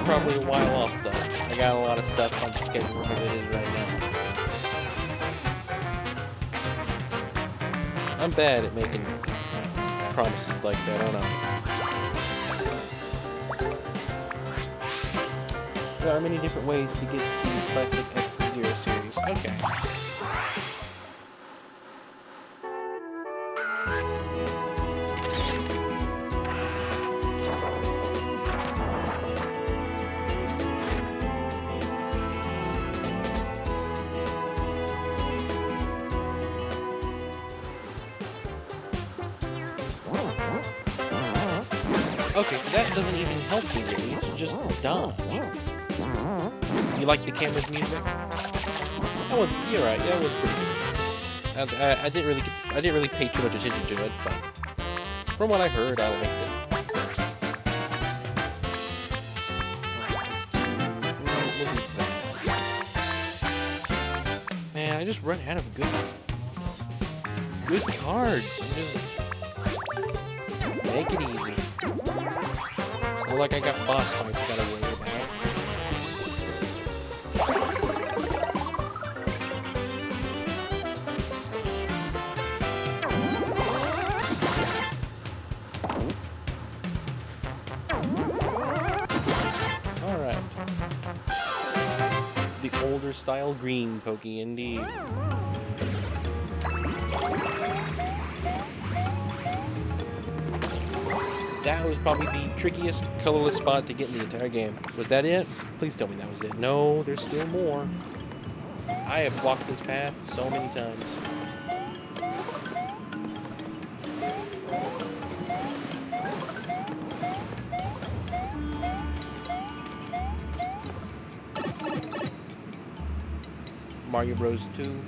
Probably a while off though. I got a lot of stuff on the schedule as it is right now. I'm bad at making promises like that, aren't I? There are many different ways to get the classic X-Zero series. Okay. Okay, so that doesn't even help me really. It's just dodge. You like the camera's music? That was, you're right. Yeah, it was pretty good. I didn't really pay too much attention to it, but from what I heard, I liked it. Man, I just run out of good cards. Just make it easy. It's more like I got boss fights I gotta worry about. Alright. The older style green pokey indeed. That was probably the trickiest colorless spot to get in the entire game. Was that it? Please tell me that was it. No, there's still more. I have blocked this path so many times. Mario Bros. 2.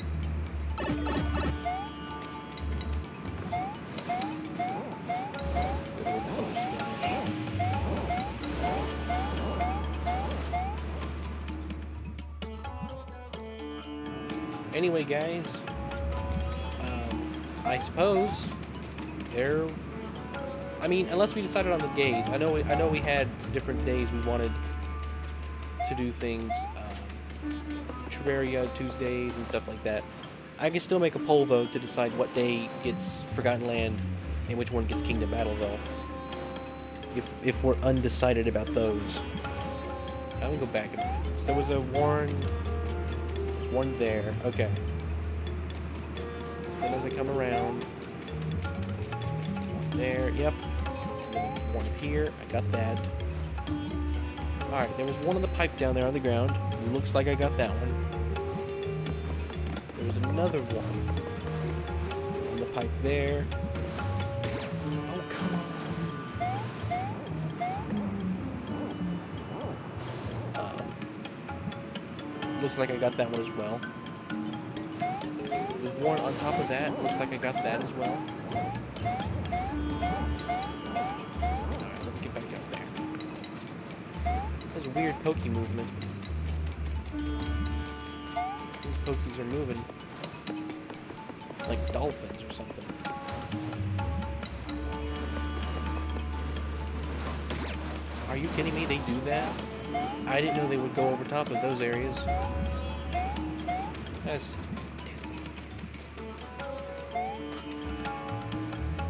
Anyway, guys, I suppose I mean, unless we decided on the days. I know we had different days we wanted to do things. Terraria Tuesdays and stuff like that. I can still make a poll vote to decide what day gets Forgotten Land and which one gets Kingdom Battle, though. If we're undecided about those. I'm gonna go back a minute. So there was a Warren. There's one there. Okay. So then as I come around, one there. Yep. And then there's one here. I got that. All right. There was one on the pipe down there on the ground. Looks like I got that one. There's another one on the pipe there. Oh, come on. Looks like I got that one as well. There's one on top of that. Looks like I got that as well. Alright, let's get back up there. There's a weird pokey movement. These pokies are moving like dolphins or something. Are you kidding me? They do that? I didn't know they would go over top of those areas. That's...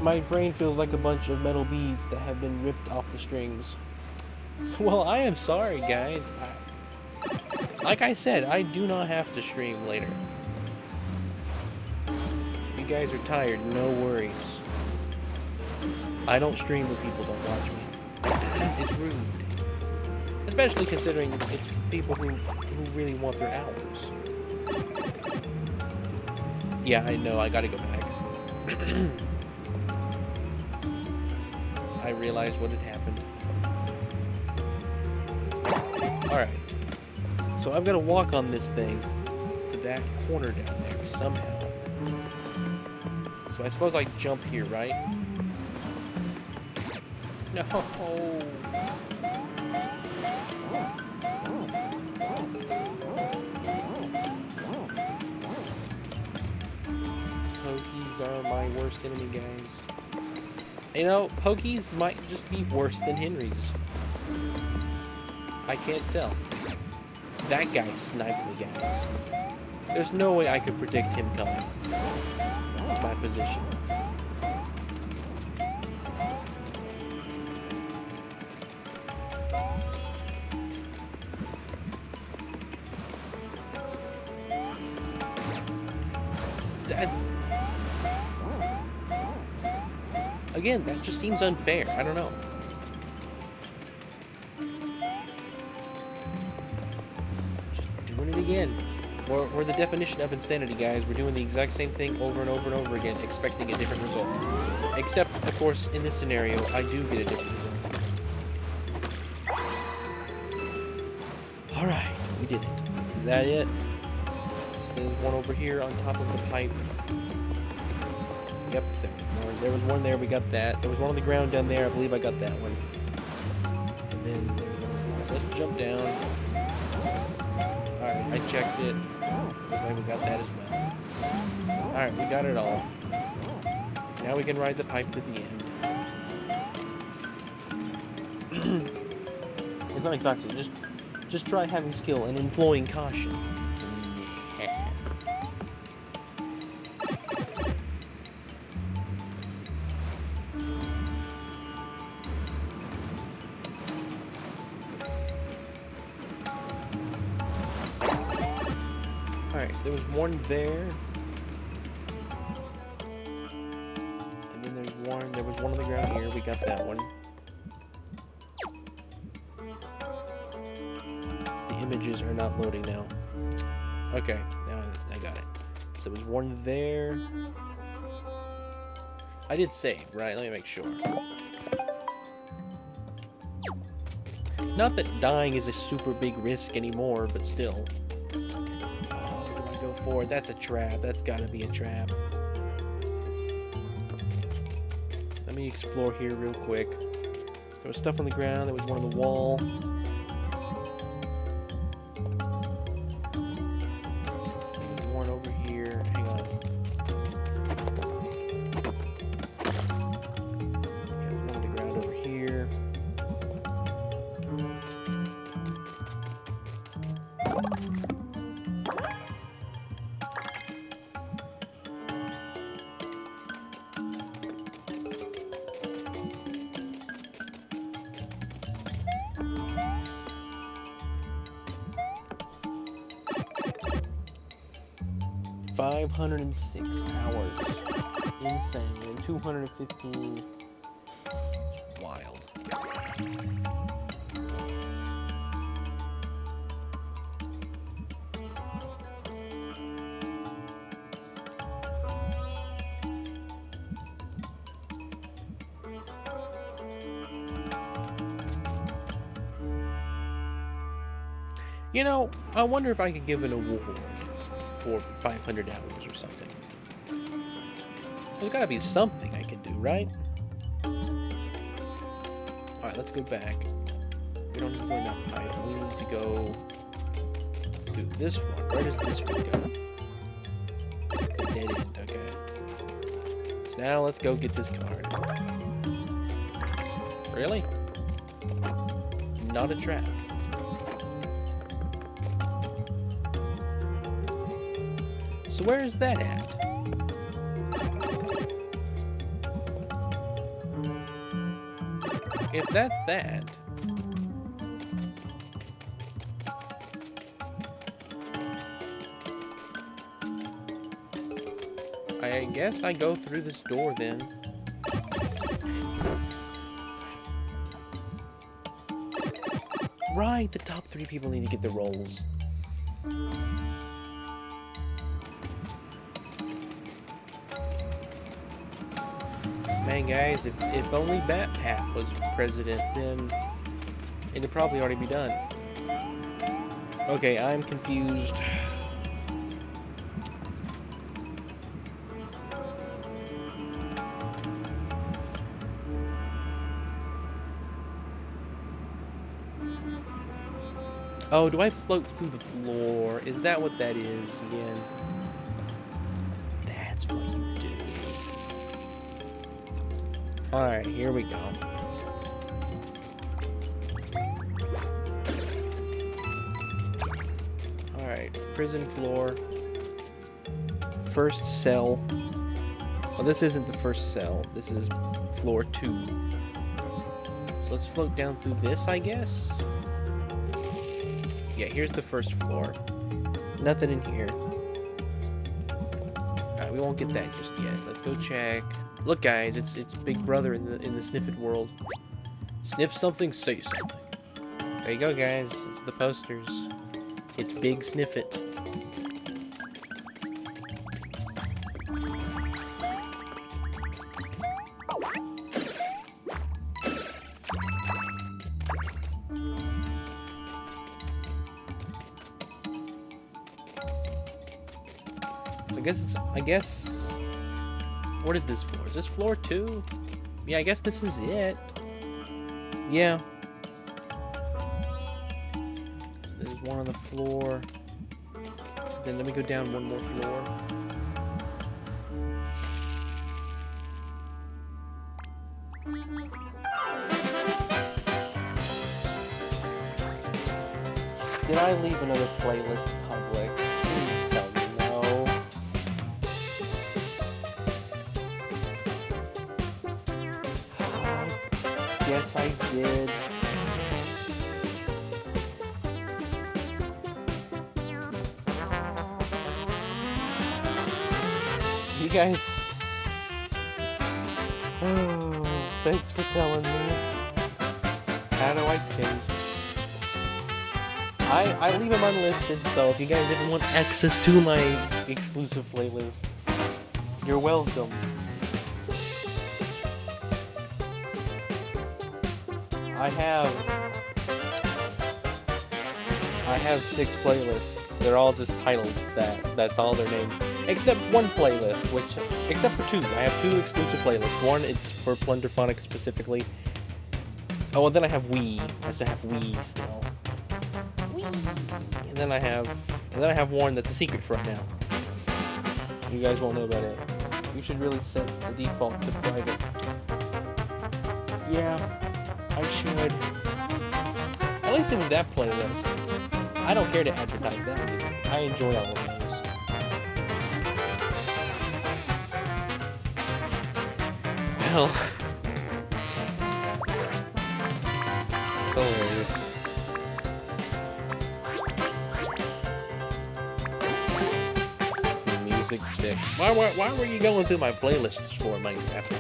My brain feels like a bunch of metal beads that have been ripped off the strings. Well, I am sorry, guys. Like I said, I do not have to stream later. If you guys are tired, no worries. I don't stream when people don't watch me. It's rude. Especially considering it's people who really want their hours. Yeah, I know, I gotta go back. I realized what had happened. Alright. So I've got to walk on this thing to that corner down there somehow. So I suppose I jump here, right? No. Pokies are my worst enemy, guys. You know, Pokies might just be worse than Henry's. I can't tell. That guy sniped me, guys. There's no way I could predict him coming to my position. Again, that just seems unfair. I don't know. Just doing it again. We're the definition of insanity, guys. We're doing the exact same thing over and over and over again, expecting a different result. Except, of course, in this scenario, I do get a different result. Alright, we did it. Is that it? So there's one over here on top of the pipe. Yep, there was one there, we got that. There was one on the ground down there, I believe I got that one. And then, so let's jump down. Alright, I checked it. Looks like we got that as well. Alright, we got it all. Now we can ride the pipe to the end. It's not exactly, just try having skill and employing caution. Yeah. Alright, so there was one there. And then there was one on the ground here. We got that one. The images are not loading now. Okay, now I got it. So there was one there. I did save, right? Let me make sure. Not that dying is a super big risk anymore, but still. For that's a trap. That's gotta be a trap. Let me explore here real quick. There was stuff on the ground. There was one on the wall. There's one over here. Hang on. There's one on the ground over here. 506 hours. Insane. And 215. It's wild. You know, I wonder if I could give an award for 500 hours or something. There's gotta be something I can do, right? Alright, let's go back. We don't need to go in that pipe. We need to go through this one. Where does this one go? It's a dead end, okay. So now let's go get this card. Really? Not a trap. So where is that at? If that's that... I guess I go through this door then. Right, the top 3 people need to get the rolls. Man, guys, if only Bat was president, then it'd probably already be done. Okay, I'm confused. Oh, do I float through the floor? Is that what that is again? That's what you do. Alright, here we go. Alright, prison floor. First cell. Well, this isn't the first cell. This is floor 2. So let's float down through this, I guess? Yeah, here's the first floor. Nothing in here. Alright, we won't get that just yet. Let's go check. Look, guys, it's Big Brother in the Sniff It world. Sniff something, say something. There you go, guys. It's the posters. It's Big Sniff It. I guess. What is this floor? Is this floor 2? Yeah, I guess this is it. Yeah. So there's one on the floor. Then let me go down one more floor. Did I leave another playlist public? Please tell me no. Yes, I did. You guys... Oh, thanks for telling me. How do I change? I leave them unlisted, so if you guys ever want access to my exclusive playlist, you're welcome. I have 6 playlists. They're all just titled that. That's all their names. Except one playlist, except for 2. I have 2 exclusive playlists. One, it's for Plunderphonic specifically. Oh, and then I have Wii. I still have Wii still. And then I have one that's a secret for right now. You guys won't know about it. You should really set the default to private. Yeah, I should. At least it was that playlist. I don't care to advertise that music. I enjoy all of those. Well, it's hilarious. Music's sick. Why were you going through my playlists for, Minecraft?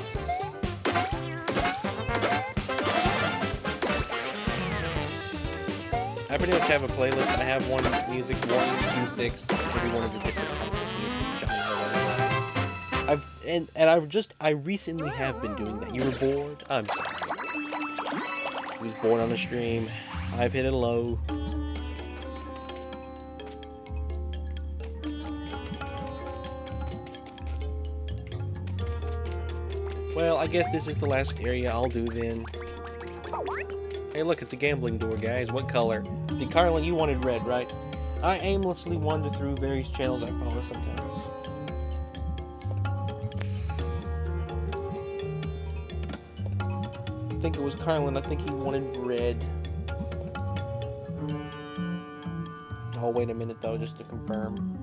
I pretty much have a playlist. I have one music 1 through 6. Every one is a different type of music genre. I recently have been doing that. You were bored? I'm sorry. I was bored on the stream. I've hit a low. Well, I guess this is the last area I'll do then. Hey, look, it's a gambling door, guys. What color? See, Carlin, you wanted red, right? I aimlessly wander through various channels I follow sometimes. I think it was Carlin. I think he wanted red. I'll wait a minute, though, just to confirm.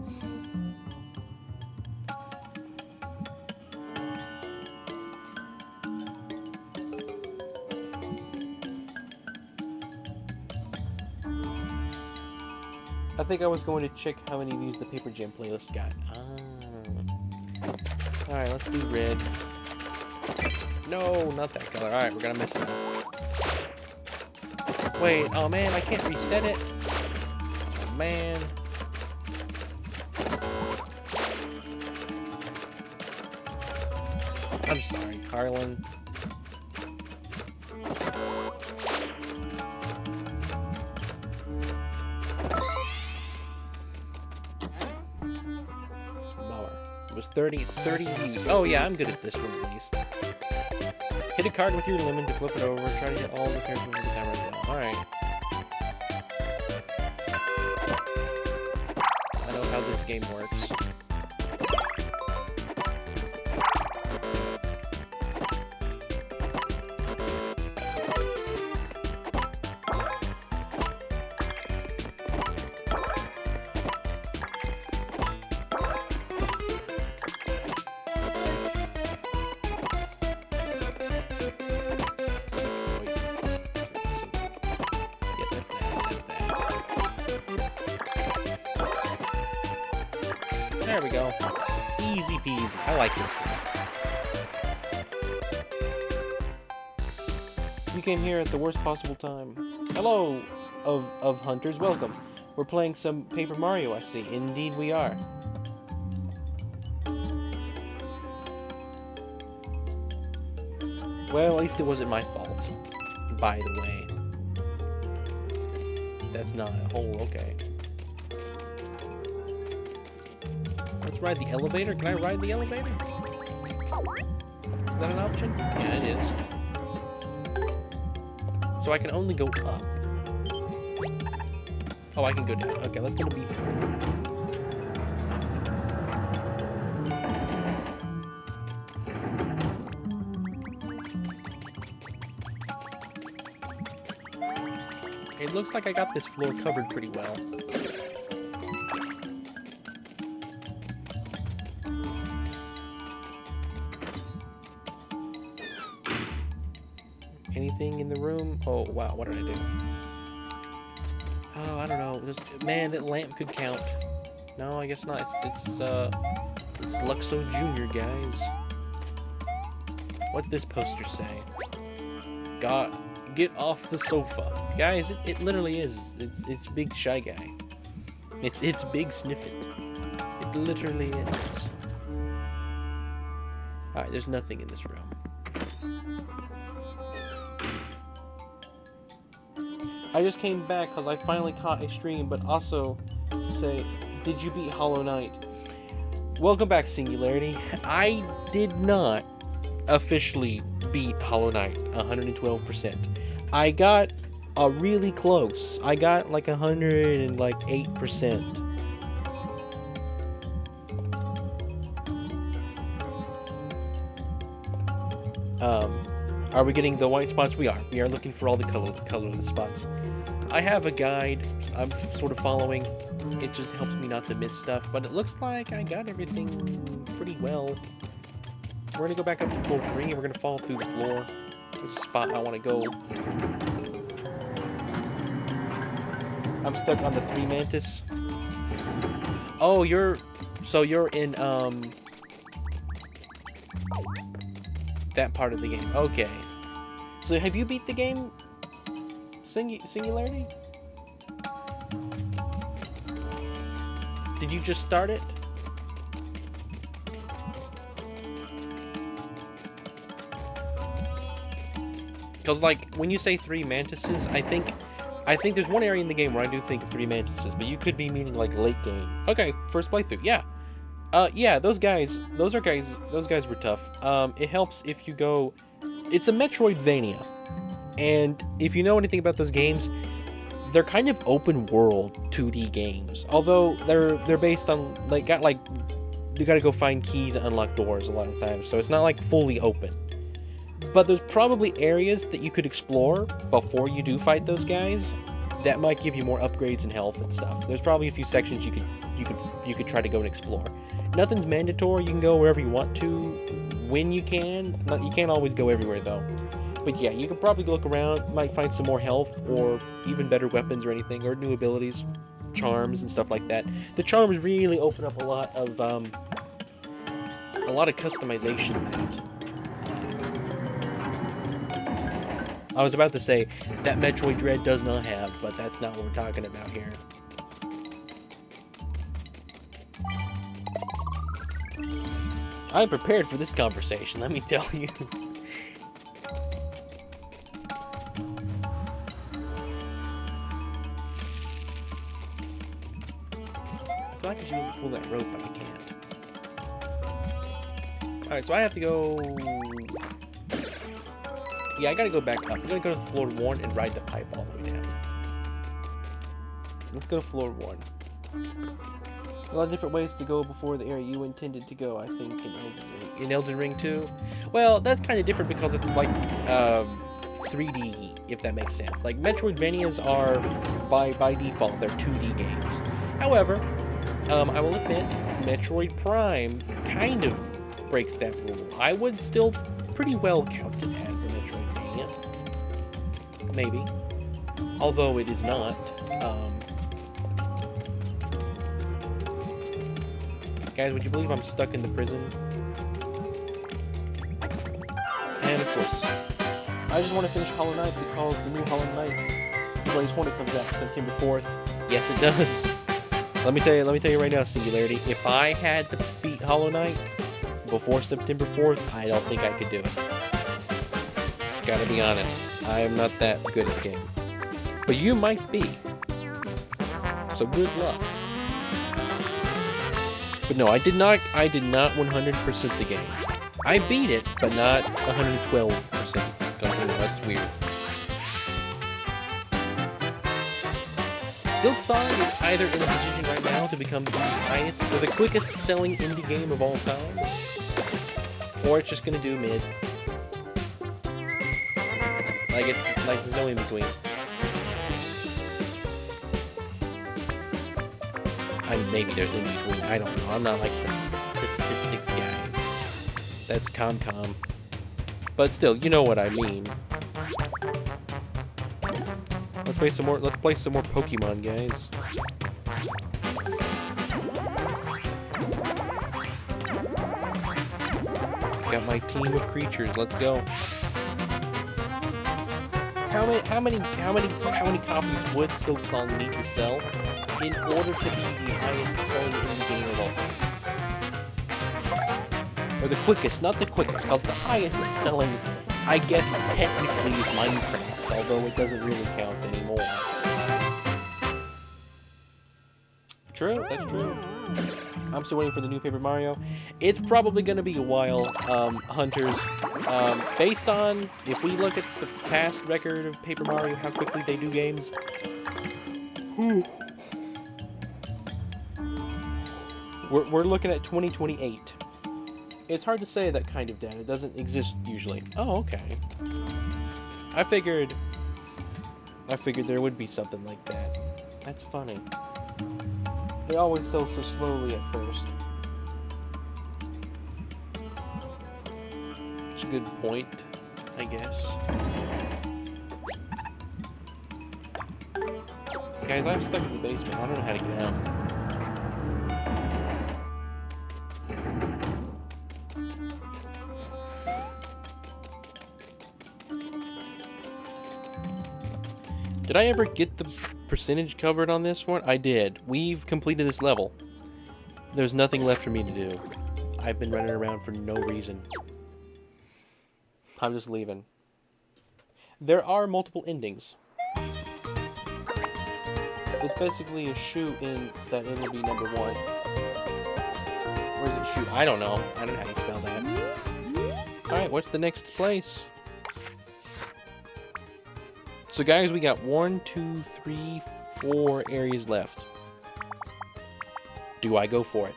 I think I was going to check how many views the Paper Jam playlist got. Alright, let's do red. No, not that color. Alright, we're gonna mess it up. Wait, oh man, I can't reset it. Oh man. I'm sorry, Carlin. It was 30 views. Oh yeah, I'm good at this one at least. Hit a card with your lemon to flip it over. Try to hit all the characters every time I go. Alright. I know how this game works. There we go. Easy peasy. I like this one. You came here at the worst possible time. Hello, of hunters. Welcome. We're playing some Paper Mario, I see. Indeed we are. Well, at least it wasn't my fault. By the way. That's not a hole, okay. Let's ride the elevator. Can I ride the elevator? Is that an option? Yeah, it is. So I can only go up. Oh, I can go down. Okay, let's go to B4. It looks like I got this floor covered pretty well. Anything in the room? Oh, wow, what did I do? Oh, I don't know. Man, that lamp could count. No, I guess not. It's Luxo Jr., guys. What's this poster say? God, get off the sofa. Guys, it literally is. It's Big Shy Guy. It's Big Sniffit. It literally is. Alright, there's nothing in this room. I just came back because I finally caught a stream, but also say, did you beat Hollow Knight? Welcome back, Singularity. I did not officially beat Hollow Knight 112%. I got really close. I got like 108%. Are we getting the white spots? We are. We are looking for all the colorless spots. I have a guide I'm sort of following. It just helps me not to miss stuff, but it looks like I got everything pretty well. We're gonna go back up to floor 3 and we're gonna fall through the floor. There's a spot I want to go. I'm stuck on the 3 mantis. Oh, you're in that part of the game. Okay. So have you beat the game, Singularity? Did you just start it? Because like when you say 3 mantises, I think there's one area in the game where I do think of 3 mantises, but you could be meaning like late game. Okay, first playthrough. Yeah. Yeah, those guys were tough. It helps if you go. It's a Metroidvania, and if you know anything about those games, they're kind of open world 2D games. Although they're based on you gotta go find keys and unlock doors a lot of times, so it's not like fully open. But there's probably areas that you could explore before you do fight those guys that might give you more upgrades and health and stuff. There's probably a few sections you could try to go and explore. Nothing's mandatory. You can go wherever you want to, when you can. You can't always go everywhere though. But yeah, you could probably look around, might find some more health or even better weapons or anything, or new abilities, charms and stuff like that. The charms really open up a lot of customization. I was about to say that Metroid Dread does not have, but that's not what we're talking about here. I'm prepared for this conversation, let me tell you. I feel like I should be able to pull that rope, but I can't. Alright, so I have to go... Yeah, I gotta go back up. I'm gonna go to floor 1 and ride the pipe all the way down. Let's go to floor 1. A lot of different ways to go before the area you intended to go, I think, in Elden Ring 2. Well, that's kind of different because it's like 3D, if that makes sense. Like, Metroidvanias are, by default, they're 2D games. However, I will admit, Metroid Prime kind of breaks that rule. I would still pretty well count it as a Metroidvania. Maybe. Although it is not. Guys, would you believe I'm stuck in the prison? And of course, I just want to finish Hollow Knight because the new Hollow Knight Blaze Hornet comes out September 4th. Yes, it does. Let me tell you right now, Singularity, if I had to beat Hollow Knight before September 4th, I don't think I could do it. Gotta be honest, I am not that good at the game. But you might be. So good luck. But no, I did not 100% the game. I beat it, but not 112%. That's weird. Silksong is either in a position right now to become the highest or the quickest selling indie game of all time, or it's just gonna do mid. Like there's no in between. I mean, maybe there's in between. I don't know. I'm not like the statistics guy. That's Comcom. But still, you know what I mean. Let's play some more. Let's play some more Pokemon, guys. Got my team of creatures. Let's go. How many copies would Silksong need to sell in order to be the highest selling indie game of all time? Or the quickest, not the quickest, because the highest selling, I guess, technically is Minecraft, although it doesn't really count anymore. True, that's true. I'm still waiting for the new Paper Mario. It's probably going to be a while, Hunters. Based on, if we look at the past record of Paper Mario, how quickly they do games. We're looking at 2028. It's hard to say that kind of data. It doesn't exist usually. Oh, okay. I figured there would be something like that. That's funny. They always sell so slowly at first. It's a good point, I guess. Guys, I'm stuck in the basement. I don't know how to get out. Did I ever get the percentage covered on this one? I did. We've completed this level. There's nothing left for me to do. I've been running around for no reason. I'm just leaving. There are multiple endings. It's basically a shoe-in that it'll be number 1. Where's it shoe? I don't know. I don't know how you spell that. Alright, what's the next place? So guys, we got 1, 2, 3, 4 areas left. Do I go for it?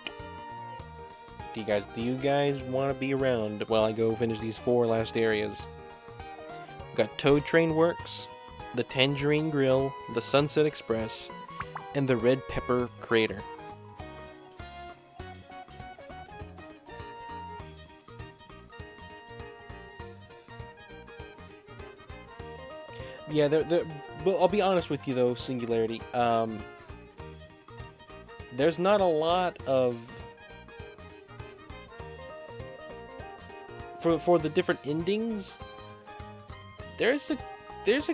Do you guys want to be around while I go finish these 4 last areas? We've got Toad Train Works, the Tangerine Grill, the Sunset Express, and the Red Pepper Crater. Yeah, but I'll be honest with you though, Singularity. There's not a lot of for the different endings. There's a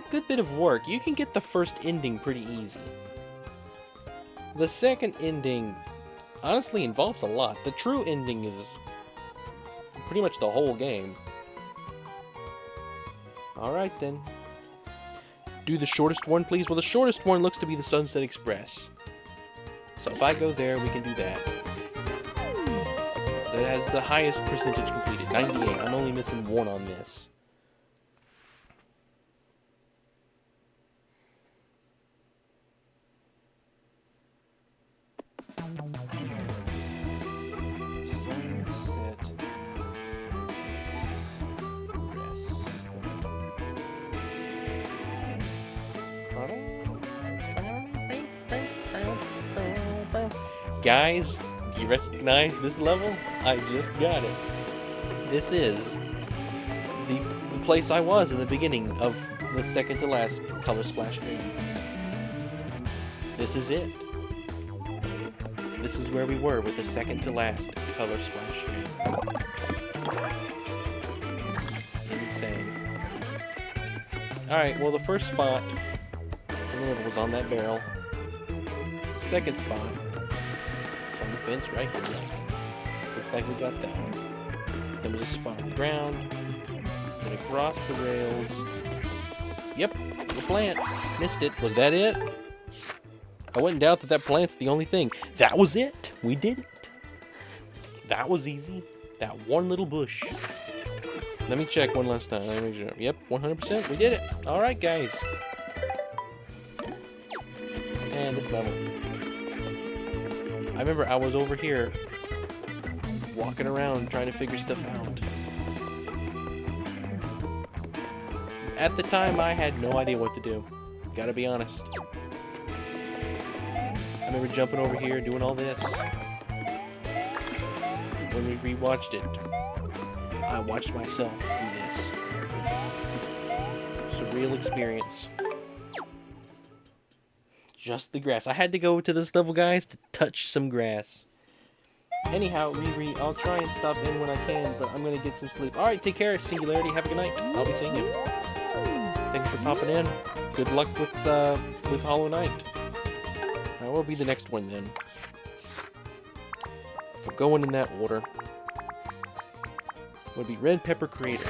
good bit of work. You can get the first ending pretty easy. The second ending honestly involves a lot. The true ending is pretty much the whole game. Alright then. Do the shortest one, please? Well, the shortest one looks to be the Sunset Express. So if I go there, we can do that. That has the highest percentage completed, 98. I'm only missing 1 on this. Guys, do you recognize this level? I just got it. This is the place I was in the beginning of the second to last Color Splash stream. This is it. This is where we were with the second to last Color Splash stream. Insane. Alright, well the first spot was on that barrel. Second spot on the fence right here. Looks like we got that one. Then we just spot on the ground. Then across the rails. Yep, the plant. Missed it. Was that it? I wouldn't doubt that plant's the only thing. That was it. We did it. That was easy. That one little bush. Let me check one last time. Let me make sure. Yep, 100%. We did it. All right, guys. And this level. I remember I was over here walking around trying to figure stuff out. At the time, I had no idea what to do. Gotta be honest. I remember jumping over here doing all this. When we rewatched it, I watched myself do this. Surreal experience. Just the grass. I had to go to this level, guys, to touch some grass. Anyhow, Riri, I'll try and stop in when I can, but I'm gonna get some sleep. Alright, take care, Singularity. Have a good night. I'll be seeing you. Thanks for popping in. Good luck with Hollow Knight. That will be the next one, then. If we're going in that order, would be Red Pepper Crater.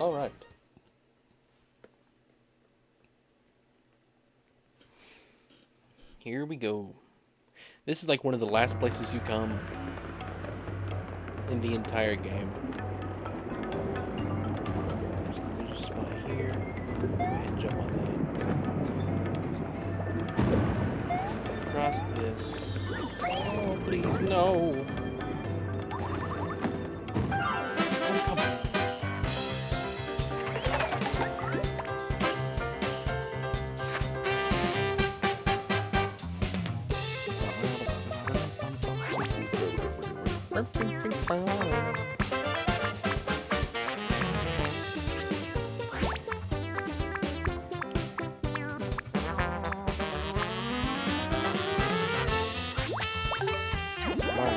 All right. Here we go. This is like one of the last places you come in the entire game. There's a spot here. Go ahead and jump on that. So across this. Oh, please, no. Oh, come on.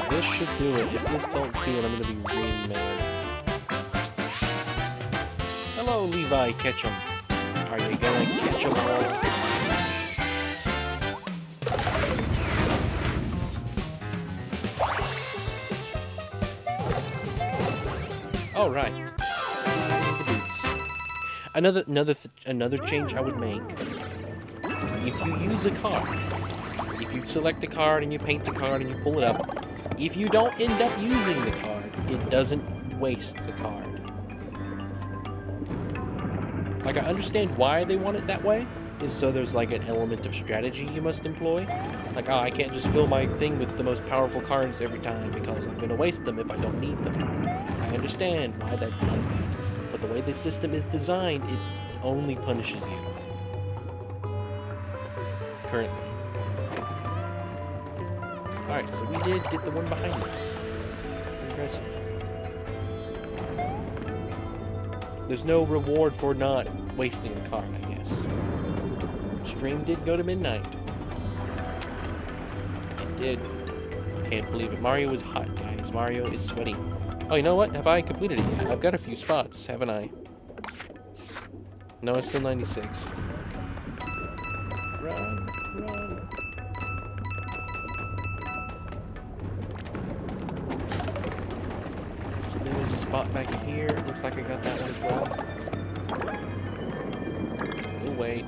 This should do it. If this don't do it, I'm gonna be really mad. Hello, Levi Ketchum. Are you gonna catch 'em all? All right. Another change I would make. If you use a card, if you select a card and you paint the card and you pull it up, if you don't end up using the card, it doesn't waste the card. Like, I understand why they want it that way, is so there's like an element of strategy you must employ. Like, oh, I can't just fill my thing with the most powerful cards every time because I'm going to waste them if I don't need them. I understand why that's like that, but the way the system is designed, it only punishes you. Currently. Alright, so we did get the one behind us. Impressive. There's no reward for not wasting a card, I guess. Stream did go to midnight. It did. Can't believe it. Mario is hot, guys. Mario is sweaty. Oh, you know what? Have I completed it yet? I've got a few spots, haven't I? No, it's still 96. Run, run. There's a spot back here. Looks like I got that one as well. We'll wait.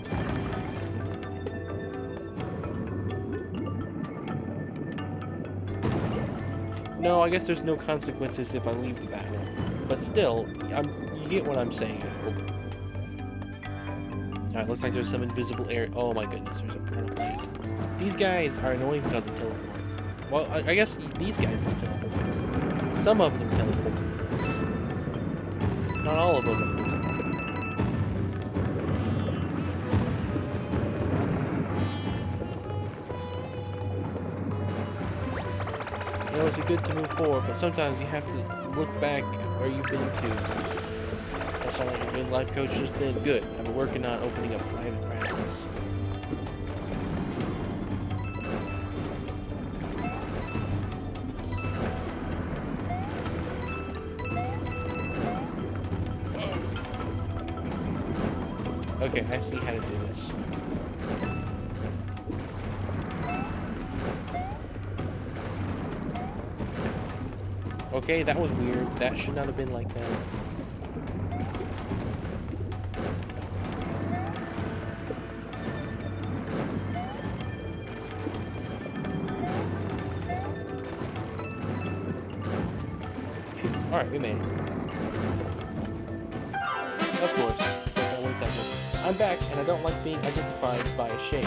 No, I guess there's no consequences if I leave the battle. But still, you get what I'm saying, I hope. Alright, looks like there's some invisible area. Oh my goodness, there's a piranha plant. These guys are annoying because of teleport. Well, I guess these guys don't teleport. Some of them teleport. Not all of them, at least. You know, it's good to move forward, but sometimes you have to look back at where you've been to. That sounds like a good life coach just then. Good. I've been working on opening up private practice. Okay, I see how to do this. Okay, that was weird. That should not have been like that. Phew. Alright, we made it. Of course. That went that way. I'm back, and I don't like being identified by a shape.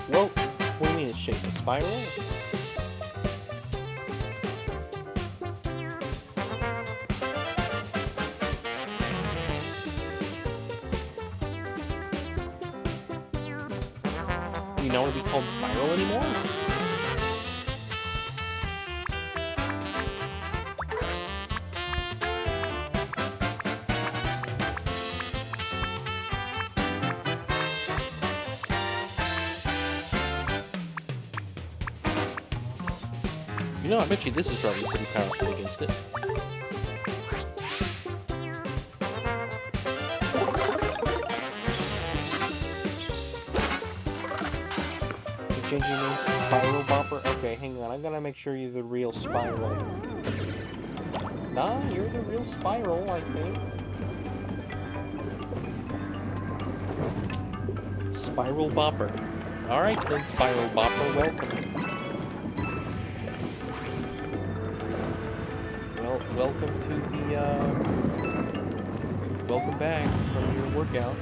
Well, what do you mean it's shaped? A spiral? You don't want to be called spiral anymore? You know, I bet you this is probably pretty powerful against it. You're changing your name to Spiral Bopper? Okay, hang on. I gotta make sure you're the real Spiral. Nah, you're the real Spiral, I think. Spiral Bopper. Alright then, Spiral Bopper, welcome. Welcome to the, welcome back from your workout.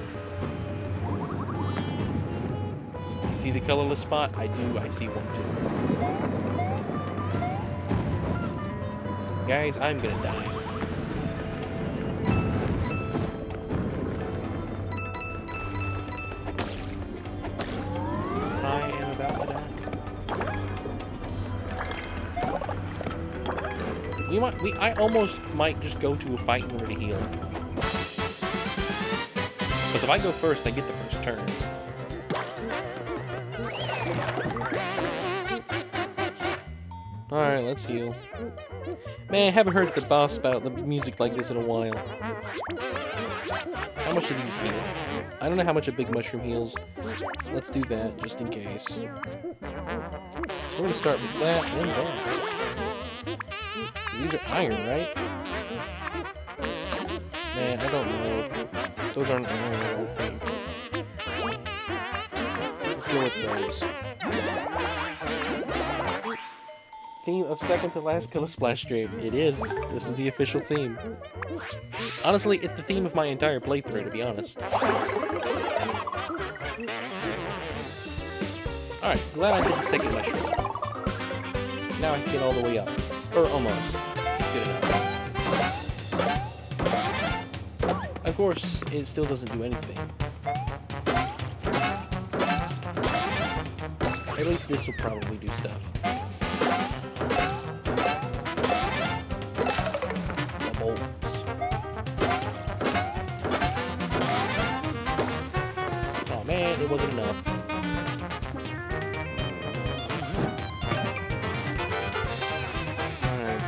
You see the colorless spot? I do, I see one too. Guys, I'm gonna die. I am about to die. I almost might just go to a fight in order to heal. Because if I go first, I get the first turn. Alright, let's heal. Man, I haven't heard the boss about the music like this in a while. How much do these heal? I don't know how much a big mushroom heals. Let's do that, just in case. So we're gonna start with that and that. These are iron, right? Man, I don't know. Those aren't iron, I don't think. Let's go with those. Theme of second to last Color Splash stream. It is. This is the official theme. Honestly, it's the theme of my entire playthrough, to be honest. Alright, glad I did the second mushroom. Now I can get all the way up. Or almost. It's good enough. Of course, it still doesn't do anything. At least this will probably do stuff. The bolts. Oh man, it wasn't enough.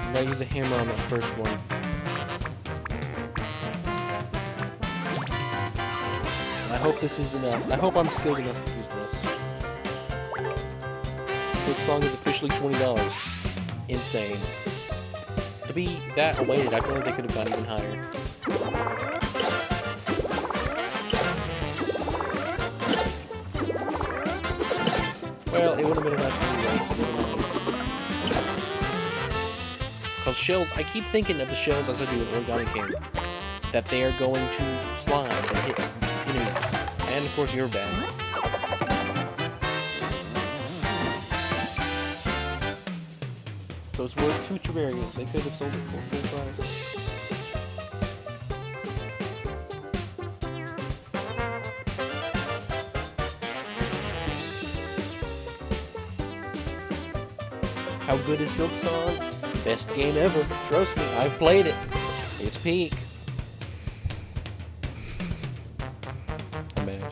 I use a hammer on that first one. I hope this is enough. I hope I'm skilled enough to use this. Foot song is officially $20. Insane. To be that awaited, I feel like they could have gone even higher. Well, it would have been enough anyway, so never mind. Because shells, I keep thinking of the shells as I do in Origami game, that they are going to slide and hit enemies. And of course you're bad. So it's worth 2 Terrariums. They could have sold it for full price. How good is Silk Song? Best game ever. Trust me, I've played it. It's peak. Imagine.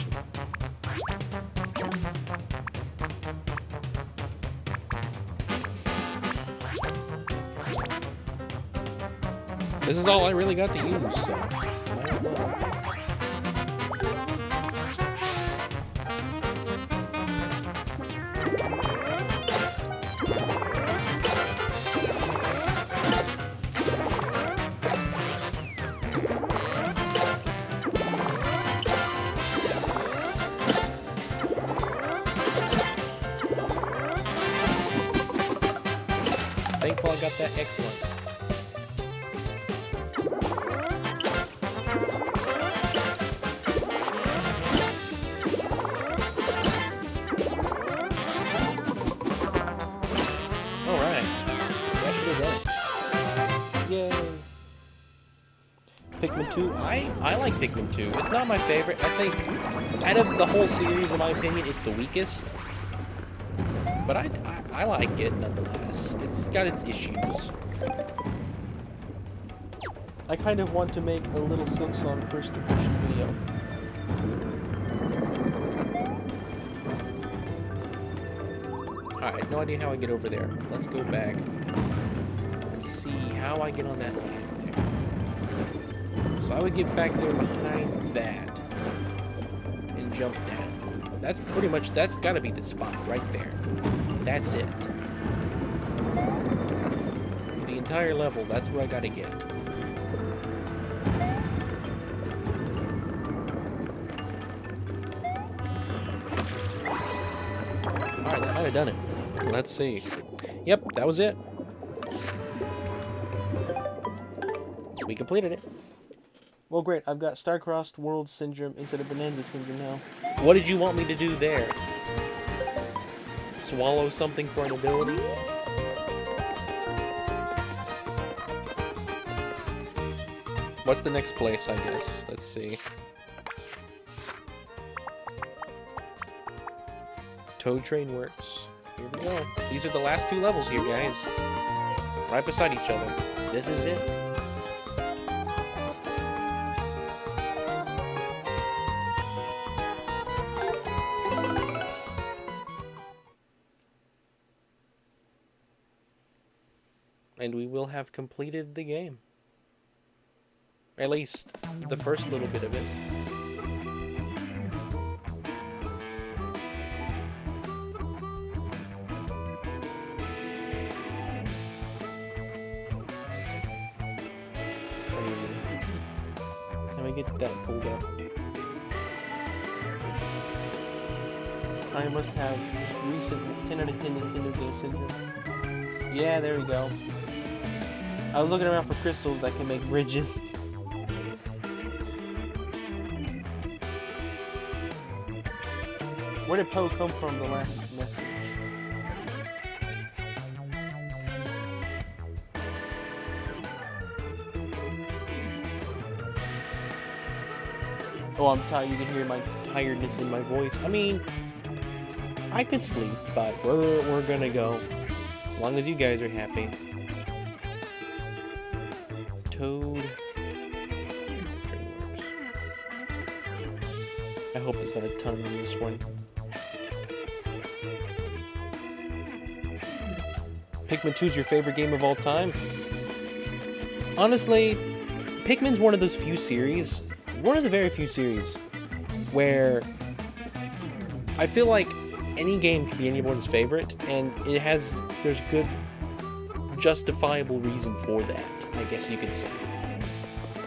This is all I really got to use, so I don't know. thankful I got that. Excellent. Alright. That should have done it. Yay. Pikmin 2. I like Pikmin 2. It's not my favorite. I think out of the whole series, in my opinion, it's the weakest. But I like it nonetheless. It's got its issues. I kind of want to make a little Silksong first impression video. Alright, no idea how I get over there. Let's go back and see how I get on that land there. So I would get back there behind that and jump down. That's pretty much, that's gotta be the spot right there. That's it. For the entire level, that's where I gotta get. Alright, that might have done it. Let's see. Yep, that was it. We completed it. Well, great. I've got Star-Crossed World Syndrome instead of Bonanza Syndrome now. What did you want me to do there? Swallow something for an ability? What's the next place, I guess? Let's see. Toad Train Works. Here we go. These are the last two levels here, guys. Right beside each other. This is it. And we will have completed the game. At least the first little bit of it. Let me get that pulled up. I must have recent 10 out of 10 Nintendo Game Syndrome. Yeah, there we go. I was looking around for crystals that can make bridges. Where did Poe come from the last message? Oh, I'm tired. You can hear my tiredness in my voice. I mean, I could sleep, but we're gonna go. As long as you guys are happy. Toad Train Works. I hope there's not a ton on this one. Pikmin 2 is your favorite game of all time? Honestly, Pikmin's one of those few series, one of the very few series, where I feel like any game can be anyone's favorite, and there's good, justifiable reason for that, I guess you could say.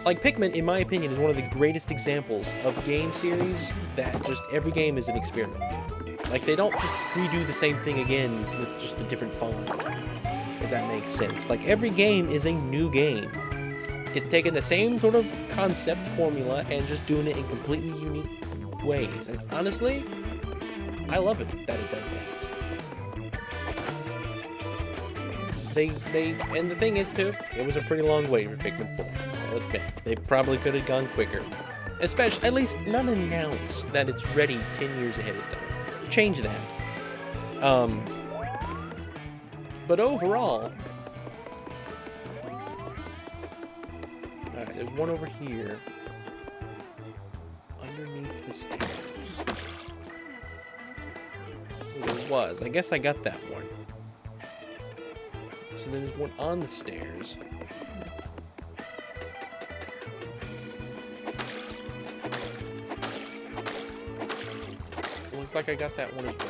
Like, Pikmin, in my opinion, is one of the greatest examples of game series that just every game is an experiment. Like, they don't just redo the same thing again with just a different font, if that makes sense. Like, every game is a new game. It's taking the same sort of concept formula and just doing it in completely unique ways. And honestly, I love it that it does that. And the thing is, too, it was a pretty long wait for Pikmin 4. I'll admit. They probably could have gone quicker. Especially, at least, not announce that it's ready 10 years ahead of time. Change that. But overall... Alright, there's one over here. Underneath the stairs. Oh, there was. I guess I got that one. So then there's one on the stairs. Looks like I got that one as well.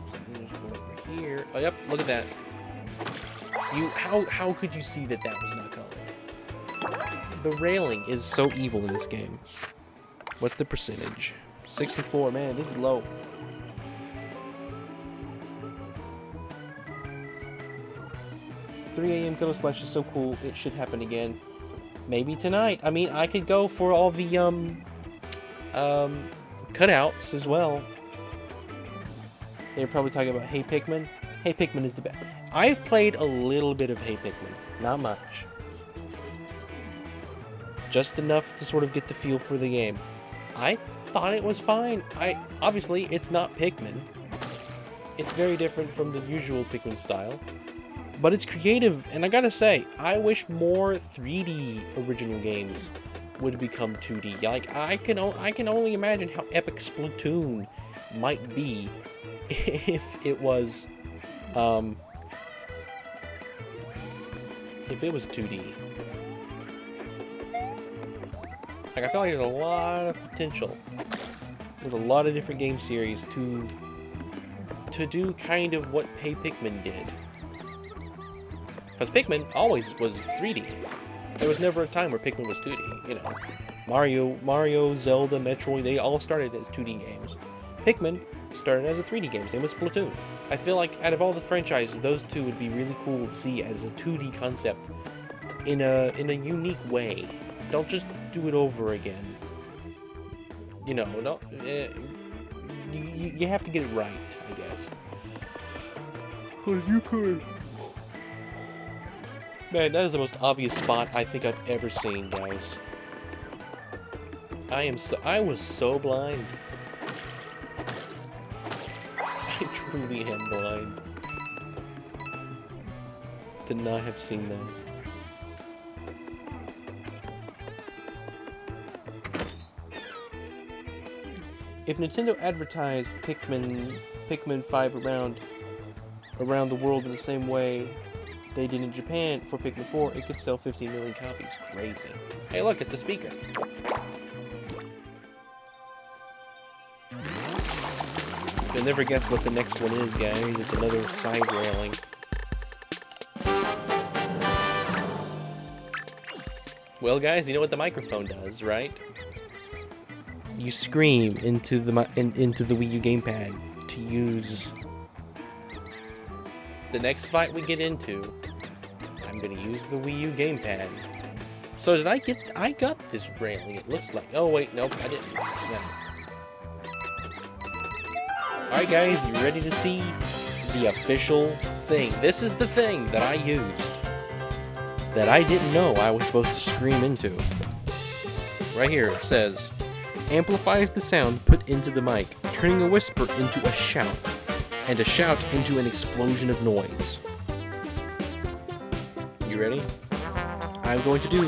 So then there's one over here. Oh, yep, look at that. How could you see that that was not colored? The railing is so evil in this game. What's the percentage? 64. Man, this is low. $3 a.m. Killer Splash is so cool. It should happen again. Maybe tonight. I mean, I could go for all the cutouts as well. They're probably talking about Hey Pikmin. Hey Pikmin is the best. I've played a little bit of Hey Pikmin. Not much. Just enough to sort of get the feel for the game. I thought it was fine. Obviously, it's not Pikmin. It's very different from the usual Pikmin style. But it's creative, and I gotta say, I wish more 3D original games would become 2D. Like, I can only imagine how epic Splatoon might be if it was 2D. Like, I feel like there's a lot of potential. There's a lot of different game series to do kind of what Hey Pikmin did. Because Pikmin always was 3D. There was never a time where Pikmin was 2D, you know. Mario, Zelda, Metroid, they all started as 2D games. Pikmin started as a 3D game, same with Splatoon. I feel like out of all the franchises, those two would be really cool to see as a 2D concept in a unique way. Don't just do it over again. You know, you have to get it right, I guess. Well, you could. Man, that is the most obvious spot I think I've ever seen, guys. I was so blind. I truly am blind. Did not have seen that. If Nintendo advertised Pikmin 5 around the world in the same way they did in Japan for Pikmin 4, it could sell 15 million copies. Crazy. Hey, look, it's the speaker. You'll never guess what the next one is, guys. It's another side railing. Well, guys, you know what the microphone does, right? You scream into the Wii U gamepad to use. The next fight we get into, I'm gonna use the Wii U gamepad. So did I got this railing, it looks like. Oh wait, nope, I didn't. No. Alright guys, you ready to see the official thing? This is the thing that I used that I didn't know I was supposed to scream into. Right here it says, amplifies the sound put into the mic, turning a whisper into a shout, and a shout into an explosion of noise. You ready? I'm going to do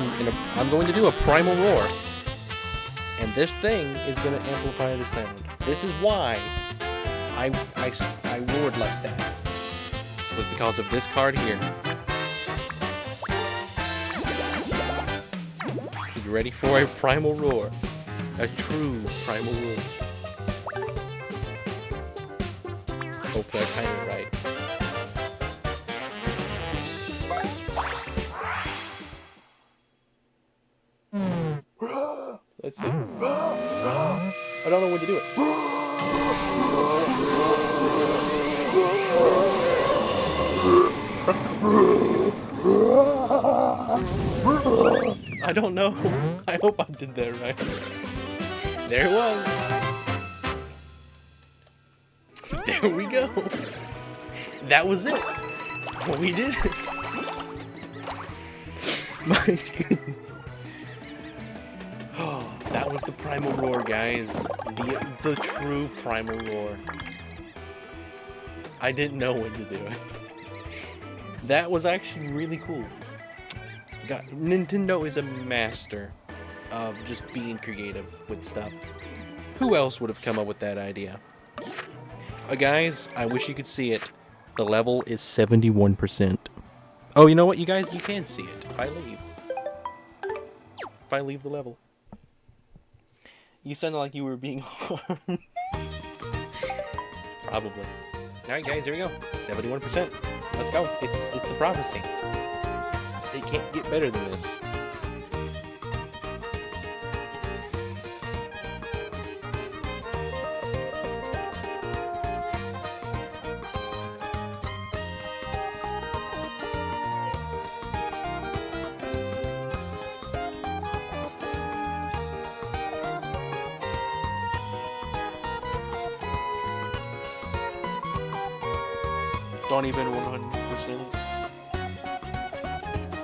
a primal roar, and this thing is going to amplify the sound. This is why I roared like that. It was because of this card here. You ready for a primal roar? A true primal roar. Hopefully I timed it right. Let's see. I don't know when to do it. I don't know. I hope I did that right. There it was. There we go. That was it. We did it. My goodness. Oh, that was the primal roar, guys. The true primal roar. I didn't know when to do it. That was actually really cool. God, Nintendo is a master of just being creative with stuff. Who else would have come up with that idea? Guys, I wish you could see it. The level is 71%. Oh, you know what, you guys? You can see it if I leave. If I leave the level. You sounded like you were being harmed. Probably. Alright guys, here we go. 71%. Let's go. It's the prophecy. It can't get better than this. Don't even 100%.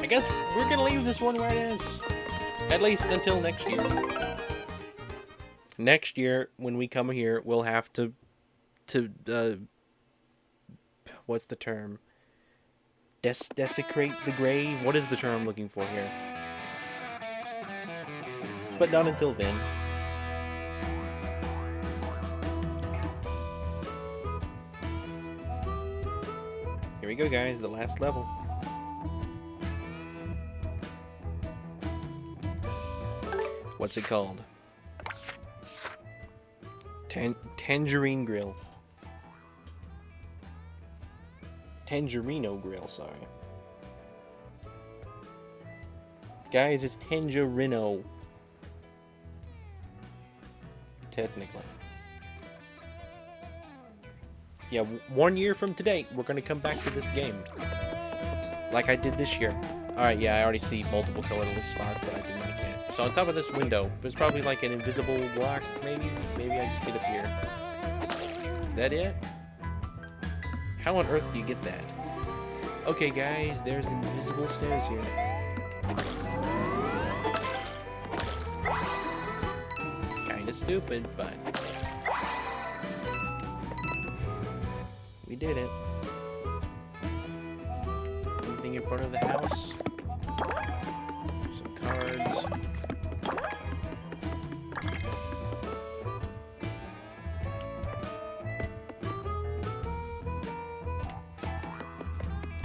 I guess we're gonna leave this one where it is. At least until next year. Next year, when we come here, we'll have to what's the term? Desecrate the grave? What is the term I'm looking for here? But not until then. Here we go, guys, the last level. What's it called? Tangerine Grill. Tangerino Grill, sorry. Guys, it's Tangerino. Technically. Yeah, 1 year from today, we're gonna come back to this game. Like I did this year. Alright, yeah, I already see multiple colorless spots that I did not get. So on top of this window, there's probably like an invisible block, maybe? Maybe I just get up here. Is that it? How on earth do you get that? Okay, guys, there's invisible stairs here. Kinda stupid, but... we did it. Anything in front of the house? Some cards.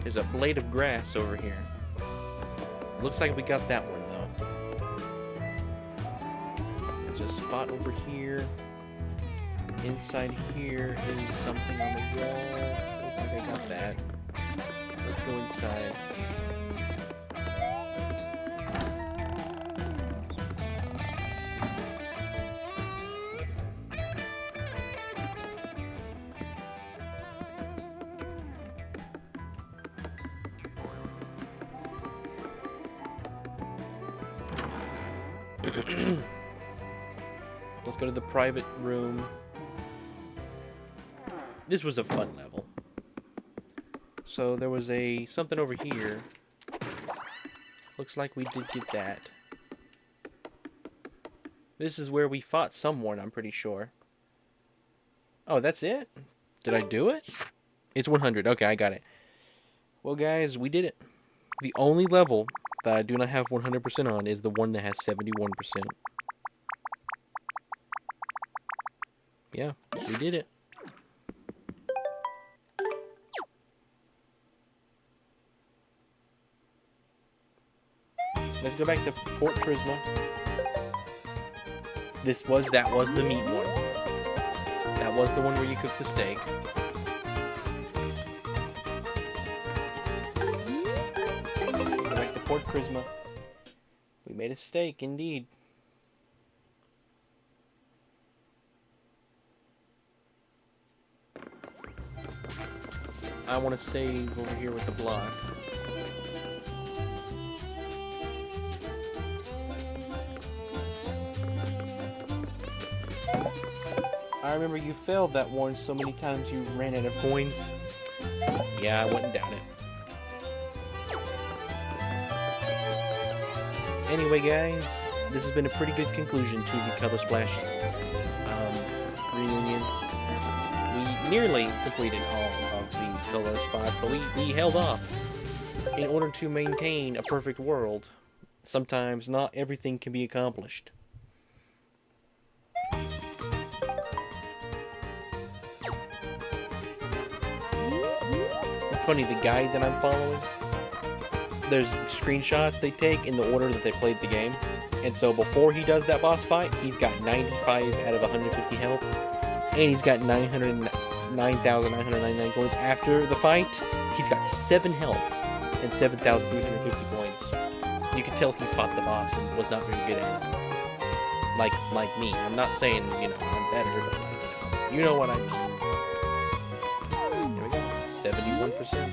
There's a blade of grass over here. Looks like we got that one, though. There's a spot over here. Inside here is something on the wall. Looks like I got that. Let's go inside. Let's go to the private room. This was a fun level. So there was something over here. Looks like we did get that. This is where we fought someone, I'm pretty sure. Oh, that's it? Did I do it? It's 100. Okay, I got it. Well, guys, we did it. The only level that I do not have 100% on is the one that has 71%. Yeah, we did it. Let's go back to Port Prisma. That was the meat one. That was the one where you cook the steak. Go back to Port Prisma. We made a steak, indeed. I want to save over here with the block. I remember you failed that one so many times you ran out of coins. Yeah, I wouldn't doubt it. Anyway, guys, this has been a pretty good conclusion to the Color Splash reunion. We nearly completed all of the color spots, but we held off in order to maintain a perfect world. Sometimes not everything can be accomplished. It's funny, the guide that I'm following, there's screenshots they take in the order that they played the game. And so before he does that boss fight, he's got 95 out of 150 health. And he's got 9,999 coins. After the fight, he's got 7 health and 7,350 coins. You can tell he fought the boss and was not very good at it. Like me. I'm not saying, I'm better, but you know what I mean. There we go. 71%.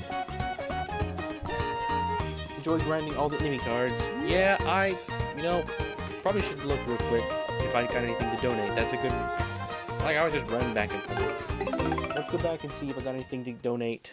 Enjoy grinding all the enemy cards. Yeah, I probably should look real quick if I got anything to donate. That's a good... I was just running back and forth. Let's go back and see if I got anything to donate.